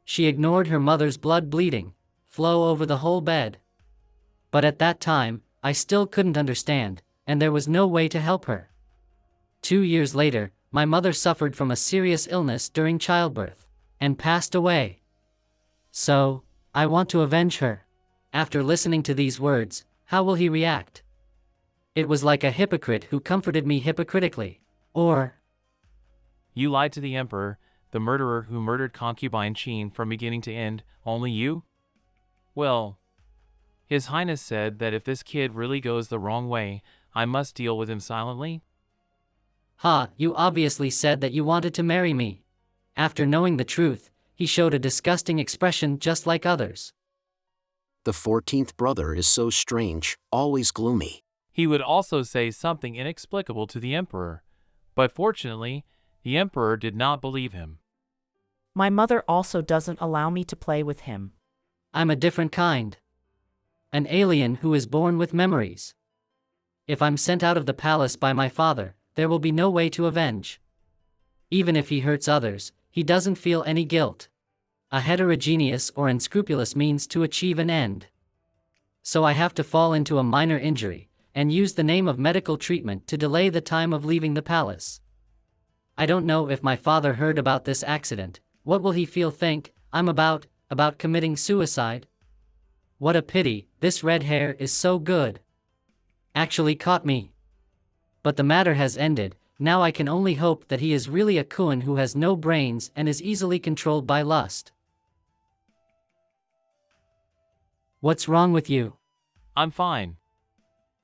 She ignored her mother's blood bleeding, flow over the whole bed. But at that time, I still couldn't understand, and there was no way to help her. 2 years later, my mother suffered from a serious illness during childbirth. and passed away. So, I want to avenge her. After listening to these words, how will he react? It was like a hypocrite who comforted me hypocritically. Or, You lied to the Emperor, the murderer who murdered concubine Qin from beginning to end, only you? Well, His Highness said that if this kid really goes the wrong way, I must deal with him silently? you obviously said that you wanted to marry me. After knowing the truth, he showed a disgusting expression just like others. The 14th brother is so strange, always gloomy. He would also say something inexplicable to the Emperor, but fortunately, the Emperor did not believe him. My mother also doesn't allow me to play with him. I'm a different kind. An alien who is born with memories. If I'm sent out of the palace by my father, there will be no way to avenge. Even if he hurts others, he doesn't feel any guilt. A heterogeneous or unscrupulous means to achieve an end. So I have to fall into a minor injury, and use the name of medical treatment to delay the time of leaving the palace. I don't know if my father heard about this accident. What will he think I'm about committing suicide? What a pity, this red hair is so good. Actually caught me. But the matter has ended, now I can only hope that he is really a Kun who has no brains and is easily controlled by lust. What's wrong with you? I'm fine.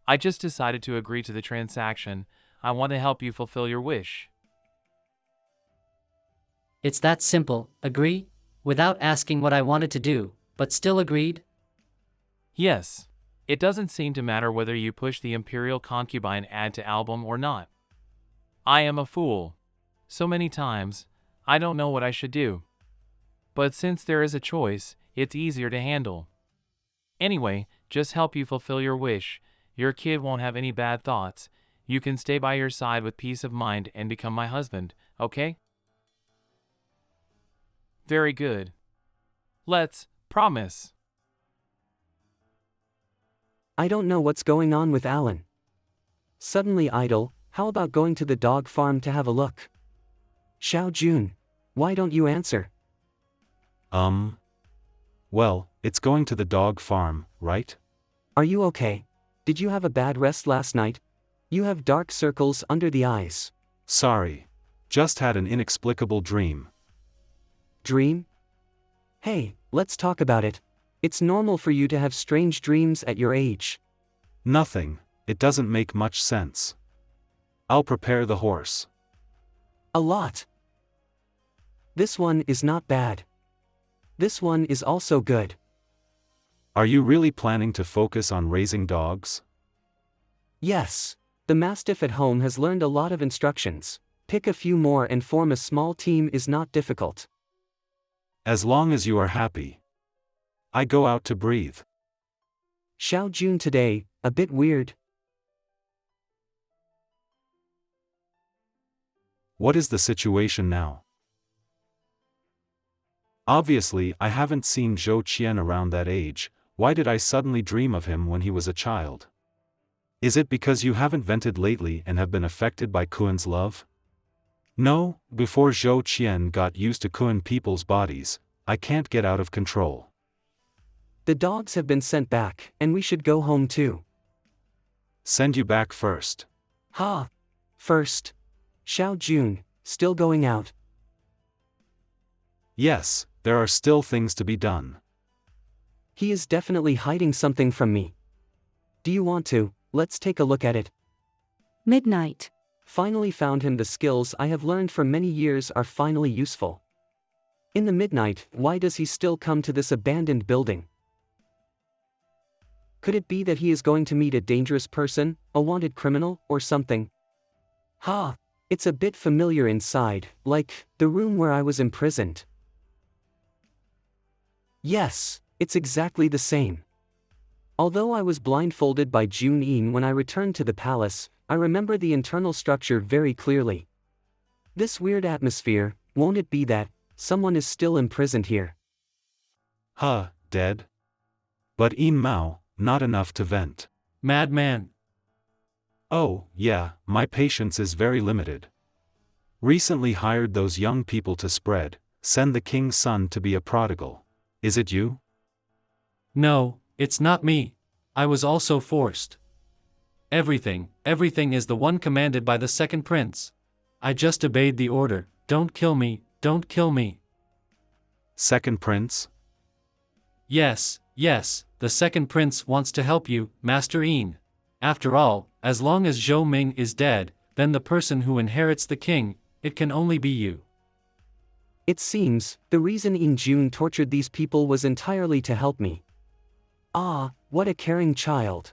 I just decided to agree to the transaction. I want to help you fulfill your wish. It's that simple, agree? Without asking what I wanted to do, but still agreed? Yes. It doesn't seem to matter whether you push the Imperial Concubine ad to album or not. I am a fool. So many times, I don't know what I should do. But since there is a choice, it's easier to handle. Anyway, just help you fulfill your wish. Your kid won't have any bad thoughts. You can stay by your side with peace of mind and become my husband, okay? Very good. Let's promise. I don't know what's going on with Alan. Suddenly idle, how about going to the dog farm to have a look? Xiao Jun, why don't you answer? Well, it's going to the dog farm, right? Are you okay? Did you have a bad rest last night? You have dark circles under the eyes. Sorry. Just had an inexplicable dream. Dream? Hey, let's talk about it. It's normal for you to have strange dreams at your age. Nothing, it doesn't make much sense. I'll prepare the horse. A lot. This one is not bad. This one is also good. Are you really planning to focus on raising dogs? Yes. The Mastiff at home has learned a lot of instructions. Pick a few more and form a small team is not difficult. As long as you are happy. I go out to breathe. Xiao Jun today, a bit weird. What is the situation now? Obviously, I haven't seen Zhou Qian around that age. Why did I suddenly dream of him when he was a child? Is it because you haven't vented lately and have been affected by Kuan's love? No, before Zhou Qian got used to Kuan people's bodies, I can't get out of control. The dogs have been sent back, and we should go home too. Send you back first. Ha! First. Xiao Jun, still going out? Yes, there are still things to be done. He is definitely hiding something from me. Do you want to? Let's take a look at it. Midnight. Finally found him. The skills I have learned for many years are finally useful. In the midnight, why does he still come to this abandoned building? Could it be that he is going to meet a dangerous person, a wanted criminal, or something? Ha! It's a bit familiar inside, like the room where I was imprisoned. Yes, it's exactly the same. Although I was blindfolded by Jun Yin when I returned to the palace, I remember the internal structure very clearly. This weird atmosphere, won't it be that someone is still imprisoned here? Dead? But Yin Mao, not enough to vent. Madman. Oh, yeah, my patience is very limited. Recently hired those young people to spread send the king's son to be a prodigal. Is it you? No, it's not me. I was also forced. Everything is the one commanded by the second prince. I just obeyed the order, don't kill me, don't kill me. Second prince? Yes, the second prince wants to help you, Master Een. After all, as long as Zhou Ming is dead, then the person who inherits the king, it can only be you. It seems, the reason Yin Jun tortured these people was entirely to help me. Ah, what a caring child.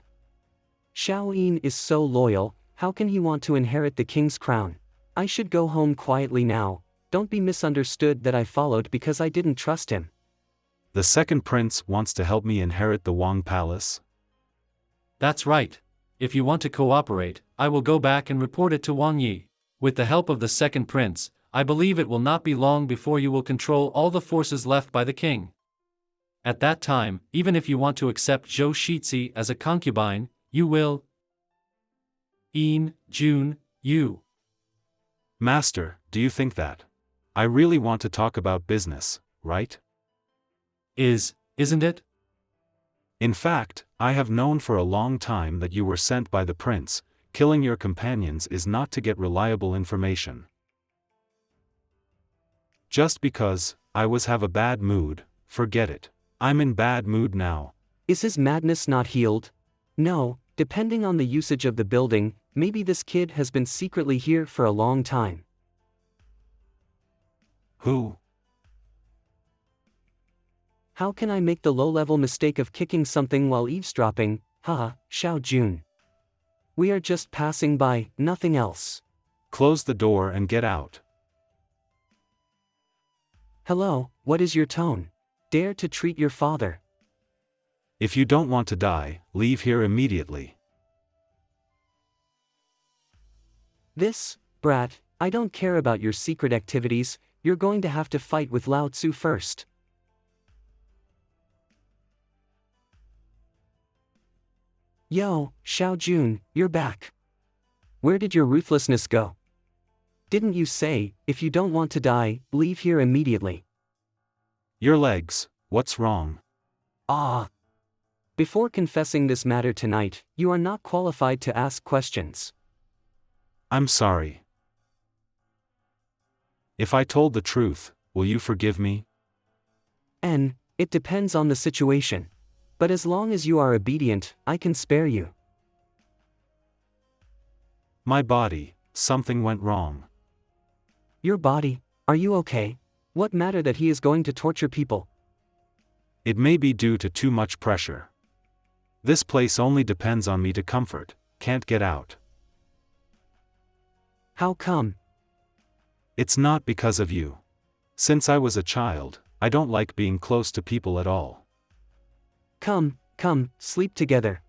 Xiao Yin is so loyal, how can he want to inherit the king's crown? I should go home quietly now, don't be misunderstood that I followed because I didn't trust him. The second prince wants to help me inherit the Wang Palace? That's right. If you want to cooperate, I will go back and report it to Wang Yi. With the help of the second prince, I believe it will not be long before you will control all the forces left by the king. At that time, even if you want to accept Zhou Shizi as a concubine, you will. Een Jun, you. Master, do you think that? I really want to talk about business, right? Isn't it? In fact, I have known for a long time that you were sent by the prince. Killing your companions is not to get reliable information. Just because I have a bad mood, forget it. I'm in bad mood now. Is his madness not healed? No, depending on the usage of the building, maybe this kid has been secretly here for a long time. Who? How can I make the low-level mistake of kicking something while eavesdropping? Haha, Xiao Jun. We are just passing by, nothing else. Close the door and get out. Hello, what is your tone? Dare to treat your father. If you don't want to die, leave here immediately. This, brat, I don't care about your secret activities, you're going to have to fight with Lao Tzu first. Yo, Xiao Jun, you're back. Where did your ruthlessness go? Didn't you say, if you don't want to die, leave here immediately? Your legs, what's wrong? Ah. Before confessing this matter tonight, you are not qualified to ask questions. I'm sorry. If I told the truth, will you forgive me? It depends on the situation. But as long as you are obedient, I can spare you. My body, something went wrong. Your body, are you okay? What matter that he is going to torture people? It may be due to too much pressure. This place only depends on me to comfort, can't get out. How come? It's not because of you. Since I was a child, I don't like being close to people at all. Come, sleep together.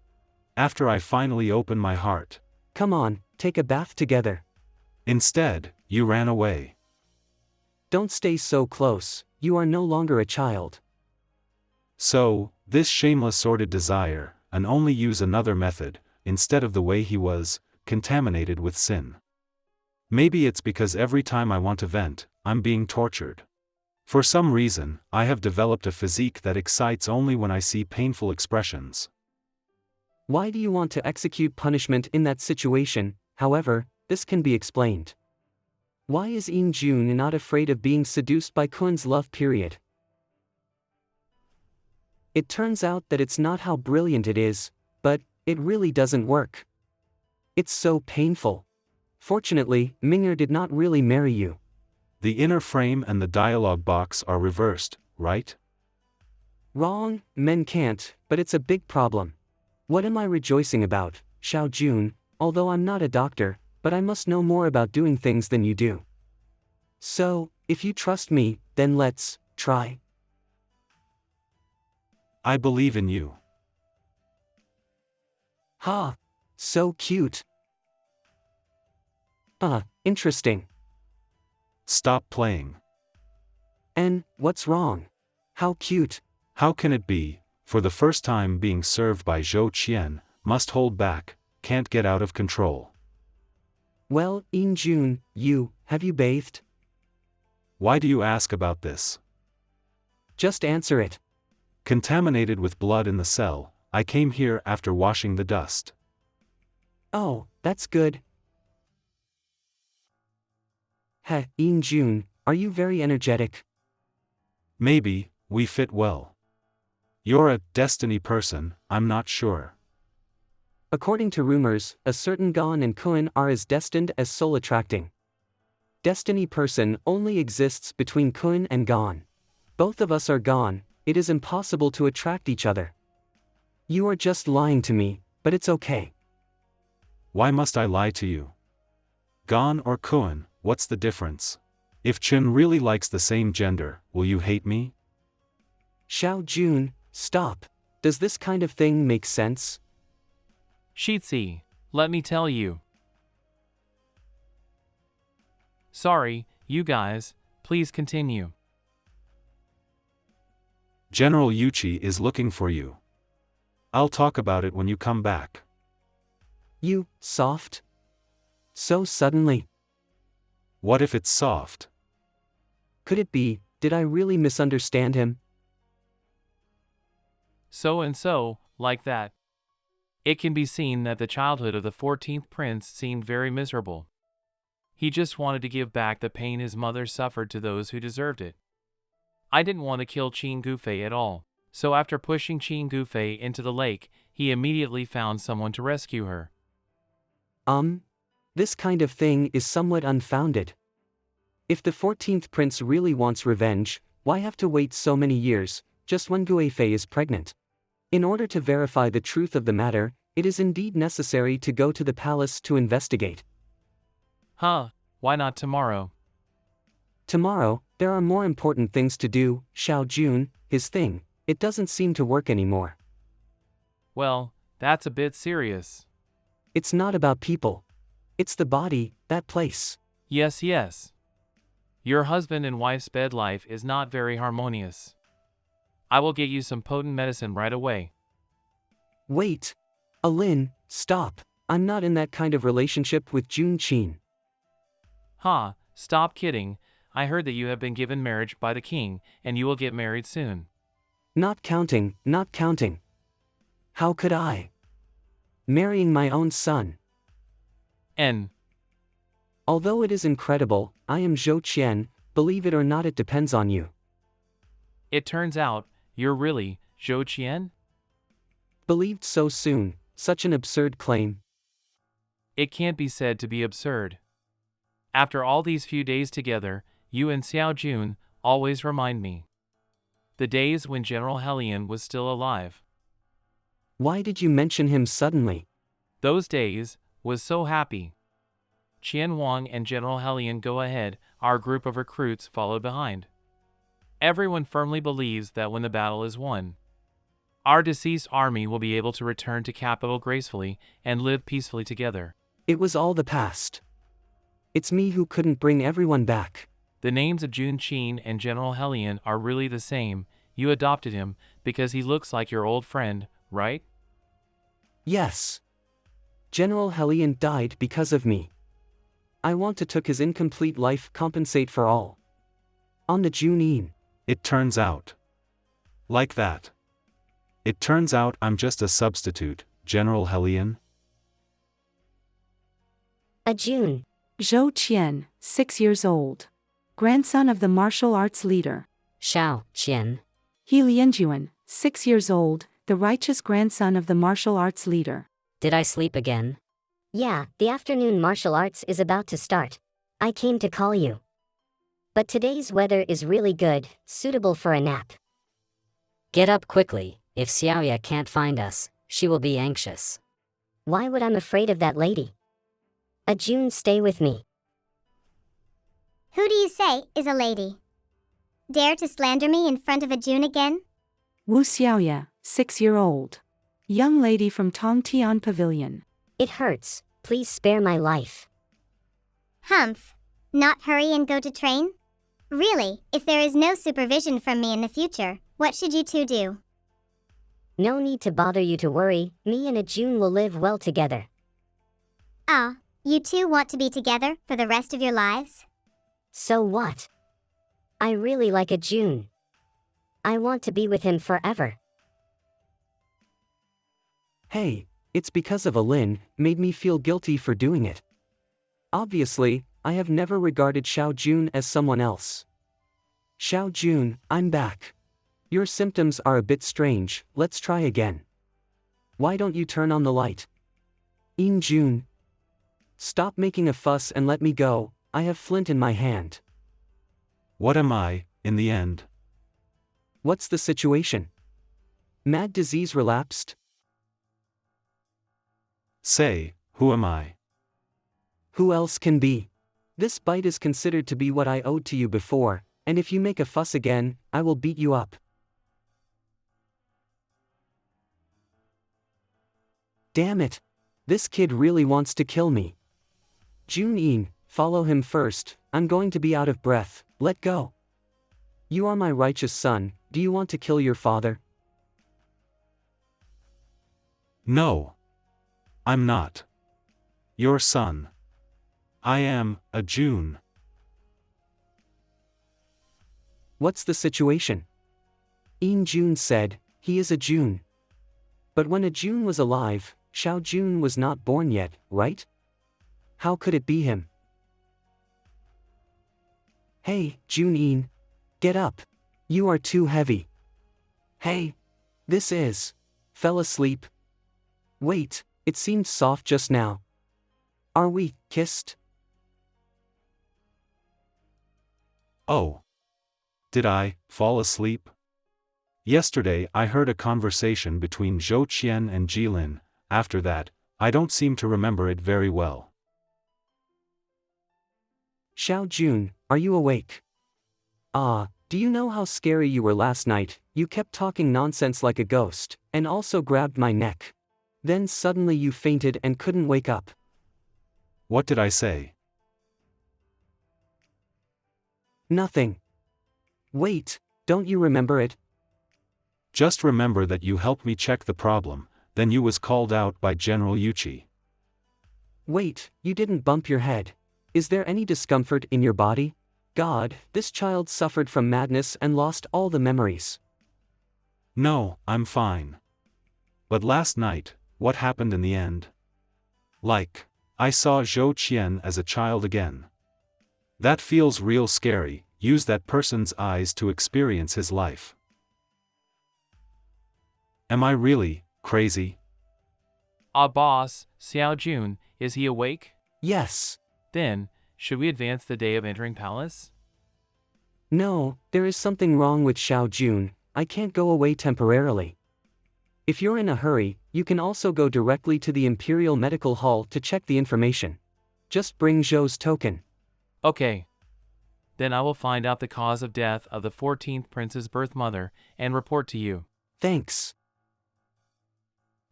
After I finally open my heart. Come on, take a bath together. Instead, you ran away. Don't stay so close, you are no longer a child. So, this shameless sordid desire, and only use another method, instead of the way he was, contaminated with sin. Maybe it's because every time I want to vent, I'm being tortured. For some reason, I have developed a physique that excites only when I see painful expressions. Why do you want to execute punishment in that situation? However, this can be explained. Why is Een Jun not afraid of being seduced by Kun's love period? It turns out that it's not how brilliant it is, but it really doesn't work. It's so painful. Fortunately, Ming'er did not really marry you. The inner frame and the dialogue box are reversed, right? Wrong, men can't, but it's a big problem. What am I rejoicing about, Xiao Jun? Although I'm not a doctor, but I must know more about doing things than you do. So, if you trust me, then let's try. I believe in you. Ha! So cute. Interesting. Stop playing. And, what's wrong? How cute. How can it be, for the first time being served by Zhou Qian, must hold back, can't get out of control. Well, Een Jun, have you bathed? Why do you ask about this? Just answer it. Contaminated with blood in the cell, I came here after washing the dust. Oh, that's good. Heh, ENG, are you very energetic? Maybe, we fit well. You're a destiny person, I'm not sure. According to rumors, a certain Gon and Kun are as destined as soul attracting. Destiny person only exists between Kun and Gon. Both of us are Gon, it is impossible to attract each other. You are just lying to me, but it's okay. Why must I lie to you? Gon or Kun, what's the difference? If Chun really likes the same gender, will you hate me? Xiao Jun, stop. Does this kind of thing make sense? Shitzi, let me tell you. Sorry, you guys, please continue. General Yuchi is looking for you. I'll talk about it when you come back. You, soft? So suddenly? What if it's soft? Could it be, did I really misunderstand him? So and so, like that. It can be seen that the childhood of the 14th prince seemed very miserable. He just wanted to give back the pain his mother suffered to those who deserved it. I didn't want to kill Qin Gufei at all, so after pushing Qin Gufei into the lake, he immediately found someone to rescue her. This kind of thing is somewhat unfounded. If the 14th prince really wants revenge, why have to wait so many years, just when Guifei is pregnant? In order to verify the truth of the matter, it is indeed necessary to go to the palace to investigate. Huh, why not tomorrow? Tomorrow, there are more important things to do. Xiao Jun, his thing, it doesn't seem to work anymore. Well, that's a bit serious. It's not about people. It's the body, that place. Yes, yes. Your husband and wife's bed life is not very harmonious. I will get you some potent medicine right away. Wait. Alin, stop. I'm not in that kind of relationship with Jun Qin. Ha, stop kidding. I heard that you have been given marriage by the king, and you will get married soon. Not counting, not counting. How could I? Marrying my own son. Although it is incredible, I am Zhou Qian, believe it or not, it depends on you. It turns out, you're really Zhou Qian? Believed so soon, such an absurd claim. It can't be said to be absurd. After all these few days together, you and Xiao Jun always remind me. The days when General Helion was still alive. Why did you mention him suddenly? Those days was so happy. Qian Wang and General Helion go ahead, our group of recruits followed behind. Everyone firmly believes that when the battle is won, our deceased army will be able to return to capital gracefully and live peacefully together. It was all the past. It's me who couldn't bring everyone back. The names of Jun Qin and General Helion are really the same. You adopted him because he looks like your old friend, right? Yes. General Helion died because of me. I want to took his incomplete life compensate for all. On the Junin. It turns out. Like that. It turns out I'm just a substitute, General Helion. A June. Zhou Qian, 6 years old. Grandson of the martial arts leader. Xiao Qian. He Lianjuan, 6 years old, the righteous grandson of the martial arts leader. Did I sleep again? Yeah, the afternoon martial arts is about to start. I came to call you. But today's weather is really good, suitable for a nap. Get up quickly, if Xiaoya can't find us, she will be anxious. Why would I'm afraid of that lady? A June, stay with me. Who do you say is a lady? Dare to slander me in front of a June again? Wu Xiaoya, 6-year-old. Young lady from Tongtian Pavilion. It hurts, please spare my life. Humph. Not hurry and go to train? Really, if there is no supervision from me in the future, what should you two do? No need to bother you to worry, me and a June will live well together. Ah, you two want to be together for the rest of your lives? So what? I really like a June. I want to be with him forever. Hey, it's because of a Lin, made me feel guilty for doing it. Obviously, I have never regarded Xiao Jun as someone else. Xiao Jun, I'm back. Your symptoms are a bit strange, let's try again. Why don't you turn on the light? Jun. Stop making a fuss and let me go, I have flint in my hand. What am I, in the end? What's the situation? Mad disease relapsed? Say, who am I? Who else can be? This bite is considered to be what I owed to you before, and if you make a fuss again, I will beat you up. Damn it! This kid really wants to kill me. Jun-in, follow him first, I'm going to be out of breath, let go. You are my righteous son, do you want to kill your father? No. I'm not. Your son. I am a Jun. What's the situation? Jun said, he is a Jun. But when a Jun was alive, Xiao Jun was not born yet, right? How could it be him? Hey, Jun-in. Get up. You are too heavy. Hey. This is. Fell asleep. Wait, it seemed soft just now. Are we kissed? Oh. Did I fall asleep? Yesterday I heard a conversation between Zhou Qian and Jilin. After that, I don't seem to remember it very well. Xiao Jun, are you awake? Do you know how scary you were last night? You kept talking nonsense like a ghost, and also grabbed my neck. Then suddenly you fainted and couldn't wake up. What did I say? Nothing. Wait, don't you remember it? Just remember that you helped me check the problem, then you was called out by General Yuchi. Wait, you didn't bump your head. Is there any discomfort in your body? God, this child suffered from madness and lost all the memories. No, I'm fine. But last night, what happened in the end? Like, I saw Zhou Qian as a child again. That feels real scary, use that person's eyes to experience his life. Am I really crazy? Boss, Xiao Jun, is he awake? Yes. Then, should we advance the day of entering palace? No, there is something wrong with Xiao Jun, I can't go away temporarily. If you're in a hurry, you can also go directly to the Imperial Medical Hall to check the information. Just bring Zhou's token. Okay. Then I will find out the cause of death of the 14th prince's birth mother and report to you. Thanks.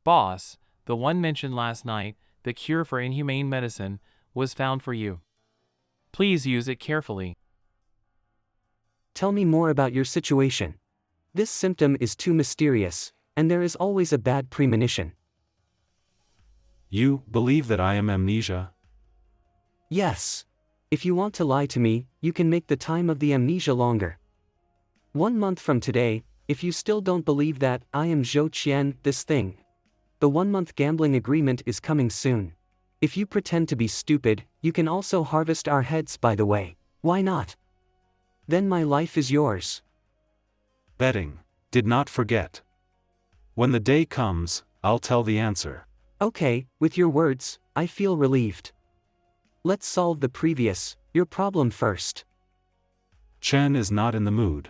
Boss, the one mentioned last night, the cure for inhumane medicine, was found for you. Please use it carefully. Tell me more about your situation. This symptom is too mysterious, and there is always a bad premonition. You believe that I am amnesia? Yes. If you want to lie to me, you can make the time of the amnesia longer. 1 month from today, if you still don't believe that I am Zhou Qian, this thing. The 1-month gambling agreement is coming soon. If you pretend to be stupid, you can also harvest our heads, by the way. Why not? Then my life is yours. Betting. Did not forget. When the day comes, I'll tell the answer. Okay, with your words, I feel relieved. Let's solve your problem first. Chen is not in the mood.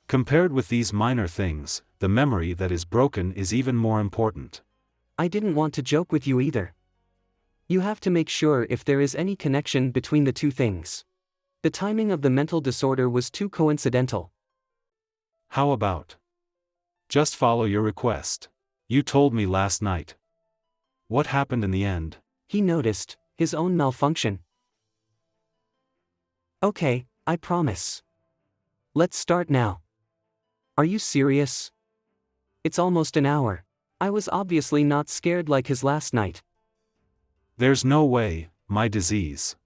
Compared with these minor things, the memory that is broken is even more important. I didn't want to joke with you either. You have to make sure if there is any connection between the two things. The timing of the mental disorder was too coincidental. How about? Just follow your request. You told me last night. What happened in the end? He noticed his own malfunction. Okay, I promise. Let's start now. Are you serious? It's almost an hour. I was obviously not scared like his last night. There's no way, my disease.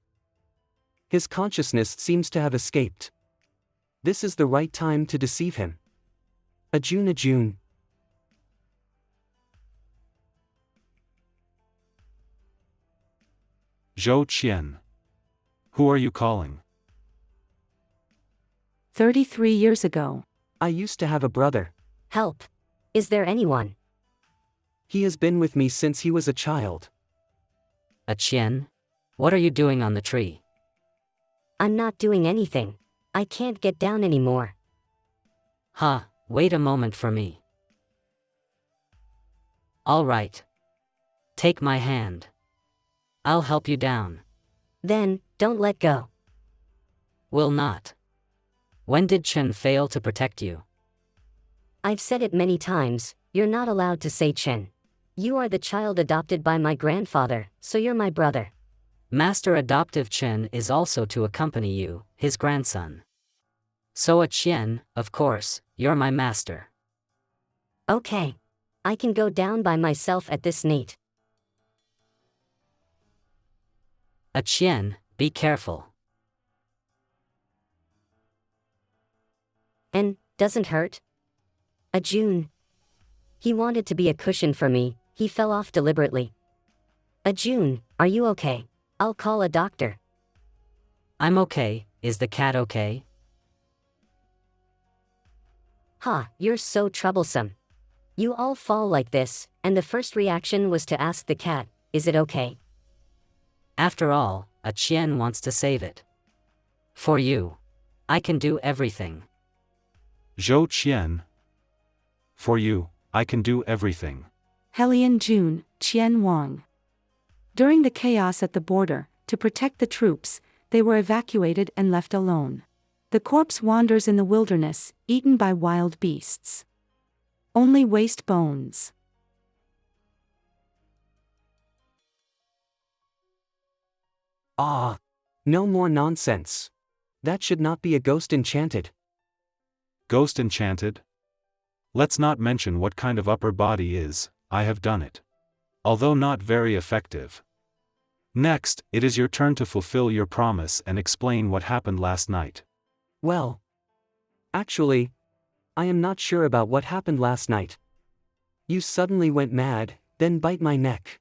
His consciousness seems to have escaped. This is the right time to deceive him. Ajun. Zhou Qian. Who are you calling? 33 years ago. I used to have a brother. Help. Is there anyone? He has been with me since he was a child. A Qian? What are you doing on the tree? I'm not doing anything. I can't get down anymore. Huh, wait a moment for me. All right. Take my hand. I'll help you down. Then, don't let go. Will not. When did Chen fail to protect you? I've said it many times, you're not allowed to say Chen. You are the child adopted by my grandfather, so you're my brother. Master Adoptive Chen is also to accompany you, his grandson. So a Qian, of course, you're my master. Okay. I can go down by myself at this Nate. A Qian, be careful. And, doesn't hurt? A June. He wanted to be a cushion for me, he fell off deliberately. A June, are you okay? I'll call a doctor. I'm okay, is the cat okay? Ha, you're so troublesome. You all fall like this, and the first reaction was to ask the cat, is it okay? After all, a Qian wants to save it. For you. I can do everything. Zhou Qian. For you, I can do everything. Helian Jun, Qian Wang. During the chaos at the border, to protect the troops, they were evacuated and left alone. The corpse wanders in the wilderness, eaten by wild beasts. Only waste bones. Ah! No more nonsense. That should not be a ghost enchanted. Ghost enchanted? Let's not mention what kind of upper body is, I have done it. Although not very effective. Next, it is your turn to fulfill your promise and explain what happened last night. Well. Actually, I am not sure about what happened last night. You suddenly went mad, then bite my neck.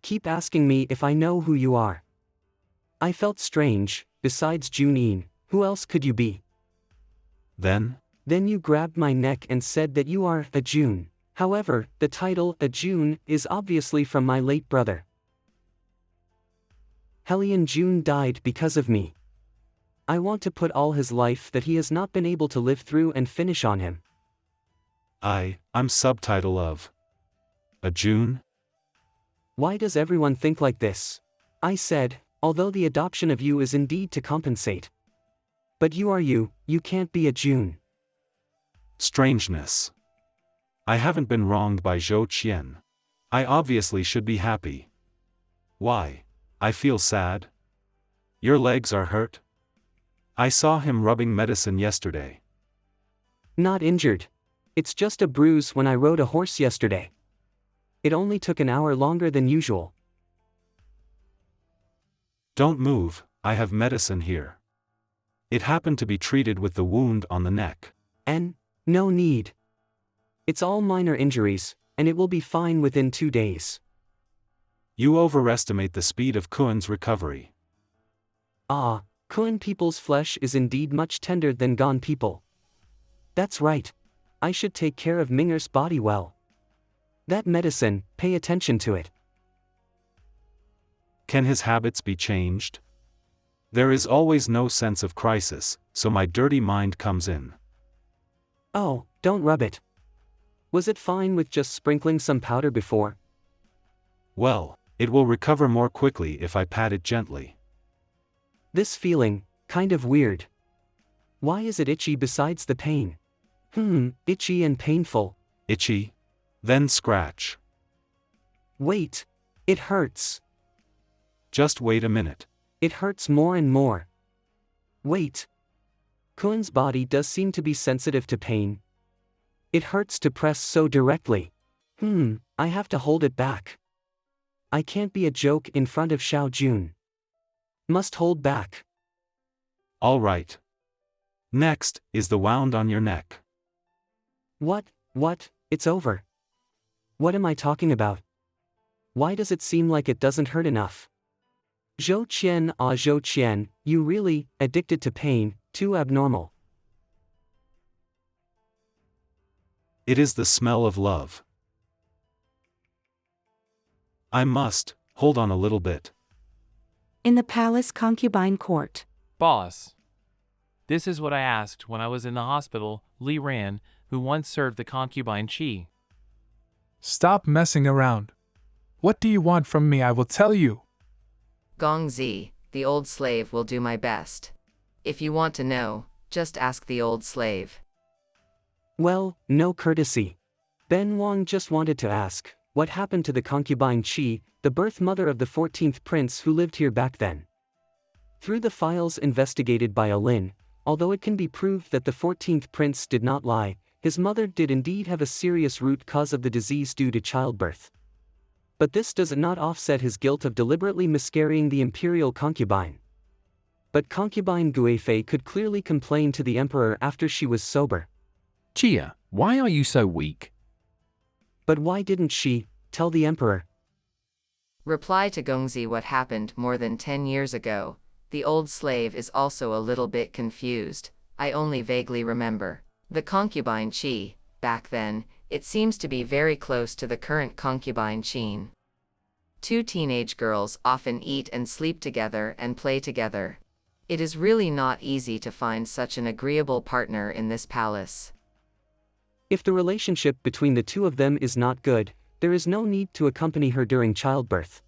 Keep asking me if I know who you are. I felt strange, besides Junine, who else could you be? Then you grabbed my neck and said that you are a June. However, the title, a June, is obviously from my late brother. Helian June died because of me. I want to put all his life that he has not been able to live through and finish on him. I'm subtitle of a June? Why does everyone think like this? I said, although the adoption of you is indeed to compensate. But you are you can't be a June. Strangeness. I haven't been wronged by Zhou Qian. I obviously should be happy. Why? I feel sad. Your legs are hurt? I saw him rubbing medicine yesterday. Not injured. It's just a bruise when I rode a horse yesterday. It only took an hour longer than usual. Don't move, I have medicine here. It happened to be treated with the wound on the neck. And, no need. It's all minor injuries, and it will be fine within 2 days. You overestimate the speed of Kuen's recovery. Ah, Kuen people's flesh is indeed much tender than Gon people. That's right. I should take care of Minger's body well. That medicine, pay attention to it. Can his habits be changed? There is always no sense of crisis, so my dirty mind comes in. Oh, don't rub it. Was it fine with just sprinkling some powder before? Well, it will recover more quickly if I pat it gently. This feeling, kind of weird. Why is it itchy besides the pain? Itchy and painful. Itchy? Then scratch. Wait. It hurts. Just wait a minute. It hurts more and more. Wait. Kuen's body does seem to be sensitive to pain. It hurts to press so directly. I have to hold it back. I can't be a joke in front of Xiao Jun. Must hold back. All right. Next, is the wound on your neck. What, it's over. What am I talking about? Why does it seem like it doesn't hurt enough? Zhou Qian, you really, addicted to pain, too abnormal. It is the smell of love. I must, hold on a little bit. In the palace concubine court. Boss. This is what I asked when I was in the hospital, Li Ran, who once served the concubine Qi. Stop messing around. What do you want from me? I will tell you. Gongzi, the old slave will do my best. If you want to know, just ask the old slave. Well, no courtesy. Ben Wang just wanted to ask, what happened to the concubine Qi, the birth mother of the 14th prince who lived here back then? Through the files investigated by Alin, although it can be proved that the 14th prince did not lie, his mother did indeed have a serious root cause of the disease due to childbirth. But this does not offset his guilt of deliberately miscarrying the imperial concubine. But concubine Guifei could clearly complain to the emperor after she was sober. Chia, why are you so weak? But why didn't she tell the emperor? Reply to Gongzi what happened more than 10 years ago. The old slave is also a little bit confused. I only vaguely remember. The concubine Qi, back then, it seems to be very close to the current concubine Qin. Two teenage girls often eat and sleep together and play together. It is really not easy to find such an agreeable partner in this palace. If the relationship between the two of them is not good, there is no need to accompany her during childbirth.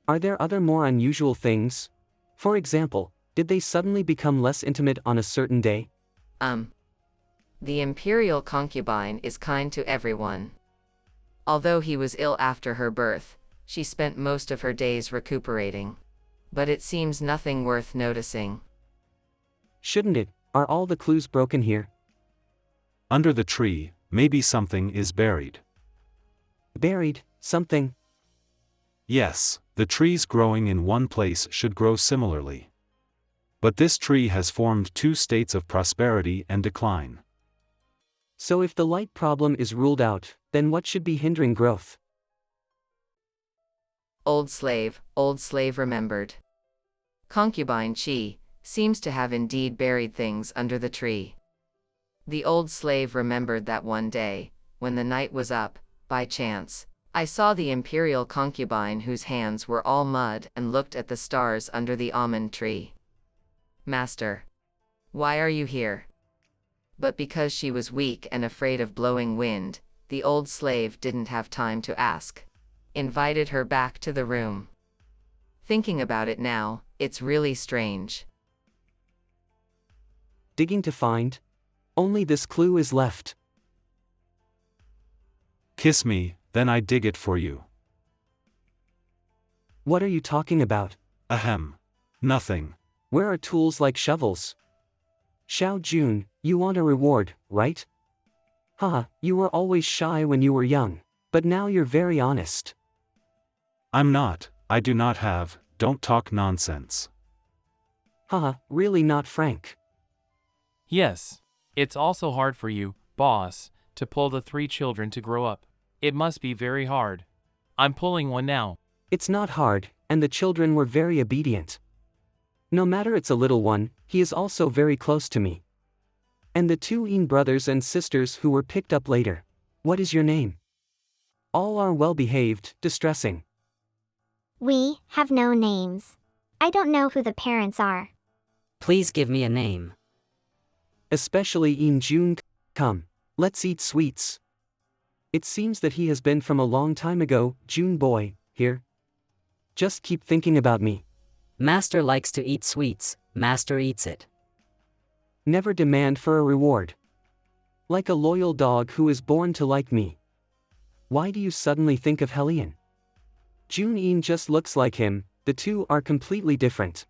Are there other more unusual things? For example, did they suddenly become less intimate on a certain day? The imperial concubine is kind to everyone. Although he was ill after her birth, she spent most of her days recuperating. But it seems nothing worth noticing. Shouldn't it? Are all the clues broken here? Under the tree, maybe something is buried. Buried, something? Yes, the trees growing in one place should grow similarly. But this tree has formed two states of prosperity and decline. So if the light problem is ruled out, then what should be hindering growth? Old slave remembered. Concubine Qi seems to have indeed buried things under the tree. The old slave remembered that one day, when the night was up, by chance, I saw the imperial concubine whose hands were all mud and looked at the stars under the almond tree. Master, why are you here? But because she was weak and afraid of blowing wind, the old slave didn't have time to ask. Invited her back to the room. Thinking about it now, it's really strange. Digging to find? Only this clue is left. Kiss me, then I dig it for you. What are you talking about? Ahem. Nothing. Where are tools like shovels? Xiao Jun, you want a reward, right? Haha, you were always shy when you were young, but now you're very honest. I'm not, I do not have, don't talk nonsense. Haha, really not frank. Yes. It's also hard for you, boss, to pull the 3 children to grow up. It must be very hard. I'm pulling one now. It's not hard, and the children were very obedient. No matter it's a little one, he is also very close to me. And the 2 Yin brothers and sisters who were picked up later. What is your name? All are well behaved, distressing. We have no names. I don't know who the parents are. Please give me a name. Especially Yin Jun. Come, let's eat sweets. It seems that he has been from a long time ago, June boy, here. Just keep thinking about me. Master likes to eat sweets, master eats it. Never demand for a reward. Like a loyal dog who is born to like me. Why do you suddenly think of Helion? Jun Yin just looks like him, the two are completely different.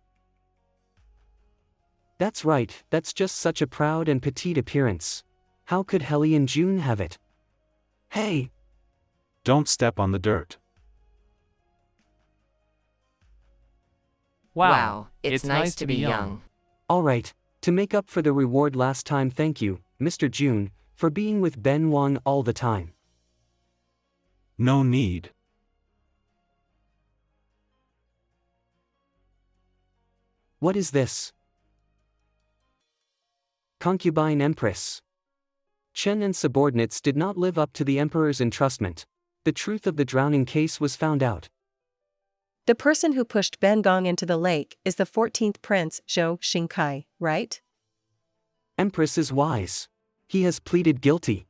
That's right, that's just such a proud and petite appearance. How could Helion Jun have it? Hey! Don't step on the dirt. Wow, it's nice to be young. Alright, To make up for the reward last time, thank you, Mr. June, for being with Ben Wang all the time. No need. What is this? Concubine Empress. Chen and subordinates did not live up to the emperor's entrustment. The truth of the drowning case was found out. The person who pushed Ben Gong into the lake is the 14th prince, Zhou Xingkai, right? Empress is wise. He has pleaded guilty.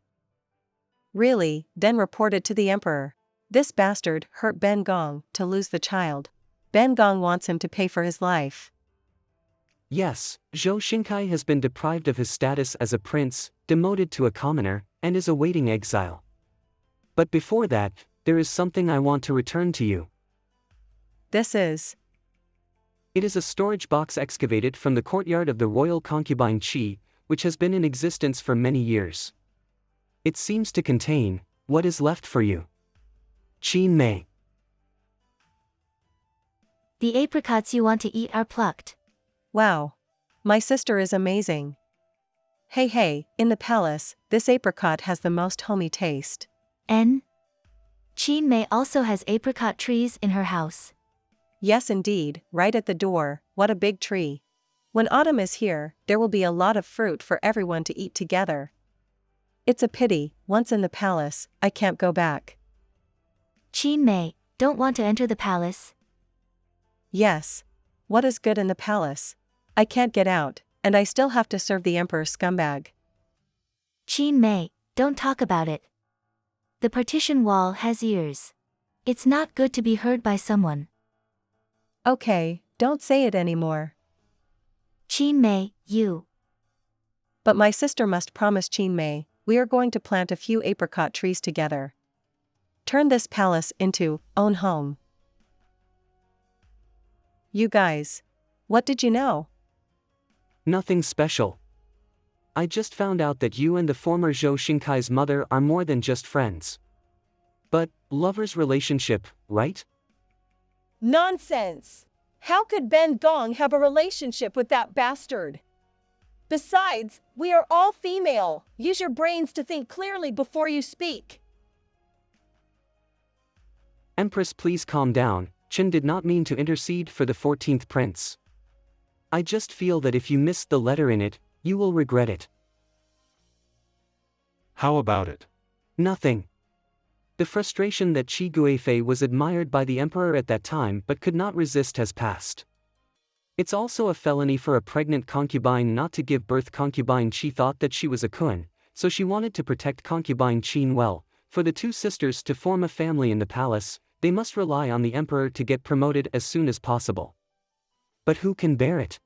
Really, then report it to the emperor. This bastard hurt Ben Gong to lose the child. Ben Gong wants him to pay for his life. Yes, Zhou Xingkai has been deprived of his status as a prince, demoted to a commoner, and is awaiting exile. But before that, there is something I want to return to you. This is. It is a storage box excavated from the courtyard of the royal concubine Qi, which has been in existence for many years. It seems to contain what is left for you. Qin Mei. The apricots you want to eat are plucked. Wow. My sister is amazing. Hey, in the palace, this apricot has the most homey taste. Qin Mei also has apricot trees in her house. Yes indeed, right at the door, what a big tree. When autumn is here, there will be a lot of fruit for everyone to eat together. It's a pity, once in the palace, I can't go back. Qin Mei, don't want to enter the palace? Yes. What is good in the palace? I can't get out, and I still have to serve the emperor's scumbag. Qin Mei, don't talk about it. The partition wall has ears. It's not good to be heard by someone. Okay, don't say it anymore. Qin Mei, you. But my sister must promise Qin Mei, we are going to plant a few apricot trees together. Turn this palace into own home. You guys. What did you know? Nothing special. I just found out that you and the former Zhou Xingkai's mother are more than just friends. But, lovers' relationship, right? Nonsense! How could Ben Gong have a relationship with that bastard? Besides, we are all female. Use your brains to think clearly before you speak. Empress, please calm down. Chen did not mean to intercede for the 14th prince. I just feel that if you missed the letter in it, you will regret it. How about it? Nothing. The frustration that Qi Guifei was admired by the emperor at that time but could not resist has passed. It's also a felony for a pregnant concubine not to give birth. Concubine Qi thought that she was a kun, so she wanted to protect concubine Qin well. For the two sisters to form a family in the palace, they must rely on the emperor to get promoted as soon as possible. But who can bear it?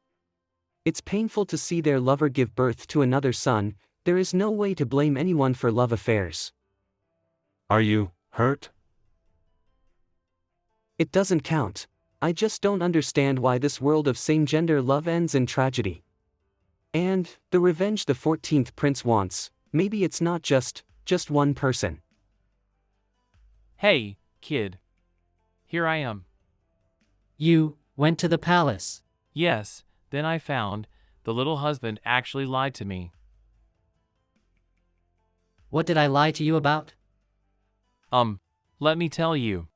It's painful to see their lover give birth to another son. There is no way to blame anyone for love affairs. Are you hurt? It doesn't count. I just don't understand why this world of same-gender love ends in tragedy. And, the revenge the 14th prince wants, maybe it's not just one person. Hey, kid. Here I am. You went to the palace? Yes, then I found the little husband actually lied to me. What did I lie to you about? Let me tell you.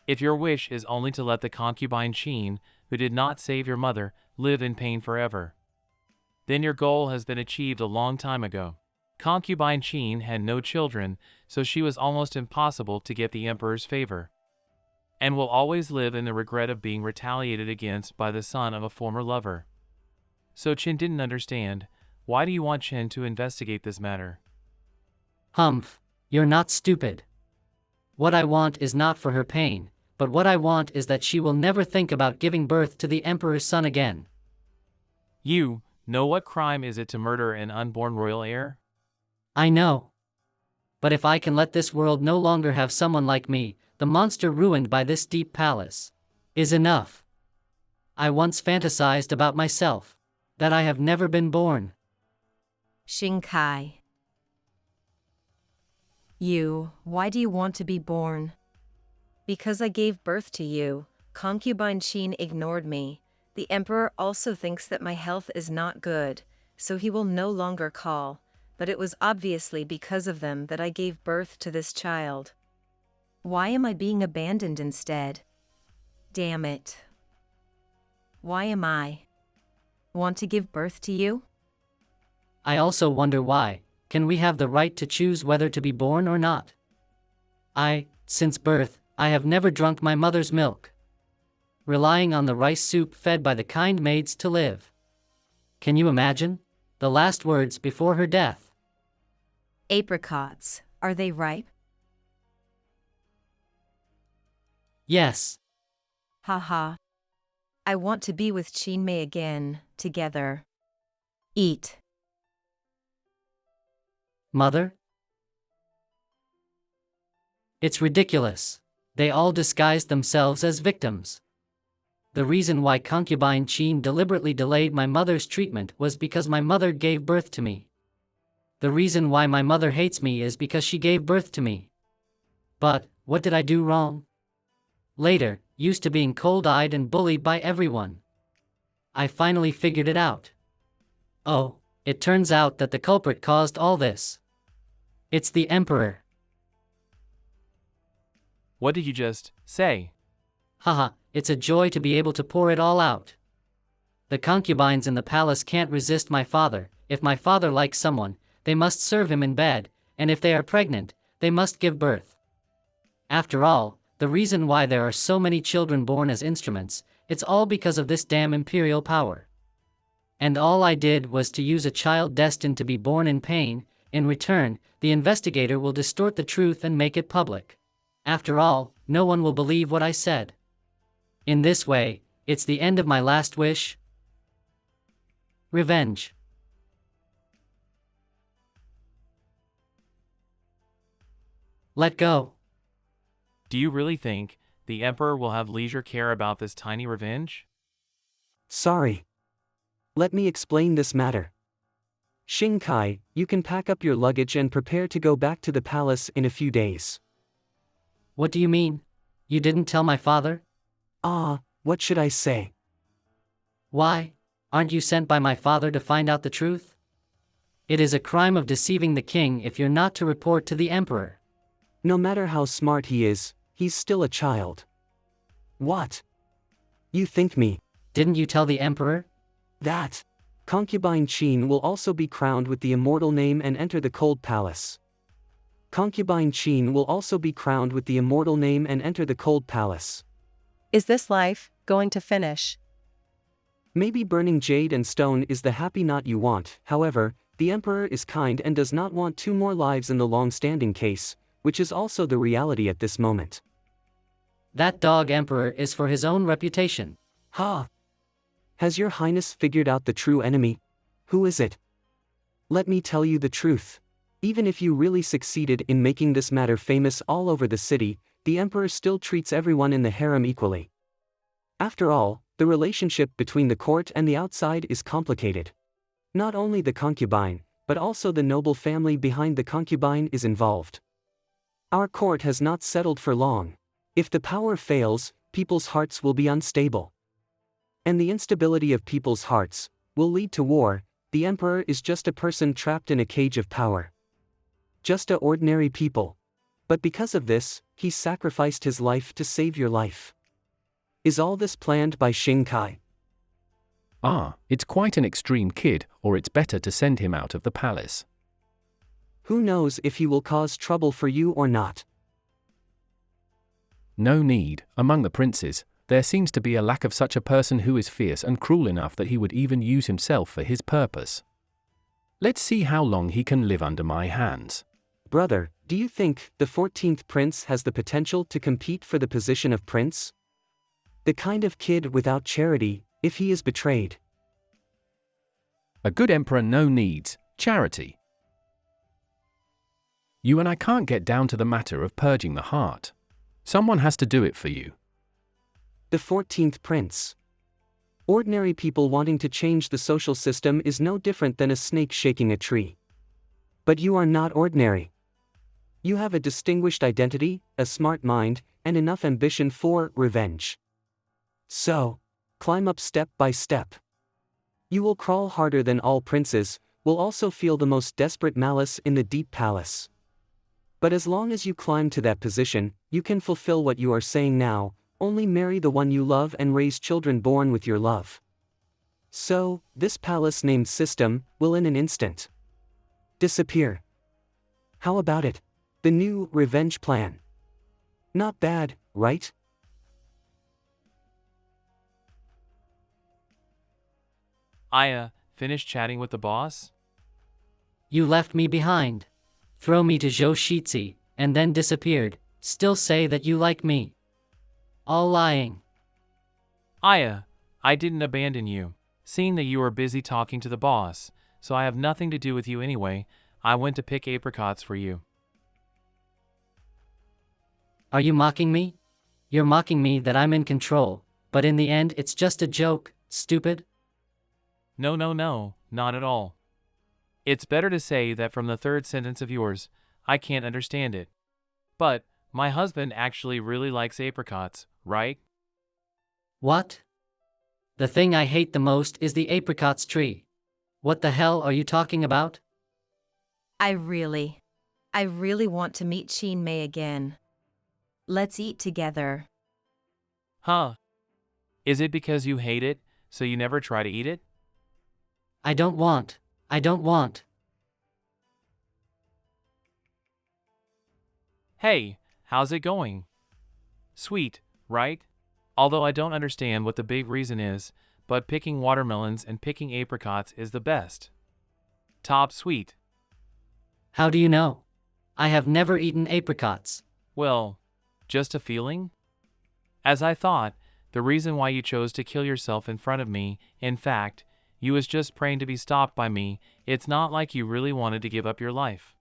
If your wish is only to let the concubine Qin, who did not save your mother, live in pain forever, then your goal has been achieved a long time ago. Concubine Qin had no children, so she was almost impossible to get the emperor's favor, and will always live in the regret of being retaliated against by the son of a former lover. So Chen didn't understand. Why do you want Chen to investigate this matter? Humph, you're not stupid. What I want is not for her pain, but what I want is that she will never think about giving birth to the emperor's son again. You know what crime is it to murder an unborn royal heir? I know. But if I can let this world no longer have someone like me, the monster ruined by this deep palace, is enough. I once fantasized about myself, that I have never been born. Xingkai. Why do you want to be born? Because I gave birth to you. Concubine Qin ignored me. The emperor also thinks that my health is not good, so he will no longer call, but it was obviously because of them that I gave birth to this child. Why am I being abandoned instead? Damn it. Why am I? Want to give birth to you? I also wonder why. Can we have the right to choose whether to be born or not? Since birth, I have never drunk my mother's milk, relying on the rice soup fed by the kind maids to live. Can you imagine? The last words before her death. Apricots, are they ripe? Yes. Haha. I want to be with Chinmei again, together. Eat. Mother? It's ridiculous. They all disguised themselves as victims. The reason why concubine Qin deliberately delayed my mother's treatment was because my mother gave birth to me. The reason why my mother hates me is because she gave birth to me. But, what did I do wrong? Later, used to being cold-eyed and bullied by everyone, I finally figured it out. Oh, it turns out that the culprit caused all this. It's the emperor. What did you just say? Haha, it's a joy to be able to pour it all out. The concubines in the palace can't resist my father. If my father likes someone, they must serve him in bed, and if they are pregnant, they must give birth. After all, the reason why there are so many children born as instruments, it's all because of this damn imperial power. And all I did was to use a child destined to be born in pain. In return, the investigator will distort the truth and make it public. After all, no one will believe what I said. In this way, it's the end of my last wish. Revenge. Let go. Do you really think the Emperor will have leisure care about this tiny revenge? Sorry. Let me explain this matter. Xingkai, you can pack up your luggage and prepare to go back to the palace in a few days. What do you mean? You didn't tell my father? What should I say? Why? Aren't you sent by my father to find out the truth? It is a crime of deceiving the king if you're not to report to the emperor. No matter how smart he is, he's still a child. What? You think me? Didn't you tell the emperor? That concubine Qin will also be crowned with the immortal name and enter the cold palace. Concubine Qin will also be crowned with the immortal name and enter the cold palace. Is this life going to finish? Maybe burning jade and stone is the happy knot you want. However, the emperor is kind and does not want 2 more lives in the long-standing case, which is also the reality at this moment. That dog emperor is for his own reputation. Has your highness figured out the true enemy? Who is it? Let me tell you the truth. Even if you really succeeded in making this matter famous all over the city, the emperor still treats everyone in the harem equally. After all, the relationship between the court and the outside is complicated. Not only the concubine, but also the noble family behind the concubine is involved. Our court has not settled for long. If the power fails, people's hearts will be unstable. And the instability of people's hearts will lead to war. The emperor is just a person trapped in a cage of power. Just a ordinary people. But because of this, he sacrificed his life to save your life. Is all this planned by Xingkai? It's quite an extreme kid, or it's better to send him out of the palace. Who knows if he will cause trouble for you or not? No need. Among the princes, there seems to be a lack of such a person who is fierce and cruel enough that he would even use himself for his purpose. Let's see how long he can live under my hands. Brother, do you think the 14th prince has the potential to compete for the position of prince? The kind of kid without charity, if he is betrayed. A good emperor needs charity. You and I can't get down to the matter of purging the heart. Someone has to do it for you. The 14th prince. Ordinary people wanting to change the social system is no different than a snake shaking a tree. But you are not ordinary. You have a distinguished identity, a smart mind, and enough ambition for revenge. So, climb up step by step. You will crawl harder than all princes, will also feel the most desperate malice in the deep palace. But as long as you climb to that position, you can fulfill what you are saying now, only marry the one you love and raise children born with your love. So, this palace named system will in an instant disappear. How about it? The new revenge plan. Not bad, right? Aya, finished chatting with the boss? You left me behind. Throw me to Zhou Shitzi, and then disappeared. Still say that you like me. All lying. Aya, I didn't abandon you. Seeing that you were busy talking to the boss, so I have nothing to do with you anyway, I went to pick apricots for you. Are you mocking me? You're mocking me that I'm in control, but in the end it's just a joke, stupid. No, not at all. It's better to say that from the third sentence of yours, I can't understand it. But, my husband actually really likes apricots, right? What? The thing I hate the most is the apricots tree. What the hell are you talking about? I really want to meet Sheen Mei again. Let's eat together. Huh? Is it because you hate it, so you never try to eat it? I don't want. Hey, how's it going? Sweet, right? Although I don't understand what the big reason is, but picking watermelons and picking apricots is the best. Top sweet. How do you know? I have never eaten apricots. Well, just a feeling? As I thought, the reason why you chose to kill yourself in front of me, in fact, you was just praying to be stopped by me. It's not like you really wanted to give up your life.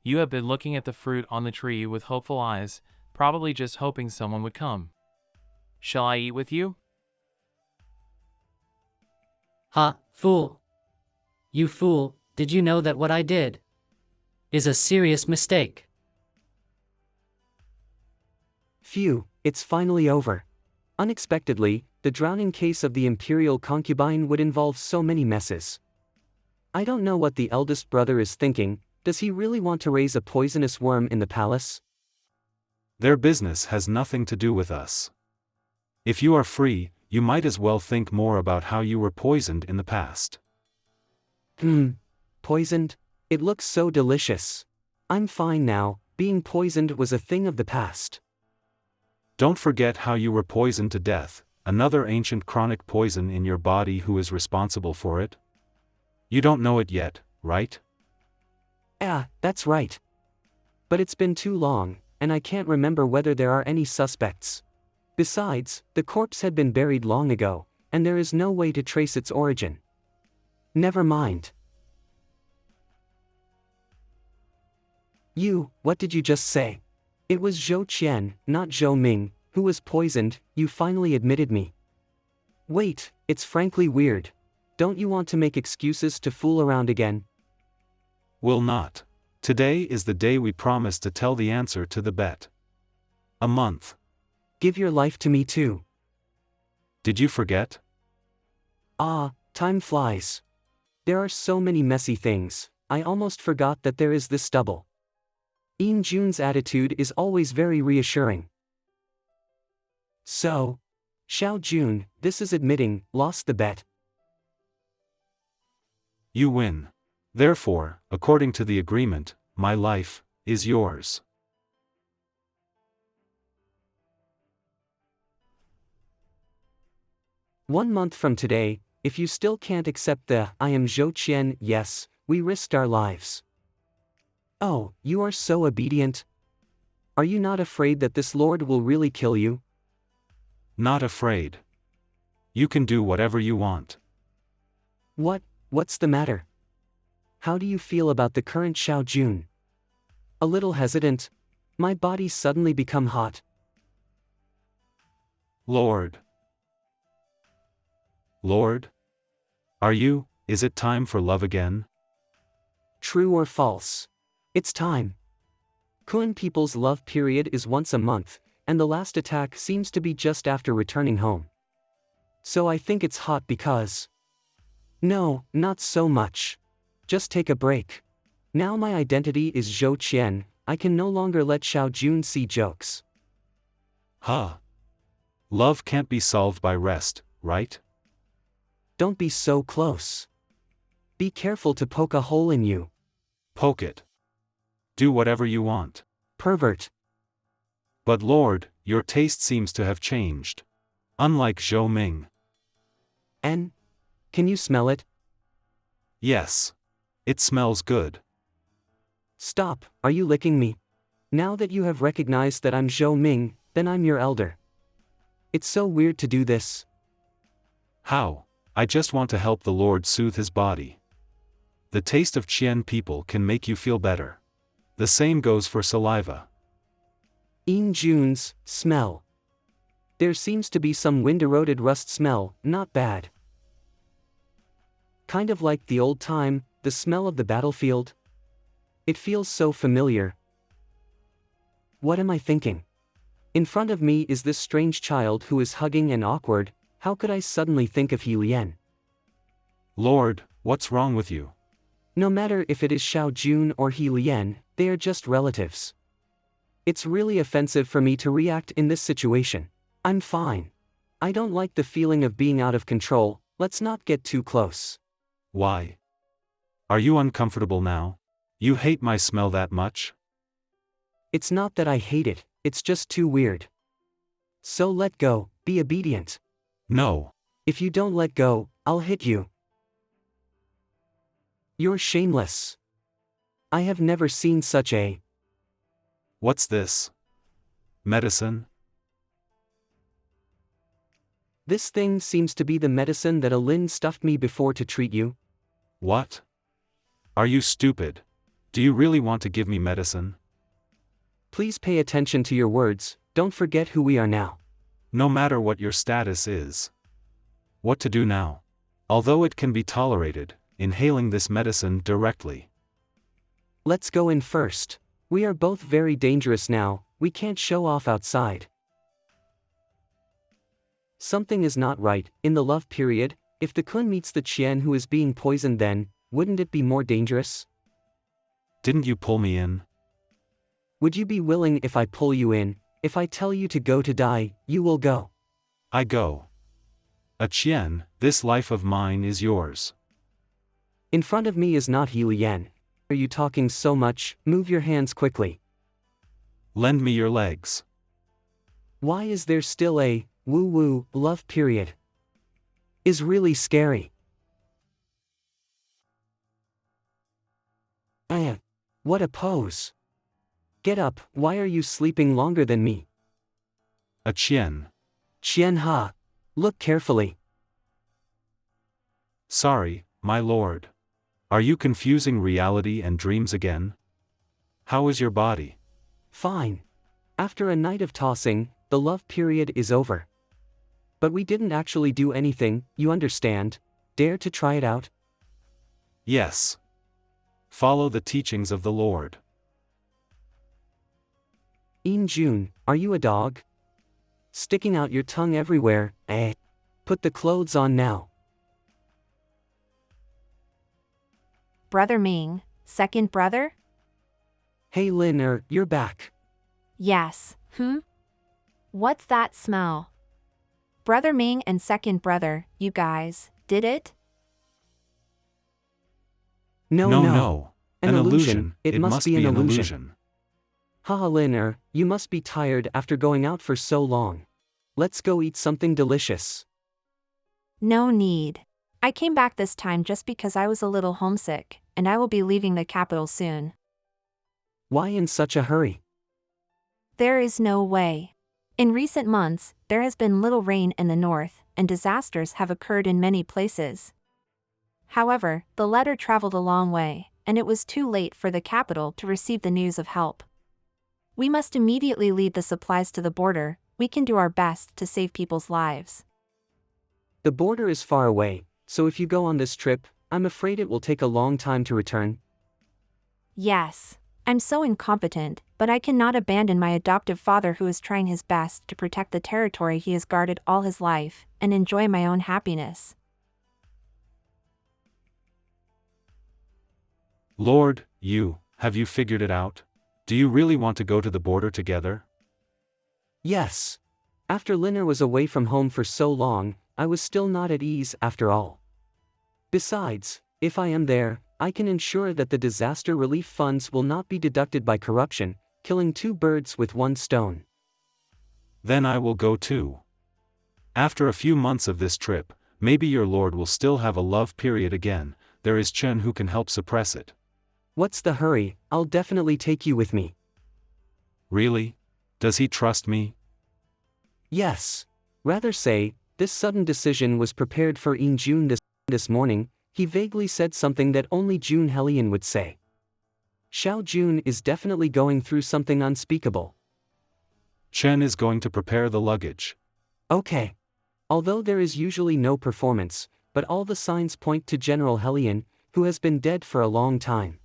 You have been looking at the fruit on the tree with hopeful eyes, probably just hoping someone would come. Shall I eat with you? Ha, fool. You fool, did you know that what I did is a serious mistake? Phew, it's finally over. Unexpectedly, the drowning case of the imperial concubine would involve so many messes. I don't know what the eldest brother is thinking. Does he really want to raise a poisonous worm in the palace? Their business has nothing to do with us. If you are free, you might as well think more about how you were poisoned in the past. Poisoned? It looks so delicious. I'm fine now, being poisoned was a thing of the past. Don't forget how you were poisoned to death, another ancient chronic poison in your body who is responsible for it. You don't know it yet, right? Ah, that's right. But it's been too long, and I can't remember whether there are any suspects. Besides, the corpse had been buried long ago, and there is no way to trace its origin. Never mind. What did you just say? It was Zhou Qian, not Zhou Ming, who was poisoned, you finally admitted me. Wait, it's frankly weird. Don't you want to make excuses to fool around again? Will not. Today is the day we promised to tell the answer to the bet. A month. Give your life to me too. Did you forget? Ah, time flies. There are so many messy things, I almost forgot that there is this stubble. ENG's attitude is always very reassuring. So, Xiao Jun, this is admitting, lost the bet. You win. Therefore, according to the agreement, my life is yours. One month from today, if you still can't accept the I am Zhou Qian, yes, we risked our lives. Oh, you are so obedient. Are you not afraid that this lord will really kill you? Not afraid. You can do whatever you want. What's the matter? How do you feel about the current Xiao Jun? A little hesitant. My body's suddenly become hot. Lord, is it time for love again? True or false? It's time. Kun people's love period is once a month, and the last attack seems to be just after returning home. So I think it's hot because. No, not so much. Just take a break. Now my identity is Zhou Qian, I can no longer let Xiao Jun see jokes. Huh. Love can't be solved by rest, right? Don't be so close. Be careful to poke a hole in you. Poke it. Do whatever you want. Pervert. But Lord, your taste seems to have changed. Unlike Zhou Ming. And? Can you smell it? Yes. It smells good. Stop, are you licking me? Now that you have recognized that I'm Zhou Ming, then I'm your elder. It's so weird to do this. How? I just want to help the Lord soothe his body. The taste of Qian people can make you feel better. The same goes for saliva. ENG's smell. There seems to be some wind-eroded rust smell, not bad. Kind of like the old time, the smell of the battlefield. It feels so familiar. What am I thinking? In front of me is this strange child who is hugging and awkward. How could I suddenly think of He Lian? Lord, what's wrong with you? No matter if it is Xiao Jun or He Lian, they are just relatives. It's really offensive for me to react in this situation. I'm fine. I don't like the feeling of being out of control, let's not get too close. Why? Are you uncomfortable now? You hate my smell that much? It's not that I hate it, it's just too weird. So let go, be obedient. No. If you don't let go, I'll hit you. You're shameless. I have never seen such a. What's this? Medicine? This thing seems to be the medicine that Alin stuffed me before to treat you. What? Are you stupid? Do you really want to give me medicine? Please pay attention to your words, don't forget who we are now. No matter what your status is. What to do now? Although it can be tolerated, inhaling this medicine directly. Let's go in first. We are both very dangerous now, we can't show off outside. Something is not right, in the love period, if the Kun meets the Qian who is being poisoned then, wouldn't it be more dangerous? Didn't you pull me in? Would you be willing if I pull you in? If I tell you to go to die, you will go. I go. A Qian, this life of mine is yours. In front of me is not He Lian. Are you talking so much? Move your hands quickly. Lend me your legs. Why is there still a woo-woo love period? Is really scary. What a pose. Get up, why are you sleeping longer than me? A Qian. Qian Ha. Look carefully. Sorry, my lord. Are you confusing reality and dreams again? How is your body? Fine. After a night of tossing, the love period is over. But we didn't actually do anything, you understand? Dare to try it out? Yes. Follow the teachings of the Lord. ENG, are you a dog? Sticking out your tongue everywhere, eh? Put the clothes on now. Brother Ming, second brother? Hey Lin, you're back. Yes, What's that smell? Brother Ming and second brother, you guys, did it? No. An illusion. It must be an illusion. Haha Lin, you must be tired after going out for so long. Let's go eat something delicious. No need. I came back this time just because I was a little homesick, and I will be leaving the capital soon. Why in such a hurry? There is no way. In recent months, there has been little rain in the north, and disasters have occurred in many places. However, the letter traveled a long way, and it was too late for the capital to receive the news of help. We must immediately lead the supplies to the border. We can do our best to save people's lives. The border is far away, so if you go on this trip, I'm afraid it will take a long time to return. Yes. I'm so incompetent but I cannot abandon my adoptive father who is trying his best to protect the territory he has guarded all his life, and enjoy my own happiness. Lord, have you figured it out? Do you really want to go to the border together? Yes. After Linner was away from home for so long, I was still not at ease after all. Besides, if I am there, I can ensure that the disaster relief funds will not be deducted by corruption, killing two birds with one stone. Then I will go too. After a few months of this trip, maybe your lord will still have a love period again. There is Chen who can help suppress it. What's the hurry? I'll definitely take you with me. Really? Does he trust me? Yes. Rather say, this sudden decision was prepared for ENG this morning. He vaguely said something that only June Hellion would say. Xiao Jun is definitely going through something unspeakable. Chen is going to prepare the luggage. Okay. Although there is usually no performance, but all the signs point to General Hellion, who has been dead for a long time.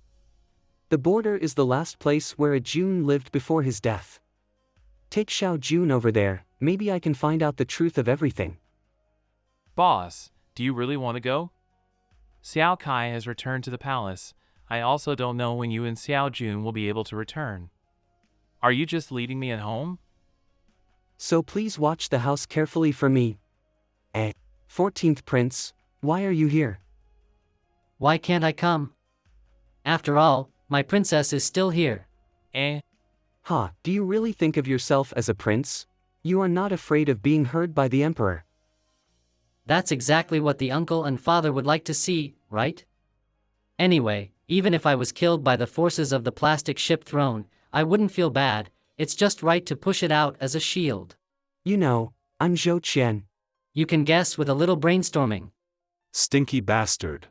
The border is the last place where a Jun lived before his death. Take Xiao Jun over there, maybe I can find out the truth of everything. Boss, do you really want to go? Xiao Kai has returned to the palace. I also don't know when you and Xiao Jun will be able to return. Are you just leaving me at home? So please watch the house carefully for me. 14th Prince, why are you here? Why can't I come? After all, my princess is still here. Do you really think of yourself as a prince? You are not afraid of being heard by the emperor. That's exactly what the uncle and father would like to see, right? Anyway, even if I was killed by the forces of the plastic ship throne, I wouldn't feel bad. It's just right to push it out as a shield. You know, I'm Zhou Qian. You can guess with a little brainstorming. Stinky bastard.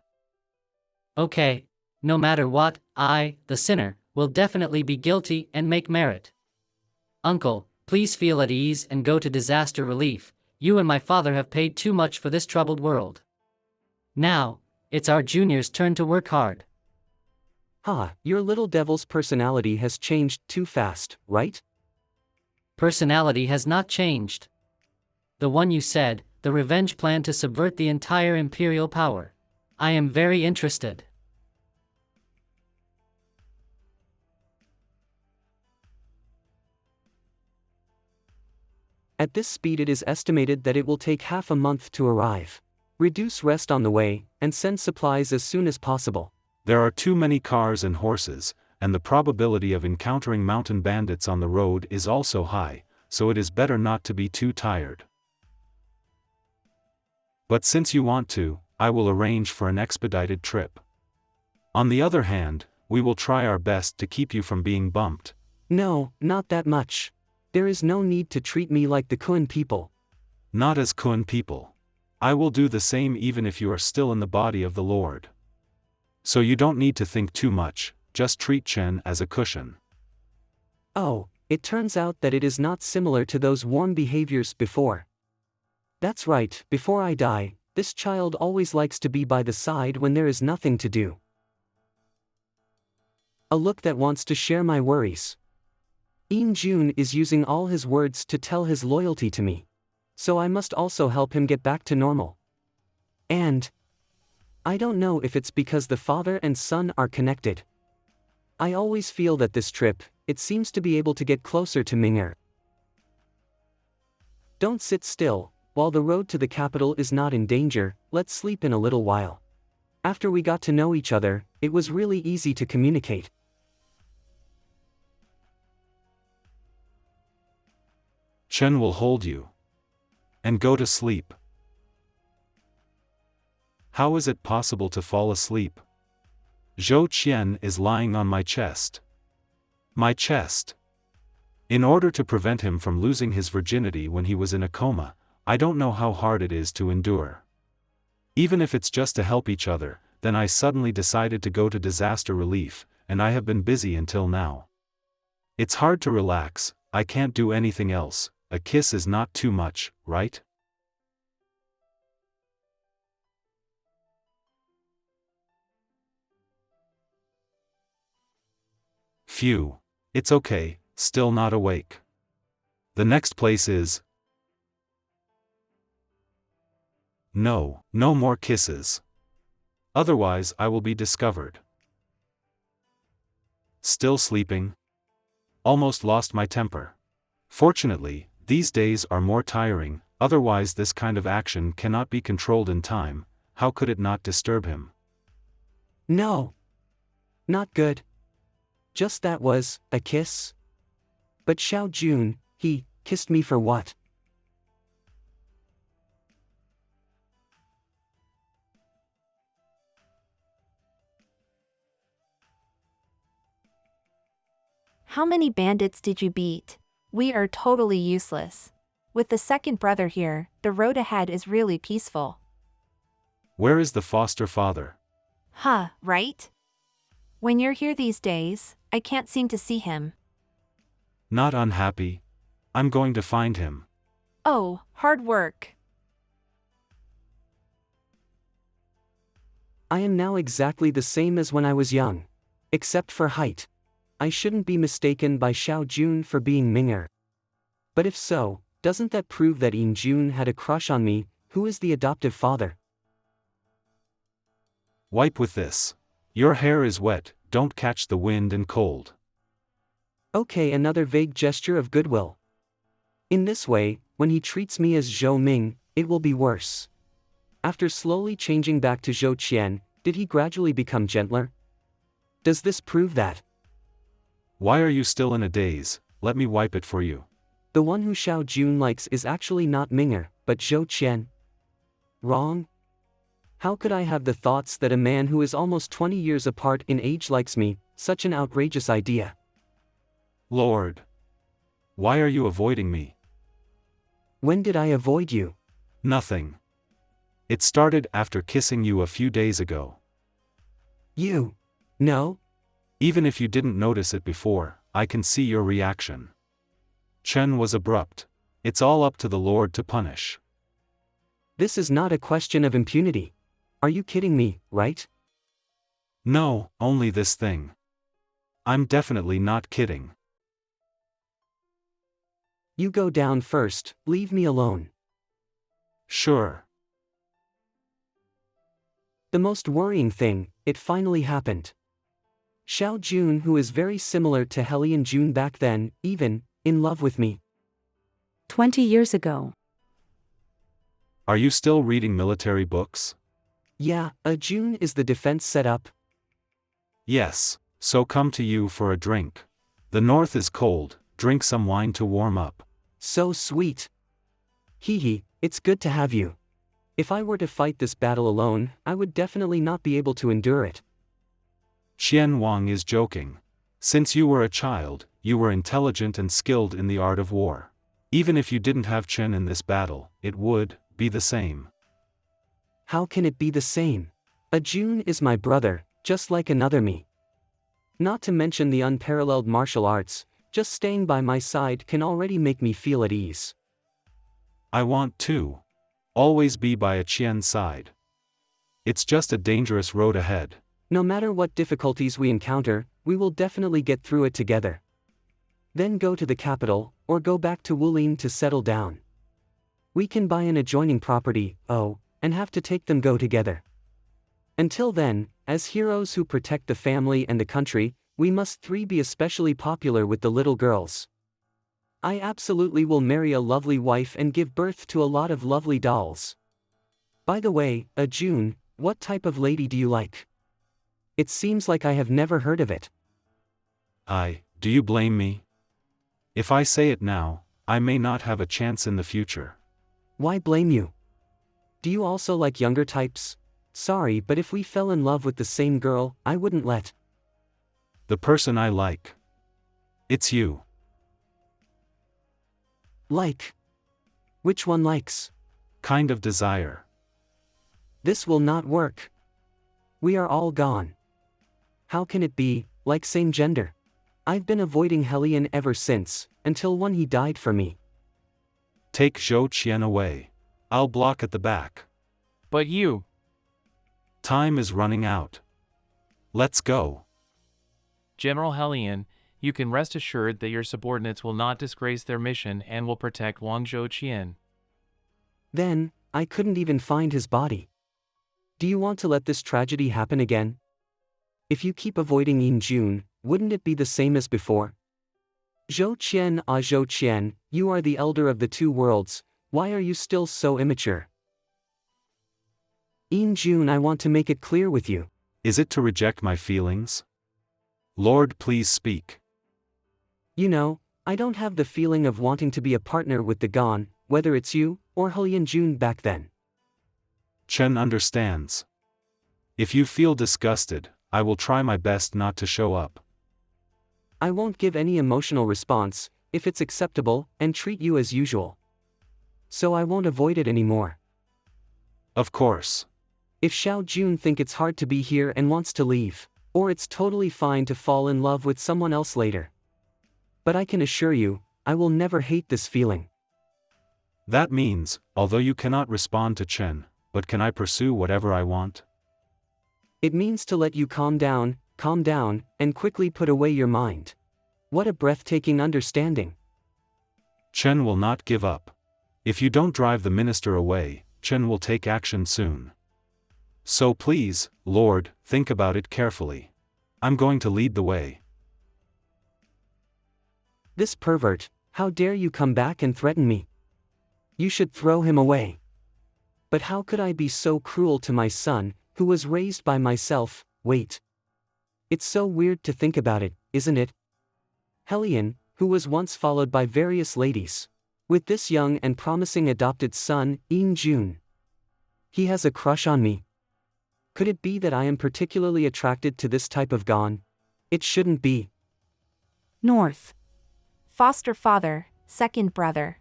Okay, no matter what, I, the sinner, will definitely be guilty and make merit. Uncle, please feel at ease and go to disaster relief. You and my father have paid too much for this troubled world. Now, it's our junior's turn to work hard. Your little devil's personality has changed too fast, right? Personality has not changed. The one you said, the revenge plan to subvert the entire imperial power. I am very interested. At this speed it is estimated that it will take half a month to arrive. Reduce rest on the way, and send supplies as soon as possible. There are too many cars and horses, and the probability of encountering mountain bandits on the road is also high, so it is better not to be too tired. But since you want to, I will arrange for an expedited trip. On the other hand, we will try our best to keep you from being bumped. No, not that much. There is no need to treat me like the Kun people. Not as Kun people. I will do the same even if you are still in the body of the Lord. So you don't need to think too much, just treat Chen as a cushion. Oh, it turns out that it is not similar to those warm behaviors before. That's right, before I die, this child always likes to be by the side when there is nothing to do. A look that wants to share my worries. ENG is using all his words to tell his loyalty to me. So I must also help him get back to normal. And I don't know if it's because the father and son are connected. I always feel that this trip, it seems to be able to get closer to Ming'er. Don't sit still, while the road to the capital is not in danger, let's sleep in a little while. After we got to know each other, it was really easy to communicate. Chen will hold you. And go to sleep. How is it possible to fall asleep? Zhou Qian is lying on my chest. My chest. In order to prevent him from losing his virginity when he was in a coma, I don't know how hard it is to endure. Even if it's just to help each other, then I suddenly decided to go to disaster relief, and I have been busy until now. It's hard to relax, I can't do anything else. A kiss is not too much, right? Phew. It's okay, still not awake. The next place is. No, no more kisses. Otherwise I will be discovered. Still sleeping? Almost lost my temper. Fortunately, these days are more tiring, otherwise this kind of action cannot be controlled in time. How could it not disturb him? No. Not good. Just that was a kiss? But Xiao Jun, he kissed me for what? How many bandits did you beat? We are totally useless. With the second brother here, the road ahead is really peaceful. Where is the foster father? Huh, right? When you're here these days, I can't seem to see him. Not unhappy. I'm going to find him. Oh, hard work. I am now exactly the same as when I was young. Except for height. I shouldn't be mistaken by Xiao Jun for being Ming'er. But if so, doesn't that prove that Yin Jun had a crush on me? Who is the adoptive father? Wipe with this. Your hair is wet, don't catch the wind and cold. Okay, another vague gesture of goodwill. In this way, when he treats me as Zhou Ming, it will be worse. After slowly changing back to Zhou Qian, did he gradually become gentler? Does this prove that? Why are you still in a daze? Let me wipe it for you. The one who Xiao Jun likes is actually not Ming'er, but Zhou Qian. Wrong? How could I have the thoughts that a man who is almost 20 years apart in age likes me? Such an outrageous idea. Lord. Why are you avoiding me? When did I avoid you? Nothing. It started after kissing you a few days ago. You? No? Even if you didn't notice it before, I can see your reaction. Chen was abrupt. It's all up to the Lord to punish. This is not a question of impunity. Are you kidding me, right? No, only this thing. I'm definitely not kidding. You go down first, leave me alone. Sure. The most worrying thing, it finally happened. Xiao Jun, who is very similar to Helian Jun back then, even, in love with me. 20 years ago. Are you still reading military books? Yeah, a Jun is the defense setup. Yes, so come to you for a drink. The north is cold, drink some wine to warm up. So sweet. Hee hee, it's good to have you. If I were to fight this battle alone, I would definitely not be able to endure it. Qian Wang is joking. Since you were a child, you were intelligent and skilled in the art of war. Even if you didn't have Chen in this battle, it would be the same. How can it be the same? A Jun is my brother, just like another me. Not to mention the unparalleled martial arts, just staying by my side can already make me feel at ease. I want to always be by a Qian's side. It's just a dangerous road ahead. No matter what difficulties we encounter, we will definitely get through it together. Then go to the capital, or go back to Wulin to settle down. We can buy an adjoining property, and have to take them go together. Until then, as heroes who protect the family and the country, we must three be especially popular with the little girls. I absolutely will marry a lovely wife and give birth to a lot of lovely dolls. By the way, Jun, what type of lady do you like? It seems like I have never heard of it. Do you blame me? If I say it now, I may not have a chance in the future. Why blame you? Do you also like younger types? Sorry, but if we fell in love with the same girl, I wouldn't let. The person I like. It's you. Like? Which one likes? Kind of desire. This will not work. We are all gone. How can it be, like same gender? I've been avoiding Helian ever since, until one he died for me. Take Zhou Qian away. I'll block at the back. But you. Time is running out. Let's go. General Helian, You can rest assured that your subordinates will not disgrace their mission and will protect Wang Zhouqian. Then, I couldn't even find his body. Do you want to let this tragedy happen again? If you keep avoiding Yin Jun, wouldn't it be the same as before? Zhou Qian, you are the elder of the two worlds, why are you still so immature? Yin Jun, I want to make it clear with you. Is it to reject my feelings? Lord, please speak. You know, I don't have the feeling of wanting to be a partner with the Gon, whether it's you, or Yin Jun back then. Chen understands. If you feel disgusted, I will try my best not to show up. I won't give any emotional response, if it's acceptable, and treat you as usual. So I won't avoid it anymore. Of course. If Xiao Jun think it's hard to be here and wants to leave, or it's totally fine to fall in love with someone else later. But I can assure you, I will never hate this feeling. That means, although you cannot respond to Chen, but can I pursue whatever I want? It means to let you calm down, and quickly put away your mind. What a breathtaking understanding. Chen will not give up. If you don't drive the minister away, Chen will take action soon. So please, Lord, think about it carefully. I'm going to lead the way. This pervert, how dare you come back and threaten me? You should throw him away. But how could I be so cruel to my son, who was raised by myself? Wait. It's so weird to think about it, isn't it? Helian, who was once followed by various ladies, with this young and promising adopted son, Yin Jun. He has a crush on me. Could it be that I am particularly attracted to this type of Gon? It shouldn't be. North. Foster father, second brother.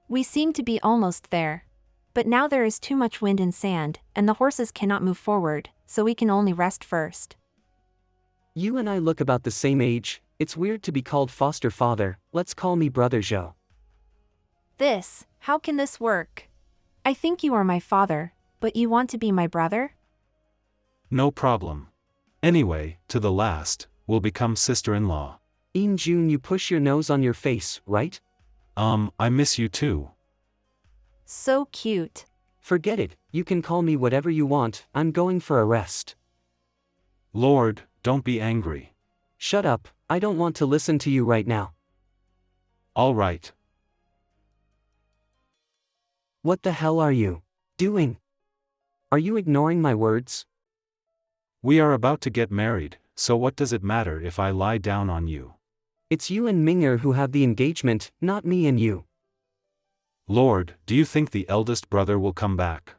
We seem to be almost there. But now there is too much wind and sand, and the horses cannot move forward, so we can only rest first. You and I look about the same age, it's weird to be called foster father, let's call me brother Zhou. How can this work? I think you are my father, but you want to be my brother? No problem. Anyway, to the last, we'll become sister-in-law. Yin Jun, you push your nose on your face, right? I miss you too. So cute. Forget it, you can call me whatever you want, I'm going for a rest. Lord, don't be angry. Shut up, I don't want to listen to you right now. All right. What the hell are you doing? Are you ignoring my words? We are about to get married, so what does it matter if I lie down on you? It's you and Ming'er who have the engagement, not me and you. Lord, do you think the eldest brother will come back?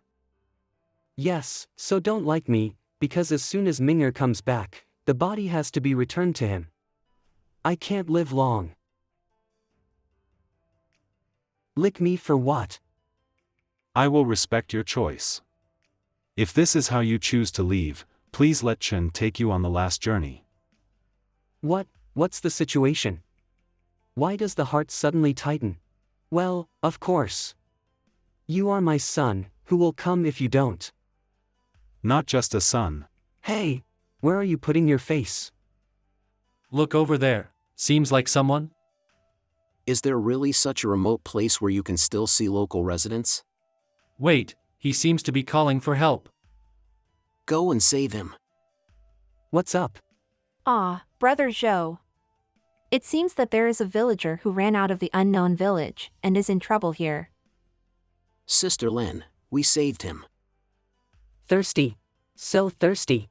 Yes, so don't like me, because as soon as Ming'er comes back, the body has to be returned to him. I can't live long. Lick me for what? I will respect your choice. If this is how you choose to leave, please let Chen take you on the last journey. What's the situation? Why does the heart suddenly tighten? Well, of course. You are my son, who will come if you don't. Not just a son. Hey, where are you putting your face? Look over there. Seems like someone? Is there really such a remote place where you can still see local residents? Wait, he seems to be calling for help. Go and save him. What's up? Brother Zhou. It seems that there is a villager who ran out of the unknown village and is in trouble here. Sister Lin, we saved him. Thirsty. So thirsty.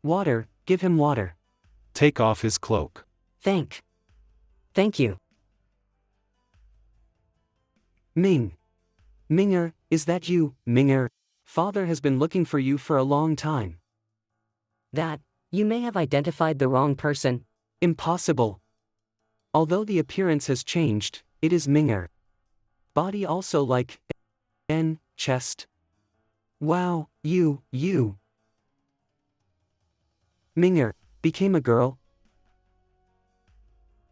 Water, give him water. Take off his cloak. Thank you. Ming'er, is that you, Ming'er? Father has been looking for you for a long time. You may have identified the wrong person. Impossible. Although the appearance has changed, it is Ming'er. Body also like chest. Wow, you. Ming'er, became a girl?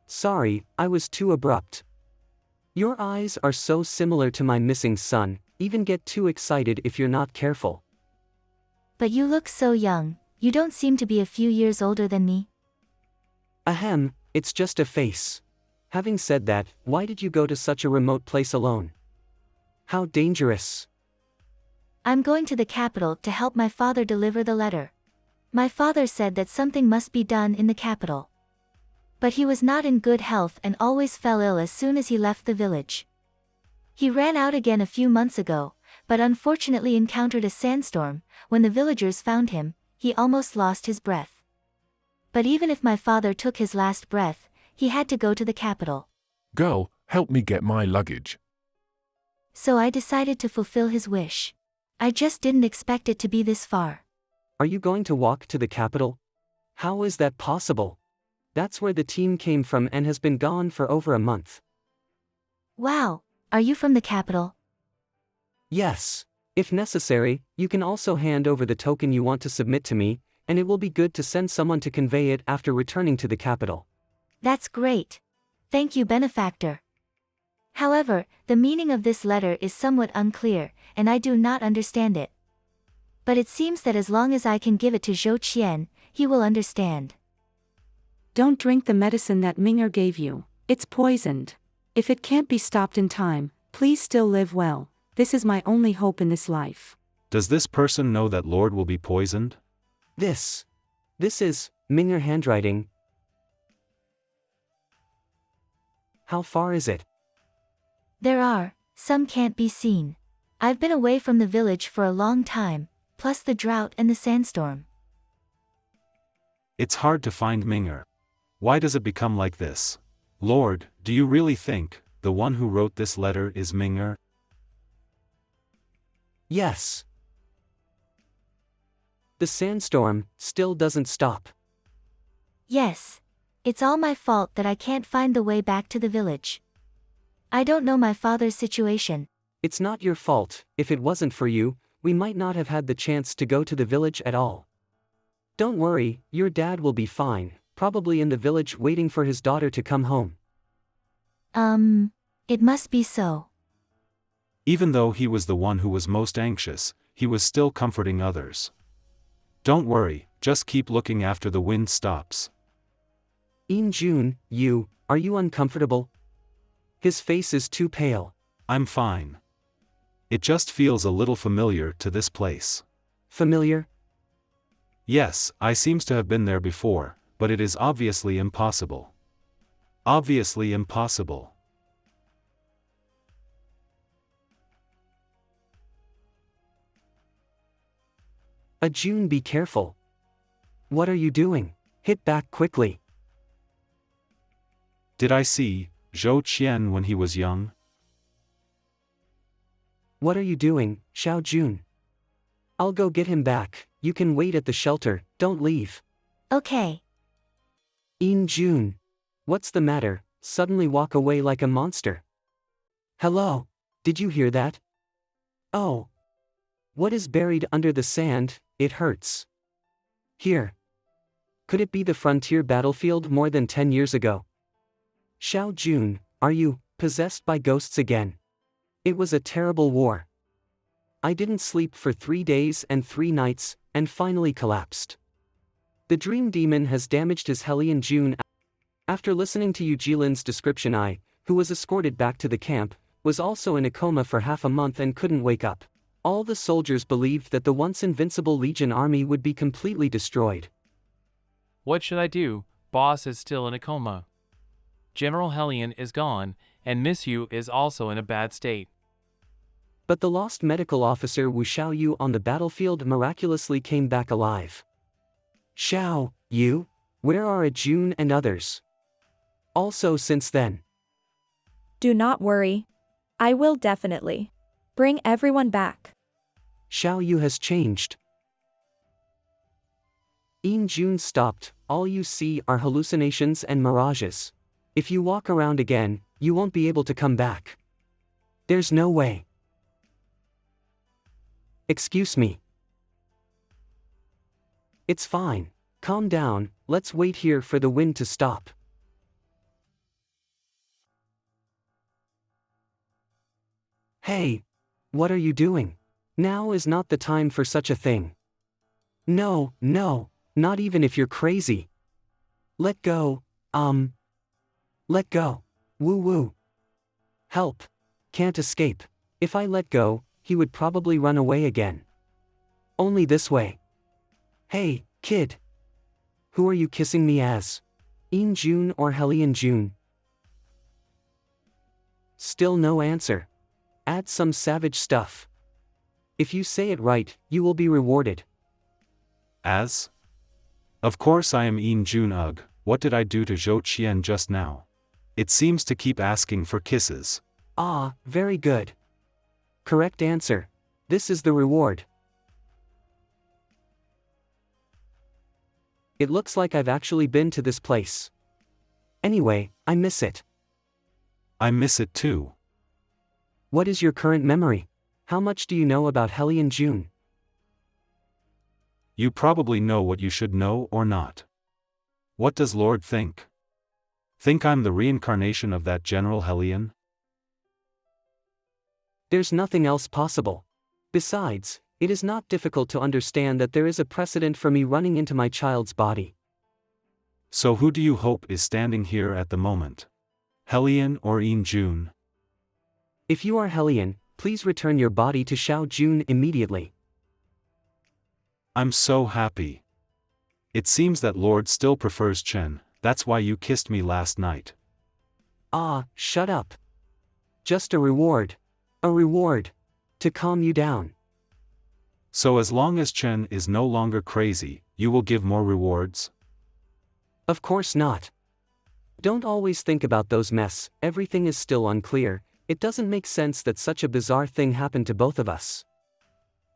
Sorry, I was too abrupt. Your eyes are so similar to my missing son, even get too excited if you're not careful. But you look so young, you don't seem to be a few years older than me. Ahem, It's just a face. Having said that, why did you go to such a remote place alone? How dangerous. I'm going to the capital to help my father deliver the letter. My father said that something must be done in the capital. But he was not in good health and always fell ill as soon as he left the village. He ran out again a few months ago, but unfortunately encountered a sandstorm. When the villagers found him, he almost lost his breath. But even if my father took his last breath, he had to go to the capital. Girl, help me get my luggage. So I decided to fulfill his wish. I just didn't expect it to be this far. Are you going to walk to the capital? How is that possible? That's where the team came from and has been gone for over a month. Wow, are you from the capital? Yes. If necessary, you can also hand over the token you want to submit to me, and it will be good to send someone to convey it after returning to the capital. That's great. Thank you, benefactor. However, the meaning of this letter is somewhat unclear, and I do not understand it. But it seems that as long as I can give it to Zhou Qian, he will understand. Don't drink the medicine that Ming'er gave you. It's poisoned. If it can't be stopped in time, please still live well. This is my only hope in this life. Does this person know that Lord will be poisoned? This is Ming'er handwriting. How far is it? There are, some can't be seen. I've been away from the village for a long time, plus the drought and the sandstorm. It's hard to find Ming'er. Why does it become like this? Lord, do you really think the one who wrote this letter is Ming'er? Yes. The sandstorm still doesn't stop. Yes. It's all my fault that I can't find the way back to the village. I don't know my father's situation. It's not your fault. If it wasn't for you, we might not have had the chance to go to the village at all. Don't worry, your dad will be fine, probably in the village waiting for his daughter to come home. It must be so. Even though he was the one who was most anxious, he was still comforting others. Don't worry, just keep looking after the wind stops. ENG, are you uncomfortable? His face is too pale. I'm fine. It just feels a little familiar to this place. Familiar? Yes, I seems to have been there before, but it is obviously impossible. Obviously impossible. June, be careful. What are you doing? Hit back quickly. Did I see Zhou Qian when he was young? What are you doing, Xiao Jun? I'll go get him back. You can wait at the shelter, don't leave. Okay. ENG, what's the matter? Suddenly walk away like a monster. Hello? Did you hear that? Oh. What is buried under the sand? It hurts. Here. Could it be the frontier battlefield more than 10 years ago? Xiao Jun, are you possessed by ghosts again? It was a terrible war. I didn't sleep for 3 days and 3 nights, and finally collapsed. The dream demon has damaged his Hellion June. After listening to Yu Jilin's description, I, who was escorted back to the camp, was also in a coma for half a month and couldn't wake up. All the soldiers believed that the once invincible Legion army would be completely destroyed. What should I do? Boss is still in a coma. General Hellion is gone, and Miss Yu is also in a bad state. But the lost medical officer Wu Xiaoyu on the battlefield miraculously came back alive. Xiao Yu? Where are June and others? Also since then. Do not worry. I will definitely bring everyone back. Xiao Yu has changed. June stopped. All you see are hallucinations and mirages. If you walk around again, you won't be able to come back. There's no way. Excuse me. It's fine. Calm down, let's wait here for the wind to stop. Hey! What are you doing? Now is not the time for such a thing. No, not even if you're crazy. Let go, Let go. Woo woo. Help. Can't escape. If I let go, he would probably run away again. Only this way. Hey, kid. Who are you kissing me as? ENG or June? Still no answer. Add some savage stuff. If you say it right, you will be rewarded. As? Of course I am ENG. Ugh, what did I do to Zhou Qian just now? It seems to keep asking for kisses. Ah, very good. Correct answer. This is the reward. It looks like I've actually been to this place. Anyway, I miss it. I miss it too. What is your current memory? How much do you know about June? You probably know what you should know or not. What does Lord think? Think I'm the reincarnation of that General Helion? There's nothing else possible. Besides, it is not difficult to understand that there is a precedent for me running into my child's body. So who do you hope is standing here at the moment? Helion or ENG? If you are Helion, please return your body to Xiao Jun immediately. I'm so happy. It seems that Lord still prefers Chen, that's why you kissed me last night. Ah, shut up. Just a reward. A reward. To calm you down. So as long as Chen is no longer crazy, you will give more rewards? Of course not. Don't always think about those mess, everything is still unclear, it doesn't make sense that such a bizarre thing happened to both of us.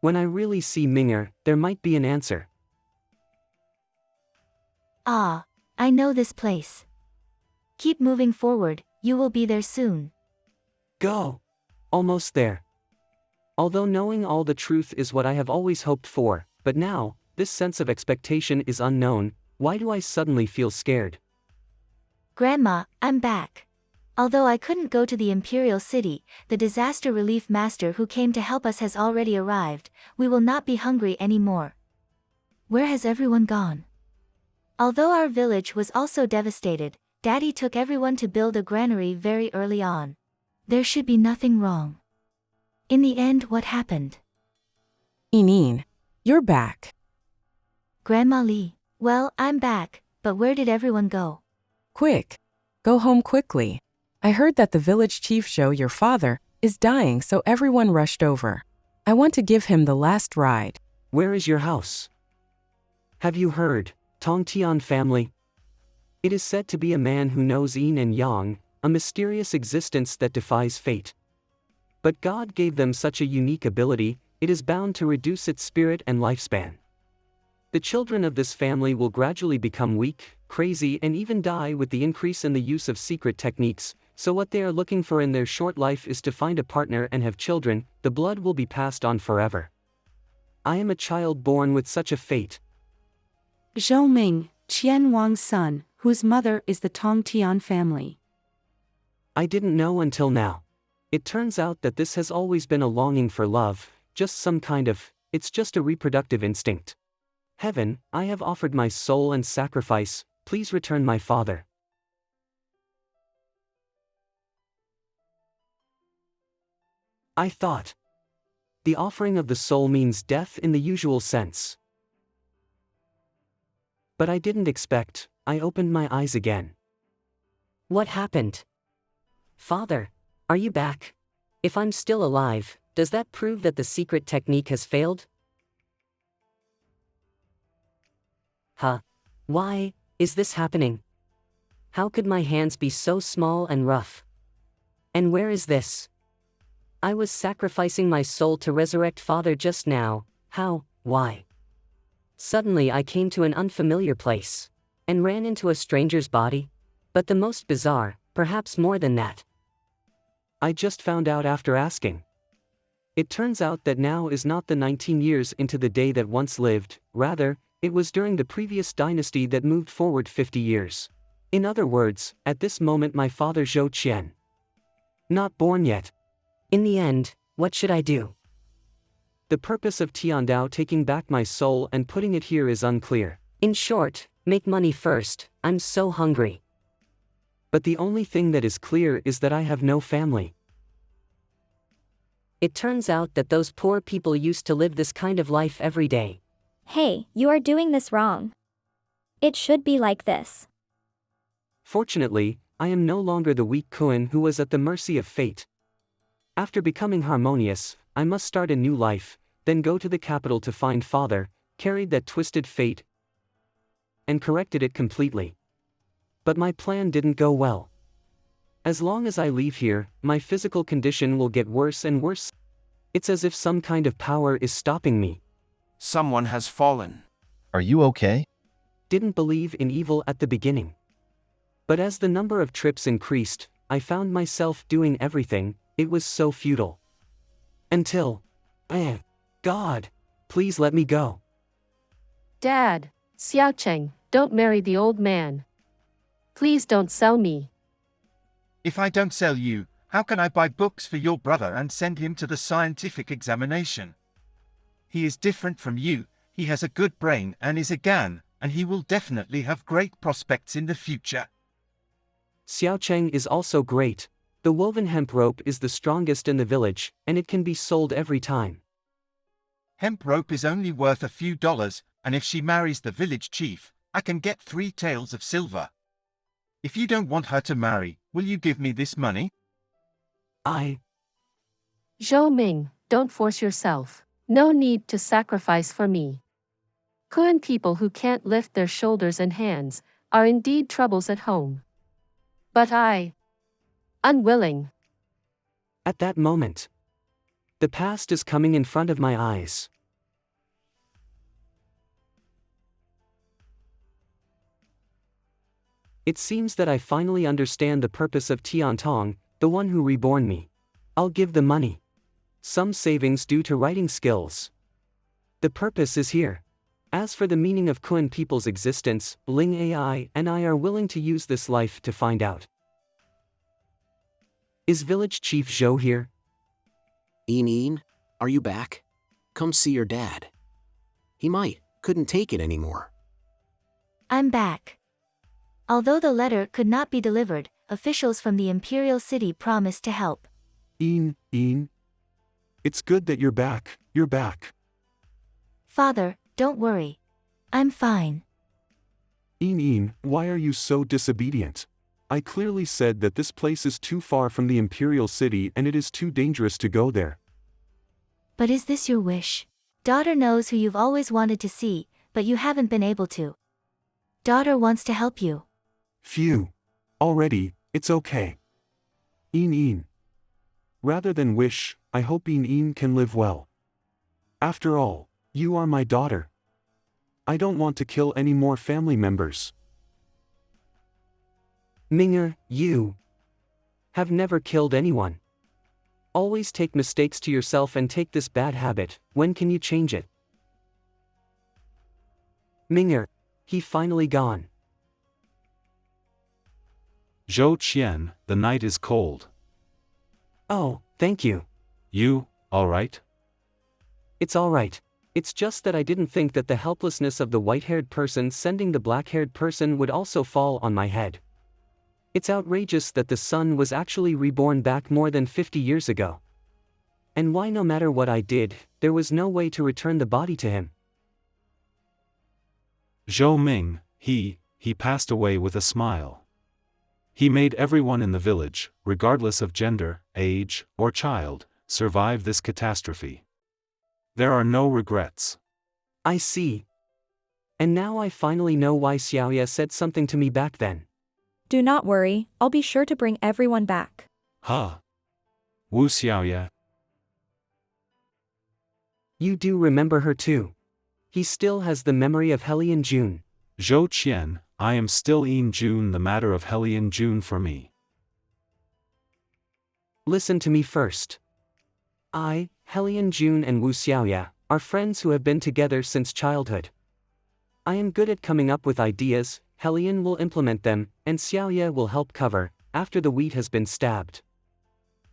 When I really see Minger, there might be an answer. Ah, I know this place. Keep moving forward, you will be there soon. Go. Almost there. Although knowing all the truth is what I have always hoped for, but now, this sense of expectation is unknown, why do I suddenly feel scared? Grandma, I'm back. Although I couldn't go to the Imperial City, the disaster relief master who came to help us has already arrived, we will not be hungry anymore. Where has everyone gone? Although our village was also devastated, Daddy took everyone to build a granary very early on. There should be nothing wrong. In the end, what happened? Eneen, you're back. Grandma Li, well, I'm back, but where did everyone go? Quick. Go home quickly. I heard that the village chief Zhou, your father, is dying, so everyone rushed over. I want to give him the last ride. Where is your house? Have you heard, Tong Tian family? It is said to be a man who knows yin and yang, a mysterious existence that defies fate. But God gave them such a unique ability, it is bound to reduce its spirit and lifespan. The children of this family will gradually become weak, crazy, and even die with the increase in the use of secret techniques, so what they are looking for in their short life is to find a partner and have children, the blood will be passed on forever. I am a child born with such a fate. Zhou Ming, Qian Wang's son, whose mother is the Tong Tian family. I didn't know until now. It turns out that this has always been a longing for love, just some kind of, it's just a reproductive instinct. Heaven, I have offered my soul and sacrifice, please return my father. I thought. The offering of the soul means death in the usual sense. But I didn't expect, I opened my eyes again. What happened? Father, are you back? If I'm still alive, does that prove that the secret technique has failed? Huh? Why is this happening? How could my hands be so small and rough? And where is this? I was sacrificing my soul to resurrect Father just now, how, why? Suddenly I came to an unfamiliar place, and ran into a stranger's body, but the most bizarre, perhaps more than that. I just found out after asking. It turns out that now is not the 19 years into the day that once lived, rather, it was during the previous dynasty that moved forward 50 years. In other words, at this moment my father Zhou Qian. Not born yet. In the end, what should I do? The purpose of Tiandao taking back my soul and putting it here is unclear. In short, make money first, I'm so hungry. But the only thing that is clear is that I have no family. It turns out that those poor people used to live this kind of life every day. Hey, you are doing this wrong. It should be like this. Fortunately, I am no longer the weak Kuan who was at the mercy of fate. After becoming harmonious, I must start a new life, then go to the capital to find father, carried that twisted fate, and corrected it completely. But my plan didn't go well. As long as I leave here, my physical condition will get worse and worse. It's as if some kind of power is stopping me. Someone has fallen. Are you okay? Didn't believe in evil at the beginning. But as the number of trips increased, I found myself doing everything. It was so futile. Until, God, please let me go. Dad, Xiaocheng, don't marry the old man. Please don't sell me. If I don't sell you, how can I buy books for your brother and send him to the scientific examination? He is different from you, he has a good brain and is a Gan, and he will definitely have great prospects in the future. Xiaocheng is also great. The woven hemp rope is the strongest in the village, and it can be sold every time. Hemp rope is only worth a few dollars, and if she marries the village chief, I can get 3 taels of silver. If you don't want her to marry, will you give me this money? Zhou Ming, don't force yourself. No need to sacrifice for me. Kuan people who can't lift their shoulders and hands are indeed troubles at home. But unwilling. At that moment, the past is coming in front of my eyes. It seems that I finally understand the purpose of Tiantong, the one who reborn me. I'll give the money. Some savings due to writing skills. The purpose is here. As for the meaning of Kuan people's existence, Ling Ai and I are willing to use this life to find out. Is Village Chief Zhou here? Een, are you back? Come see your dad. He couldn't take it anymore. I'm back. Although the letter could not be delivered, officials from the Imperial City promised to help. Een, it's good that you're back. You're back. Father, don't worry. I'm fine. Een, why are you so disobedient? I clearly said that this place is too far from the Imperial City and it is too dangerous to go there. But is this your wish? Daughter knows who you've always wanted to see, but you haven't been able to. Daughter wants to help you. Phew. Already, it's okay. Een. Rather than wish, I hope Een can live well. After all, you are my daughter. I don't want to kill any more family members. Minger, you have never killed anyone. Always take mistakes to yourself and take this bad habit. When can you change it? Minger, he finally gone. Zhou Qian, the night is cold. Oh, thank you. You, alright? It's alright. It's just that I didn't think that the helplessness of the white-haired person sending the black-haired person would also fall on my head. It's outrageous that the son was actually reborn back more than 50 years ago. And why no matter what I did, there was no way to return the body to him. Zhou Ming, he passed away with a smile. He made everyone in the village, regardless of gender, age, or child, survive this catastrophe. There are no regrets. I see. And now I finally know why Xiaoya said something to me back then. Do not worry, I'll be sure to bring everyone back. Wu Xiaoya. You do remember her too. He still has the memory of Helian June. Zhou Qian, I am still Een June, the matter of Helian June for me. Listen to me first. I, Helian June and Wu Xiaoya, are friends who have been together since childhood. I am good at coming up with ideas, Helian will implement them, and Xiaoya will help cover, after the wheat has been stabbed.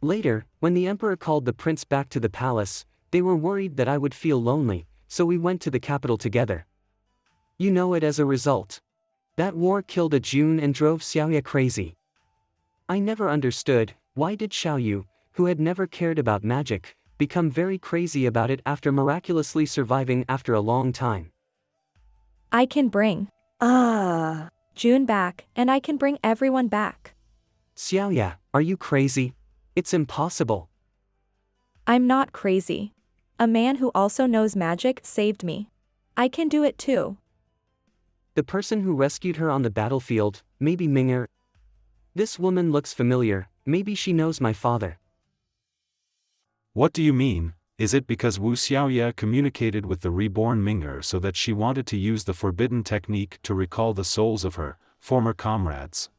Later, when the emperor called the prince back to the palace, they were worried that I would feel lonely, so we went to the capital together. You know it as a result. That war killed a June and drove Xiaoya crazy. I never understood, why did Xiaoyu, who had never cared about magic, become very crazy about it after miraculously surviving after a long time? I can bring June back, and I can bring everyone back. Xiaoya, are you crazy? It's impossible. I'm not crazy. A man who also knows magic saved me. I can do it too. The person who rescued her on the battlefield, maybe Ming'er. This woman looks familiar, maybe she knows my father. What do you mean? Is it because Wu Xiaoya communicated with the reborn Ming'er so that she wanted to use the forbidden technique to recall the souls of her former comrades?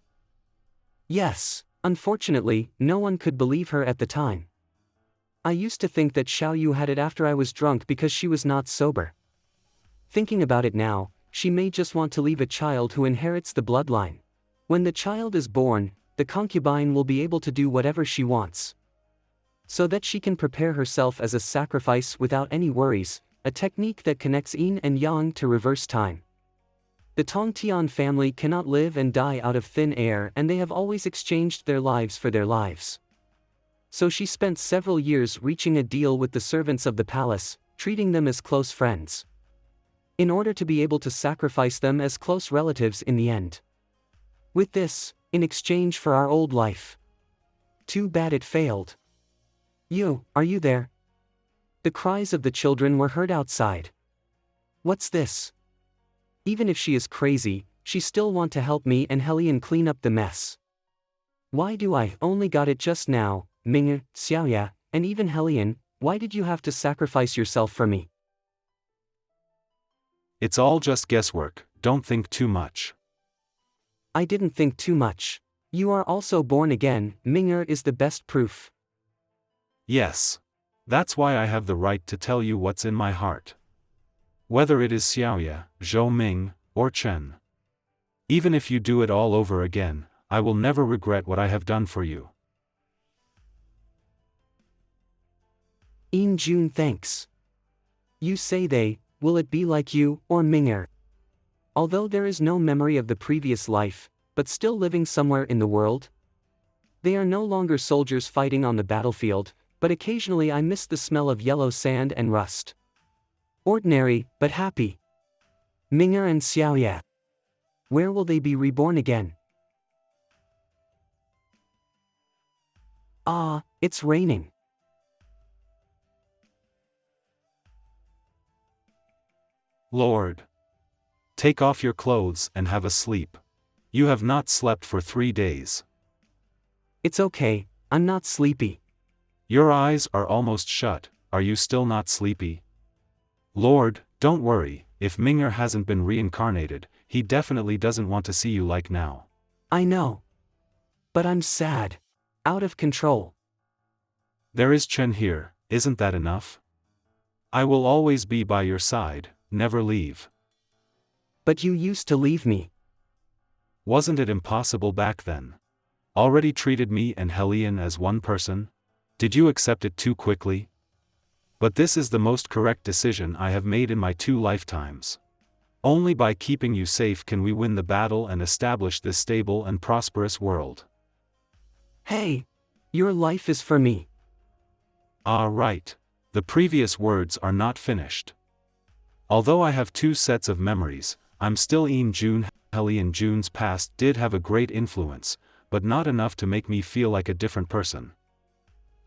Yes, unfortunately, no one could believe her at the time. I used to think that Xiaoyu had it after I was drunk because she was not sober. Thinking about it now, she may just want to leave a child who inherits the bloodline. When the child is born, the concubine will be able to do whatever she wants. So that she can prepare herself as a sacrifice without any worries, a technique that connects yin and yang to reverse time. The Tongtian family cannot live and die out of thin air, and they have always exchanged their lives for their lives. So she spent several years reaching a deal with the servants of the palace, treating them as close friends, in order to be able to sacrifice them as close relatives in the end. With this, in exchange for our old life. Too bad it failed. You, are you there? The cries of the children were heard outside. What's this? Even if she is crazy, she still want to help me and Helian clean up the mess. Why do I only got it just now, Ming'er, Xiaoya, and even Helian, why did you have to sacrifice yourself for me? It's all just guesswork, don't think too much. I didn't think too much. You are also born again, Ming'er is the best proof. Yes. That's why I have the right to tell you what's in my heart. Whether it is Xiaoya, Zhou Ming, or Chen. Even if you do it all over again, I will never regret what I have done for you. June, thanks. You say they, will it be like you, or Ming'er? Although there is no memory of the previous life, but still living somewhere in the world? They are no longer soldiers fighting on the battlefield, but occasionally I miss the smell of yellow sand and rust. Ordinary, but happy. Ming'er and Xiaoya. Where will they be reborn again? Ah, it's raining. Lord. Take off your clothes and have a sleep. You have not slept for 3 days. It's okay, I'm not sleepy. Your eyes are almost shut, are you still not sleepy? Lord, don't worry, if Ming'er hasn't been reincarnated, he definitely doesn't want to see you like now. I know. But I'm sad. Out of control. There is Chen here, isn't that enough? I will always be by your side, never leave. But you used to leave me. Wasn't it impossible back then? Already treated me and Helian as one person? Did you accept it too quickly? But this is the most correct decision I have made in my 2 lifetimes. Only by keeping you safe can we win the battle and establish this stable and prosperous world. Hey! Your life is for me. Ah, right. The previous words are not finished. Although I have 2 sets of memories, I'm still June. Helian June's past did have a great influence, but not enough to make me feel like a different person.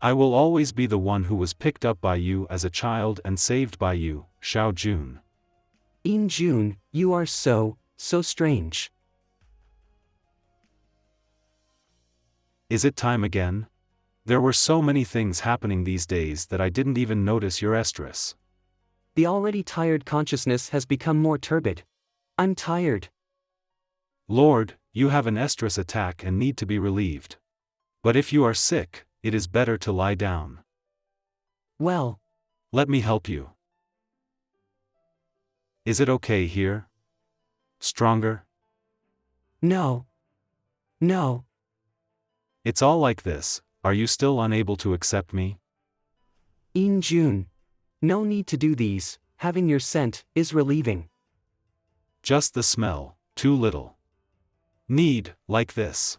I will always be the one who was picked up by you as a child and saved by you, Xiao Jun. June, you are so strange. Is it time again? There were so many things happening these days that I didn't even notice your estrus. The already tired consciousness has become more turbid. I'm tired. Lord, you have an estrus attack and need to be relieved. But if you are sick, it is better to lie down. Well, let me help you. Is it okay here? Stronger? No. No. It's all like this. Are you still unable to accept me? June. No need to do these, having your scent is relieving. Just the smell, too little. Need, like this.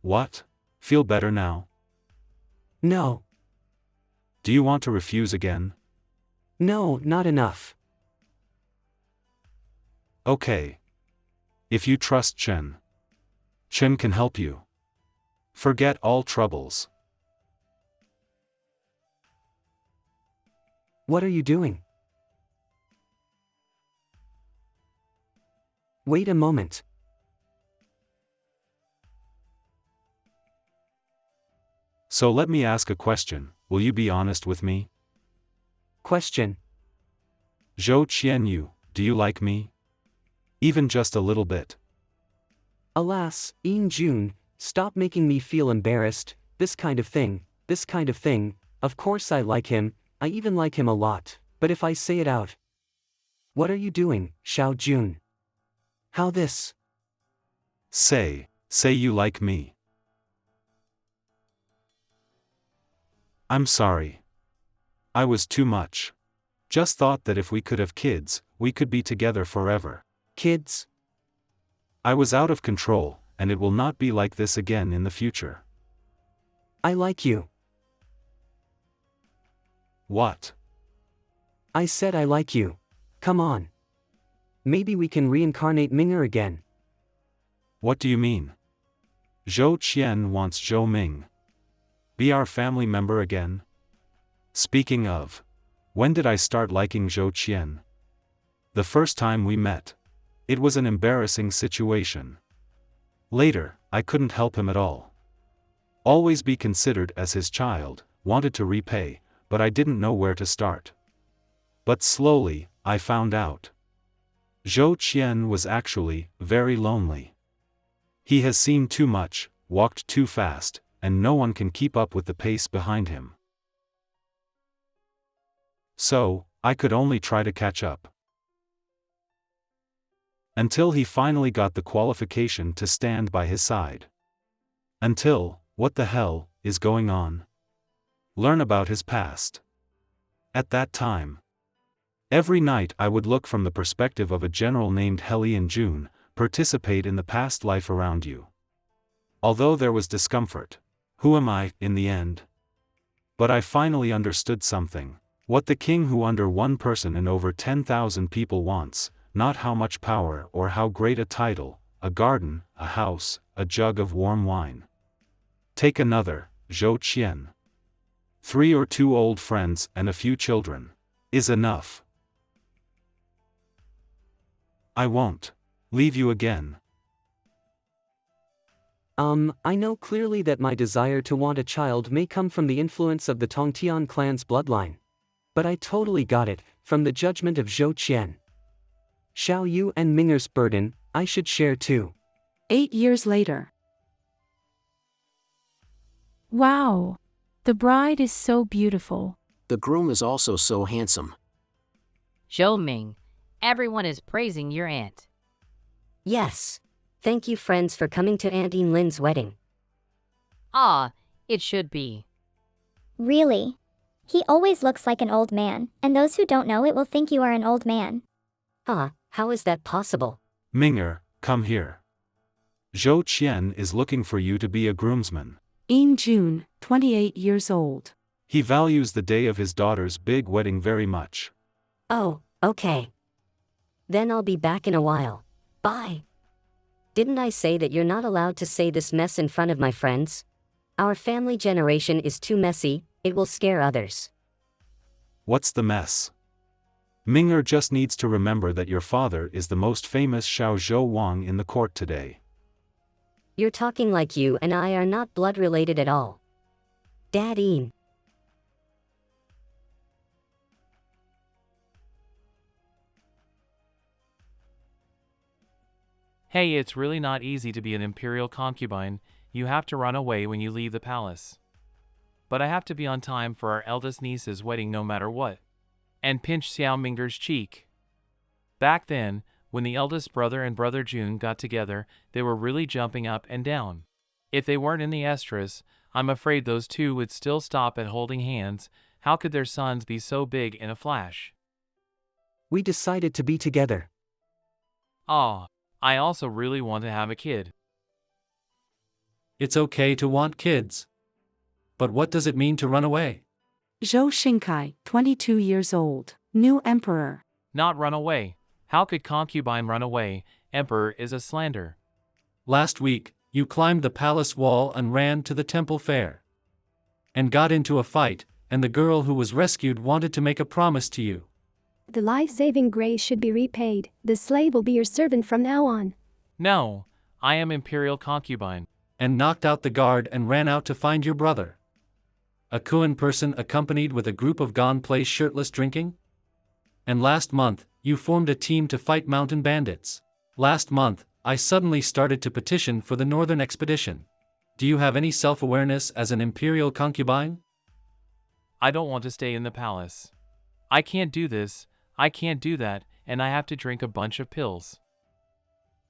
What? Feel better now? No. Do you want to refuse again? No, not enough. Okay. If you trust Chen, Chen can help you. Forget all troubles. What are you doing? Wait a moment. So let me ask a question, will you be honest with me? Question. Zhou Qianyu, do you like me? Even just a little bit. Alas, Jun, stop making me feel embarrassed, this kind of thing. Of course I like him, I even like him a lot, but if I say it out. What are you doing, Xiao Jun? How this? Say you like me. I'm sorry. I was too much. Just thought that if we could have kids, we could be together forever. Kids? I was out of control, and it will not be like this again in the future. I like you. What? I said I like you. Come on. Maybe we can reincarnate Ming'er again. What do you mean? Zhou Qian wants Zhou Ming. Be our family member again? Speaking of, when did I start liking Zhou Qian? The first time we met. It was an embarrassing situation. Later, I couldn't help him at all. Always be considered as his child, wanted to repay, but I didn't know where to start. But slowly, I found out. Zhou Qian was actually very lonely. He has seen too much, walked too fast, and no one can keep up with the pace behind him. So, I could only try to catch up. Until he finally got the qualification to stand by his side. Until, what the hell is going on? Learn about his past. At that time, every night I would look from the perspective of a general named Helian June, participate in the past life around you. Although there was discomfort, who am I, in the end? But I finally understood something. What the king who under one person and over 10,000 people wants, not how much power or how great a title, a garden, a house, a jug of warm wine. Take another, Zhou Qian. 3 or 2 old friends and a few children. Is enough. I won't leave you again. I know clearly that my desire to want a child may come from the influence of the Tongtian clan's bloodline. But I totally got it, from the judgment of Zhou Qian. Xiao Yu and Ming'er's burden, I should share too. 8 years later. Wow! The bride is so beautiful. The groom is also so handsome. Zhou Ming, everyone is praising your aunt. Yes. Thank you friends for coming to Aunt Lin's wedding. It should be. Really? He always looks like an old man, and those who don't know it will think you are an old man. How is that possible? Ming'er, come here. Zhou Qian is looking for you to be a groomsman. Jun, 28 years old. He values the day of his daughter's big wedding very much. Oh, okay. Then I'll be back in a while. Bye. Didn't I say that you're not allowed to say this mess in front of my friends? Our family generation is too messy, it will scare others. What's the mess? Ming'er just needs to remember that your father is the most famous Xiao Zhou Wang in the court today. You're talking like you and I are not blood related at all. Dad Ian. Hey, it's really not easy to be an imperial concubine. You have to run away when you leave the palace. But I have to be on time for our eldest niece's wedding no matter what. And pinch Xiao Ming'er's cheek. Back then, when the eldest brother and brother June got together, they were really jumping up and down. If they weren't in the estrus, I'm afraid those two would still stop at holding hands. How could their sons be so big in a flash? We decided to be together. I also really want to have a kid. It's okay to want kids. But what does it mean to run away? Zhou Xingkai, 22 years old, new emperor. Not run away. How could concubine run away? Emperor is a slander. Last week, you climbed the palace wall and ran to the temple fair. And got into a fight, and the girl who was rescued wanted to make a promise to you. The life-saving grace should be repaid. The slave will be your servant from now on. No, I am imperial concubine. And knocked out the guard and ran out to find your brother. A Kuan person accompanied with a group of gone place shirtless drinking? And last month, you formed a team to fight mountain bandits. Last month, I suddenly started to petition for the northern expedition. Do you have any self-awareness as an imperial concubine? I don't want to stay in the palace. I can't do this, I can't do that, and I have to drink a bunch of pills.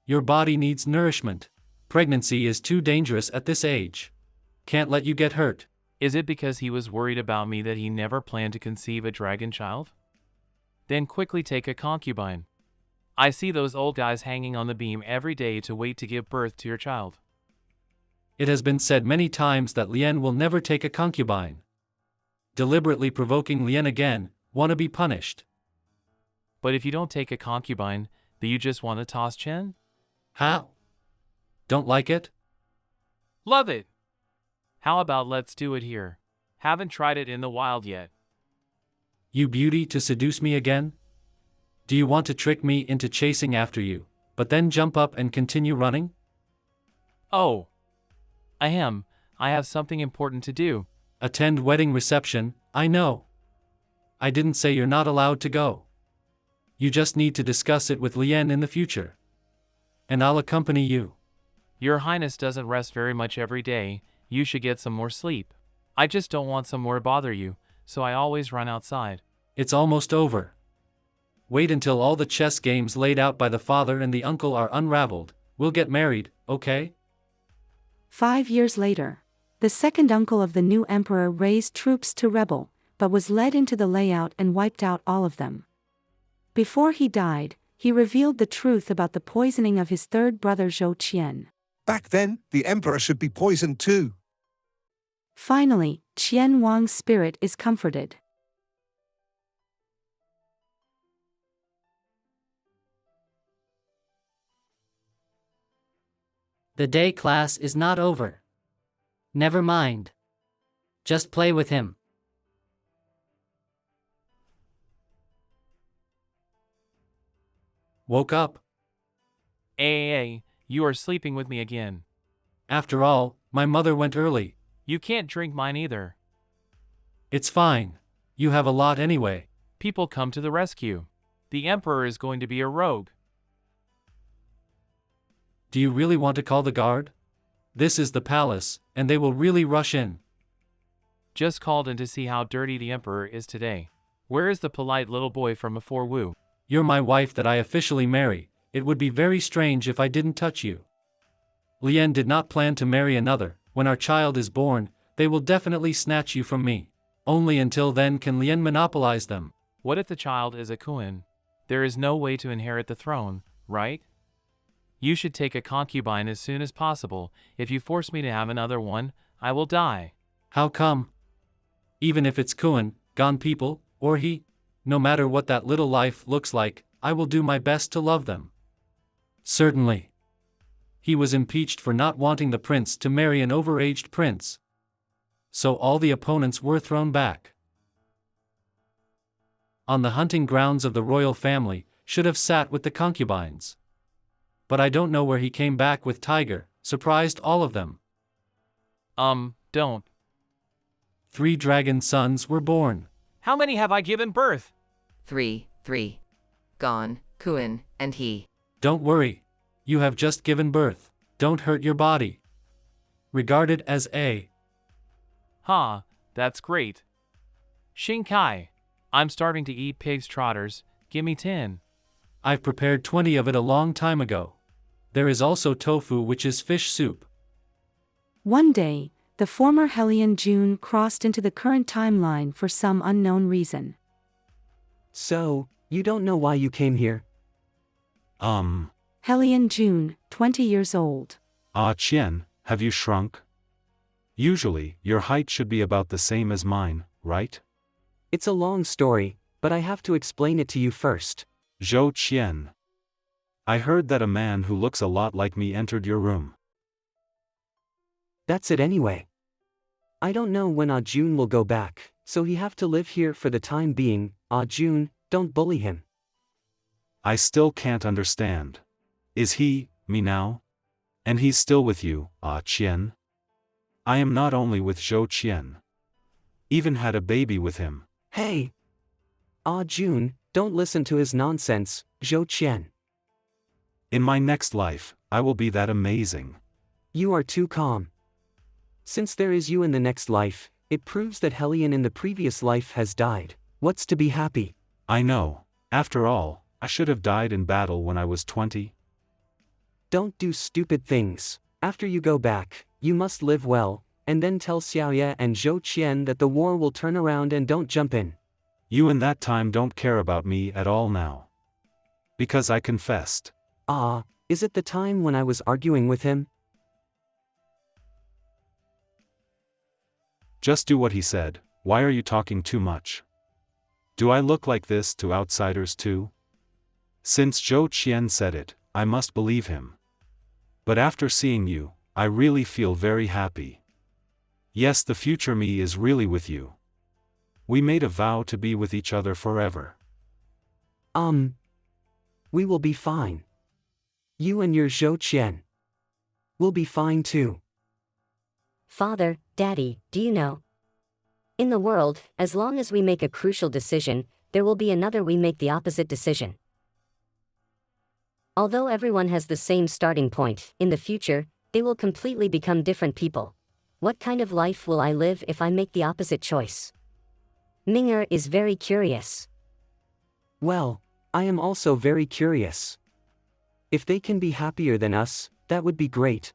Your body needs nourishment. Pregnancy is too dangerous at this age. Can't let you get hurt. Is it because he was worried about me that he never planned to conceive a dragon child? Then quickly take a concubine. I see those old guys hanging on the beam every day to wait to give birth to your child. It has been said many times that Lien will never take a concubine. Deliberately provoking Lien again, want to be punished. But if you don't take a concubine, do you just want to toss Chen? How? Don't like it? Love it! How about let's do it here? Haven't tried it in the wild yet. You beauty to seduce me again? Do you want to trick me into chasing after you, but then jump up and continue running? Oh. I have something important to do. Attend wedding reception, I know. I didn't say you're not allowed to go. You just need to discuss it with Lien in the future. And I'll accompany you. Your Highness doesn't rest very much every day, you should get some more sleep. I just don't want some more bother you, so I always run outside. It's almost over. Wait until all the chess games laid out by the father and the uncle are unraveled. We'll get married, okay? 5 years later, the second uncle of the new emperor raised troops to rebel, but was led into the layout and wiped out all of them. Before he died, he revealed the truth about the poisoning of his third brother Zhou Qian. Back then, the emperor should be poisoned too. Finally, Qian Wang's spirit is comforted. The day class is not over. Never mind. Just play with him. Woke up. Hey, you are sleeping with me again. After all, my mother went early. You can't drink mine either. It's fine. You have a lot anyway. People come to the rescue. The emperor is going to be a rogue. Do you really want to call the guard? This is the palace, and they will really rush in. Just called in to see how dirty the emperor is today. Where is the polite little boy from before Wu? You're my wife that I officially marry. It would be very strange if I didn't touch you. Lien did not plan to marry another. When our child is born, they will definitely snatch you from me. Only until then can Lien monopolize them. What if the child is a Kuan? There is no way to inherit the throne, right? You should take a concubine as soon as possible. If you force me to have another one, I will die. How come? Even if it's Kuan, gone people, or he, no matter what that little life looks like, I will do my best to love them. Certainly. He was impeached for not wanting the prince to marry an overaged prince. So all the opponents were thrown back. On the hunting grounds of the royal family, should have sat with the concubines. But I don't know where he came back with Tiger, surprised all of them. Don't. 3 dragon sons were born. How many have I given birth? 3. Gone, Kuan, and he. Don't worry. You have just given birth. Don't hurt your body. Regarded as a. That's great. Xingkai, I'm starting to eat pig's trotters, give me 10. I've prepared 20 of it a long time ago. There is also tofu, which is fish soup. One day, the former Hellion June crossed into the current timeline for some unknown reason. So, you don't know why you came here? Hellion June, 20 years old. Qian, Have you shrunk? Usually, your height should be about the same as mine, right? It's a long story, but I have to explain it to you first. Zhou Qian. I heard that a man who looks a lot like me entered your room. That's it anyway. I don't know when Ah Jun will go back, so he have to live here for the time being. Ah Jun, don't bully him. I still can't understand. Is he, me now? And he's still with you, Ah Qian? I am not only with Zhou Qian. Even had a baby with him. Hey! Ah Jun, don't listen to his nonsense, Zhou Qian. In my next life, I will be that amazing. You are too calm. Since there is you in the next life, it proves that Helion in the previous life has died. What's to be happy? I know. After all, I should have died in battle when I was 20. Don't do stupid things. After you go back, you must live well, and then tell Xiaoya and Zhou Qian that the war will turn around and don't jump in. You in that time don't care about me at all now. Because I confessed. Ah, is it the time when I was arguing with him? Just do what he said. Why are you talking too much? Do I look like this to outsiders too? Since Zhou Qian said it, I must believe him. But after seeing you, I really feel very happy. Yes, the future me is really with you. We made a vow to be with each other forever. We will be fine. You and your Zhou Qian will be fine too. Father, Daddy, do you know? In the world, as long as we make a crucial decision, there will be another we make the opposite decision. Although everyone has the same starting point, in the future, they will completely become different people. What kind of life will I live if I make the opposite choice? Ming'er is very curious. Well, I am also very curious. If they can be happier than us, that would be great.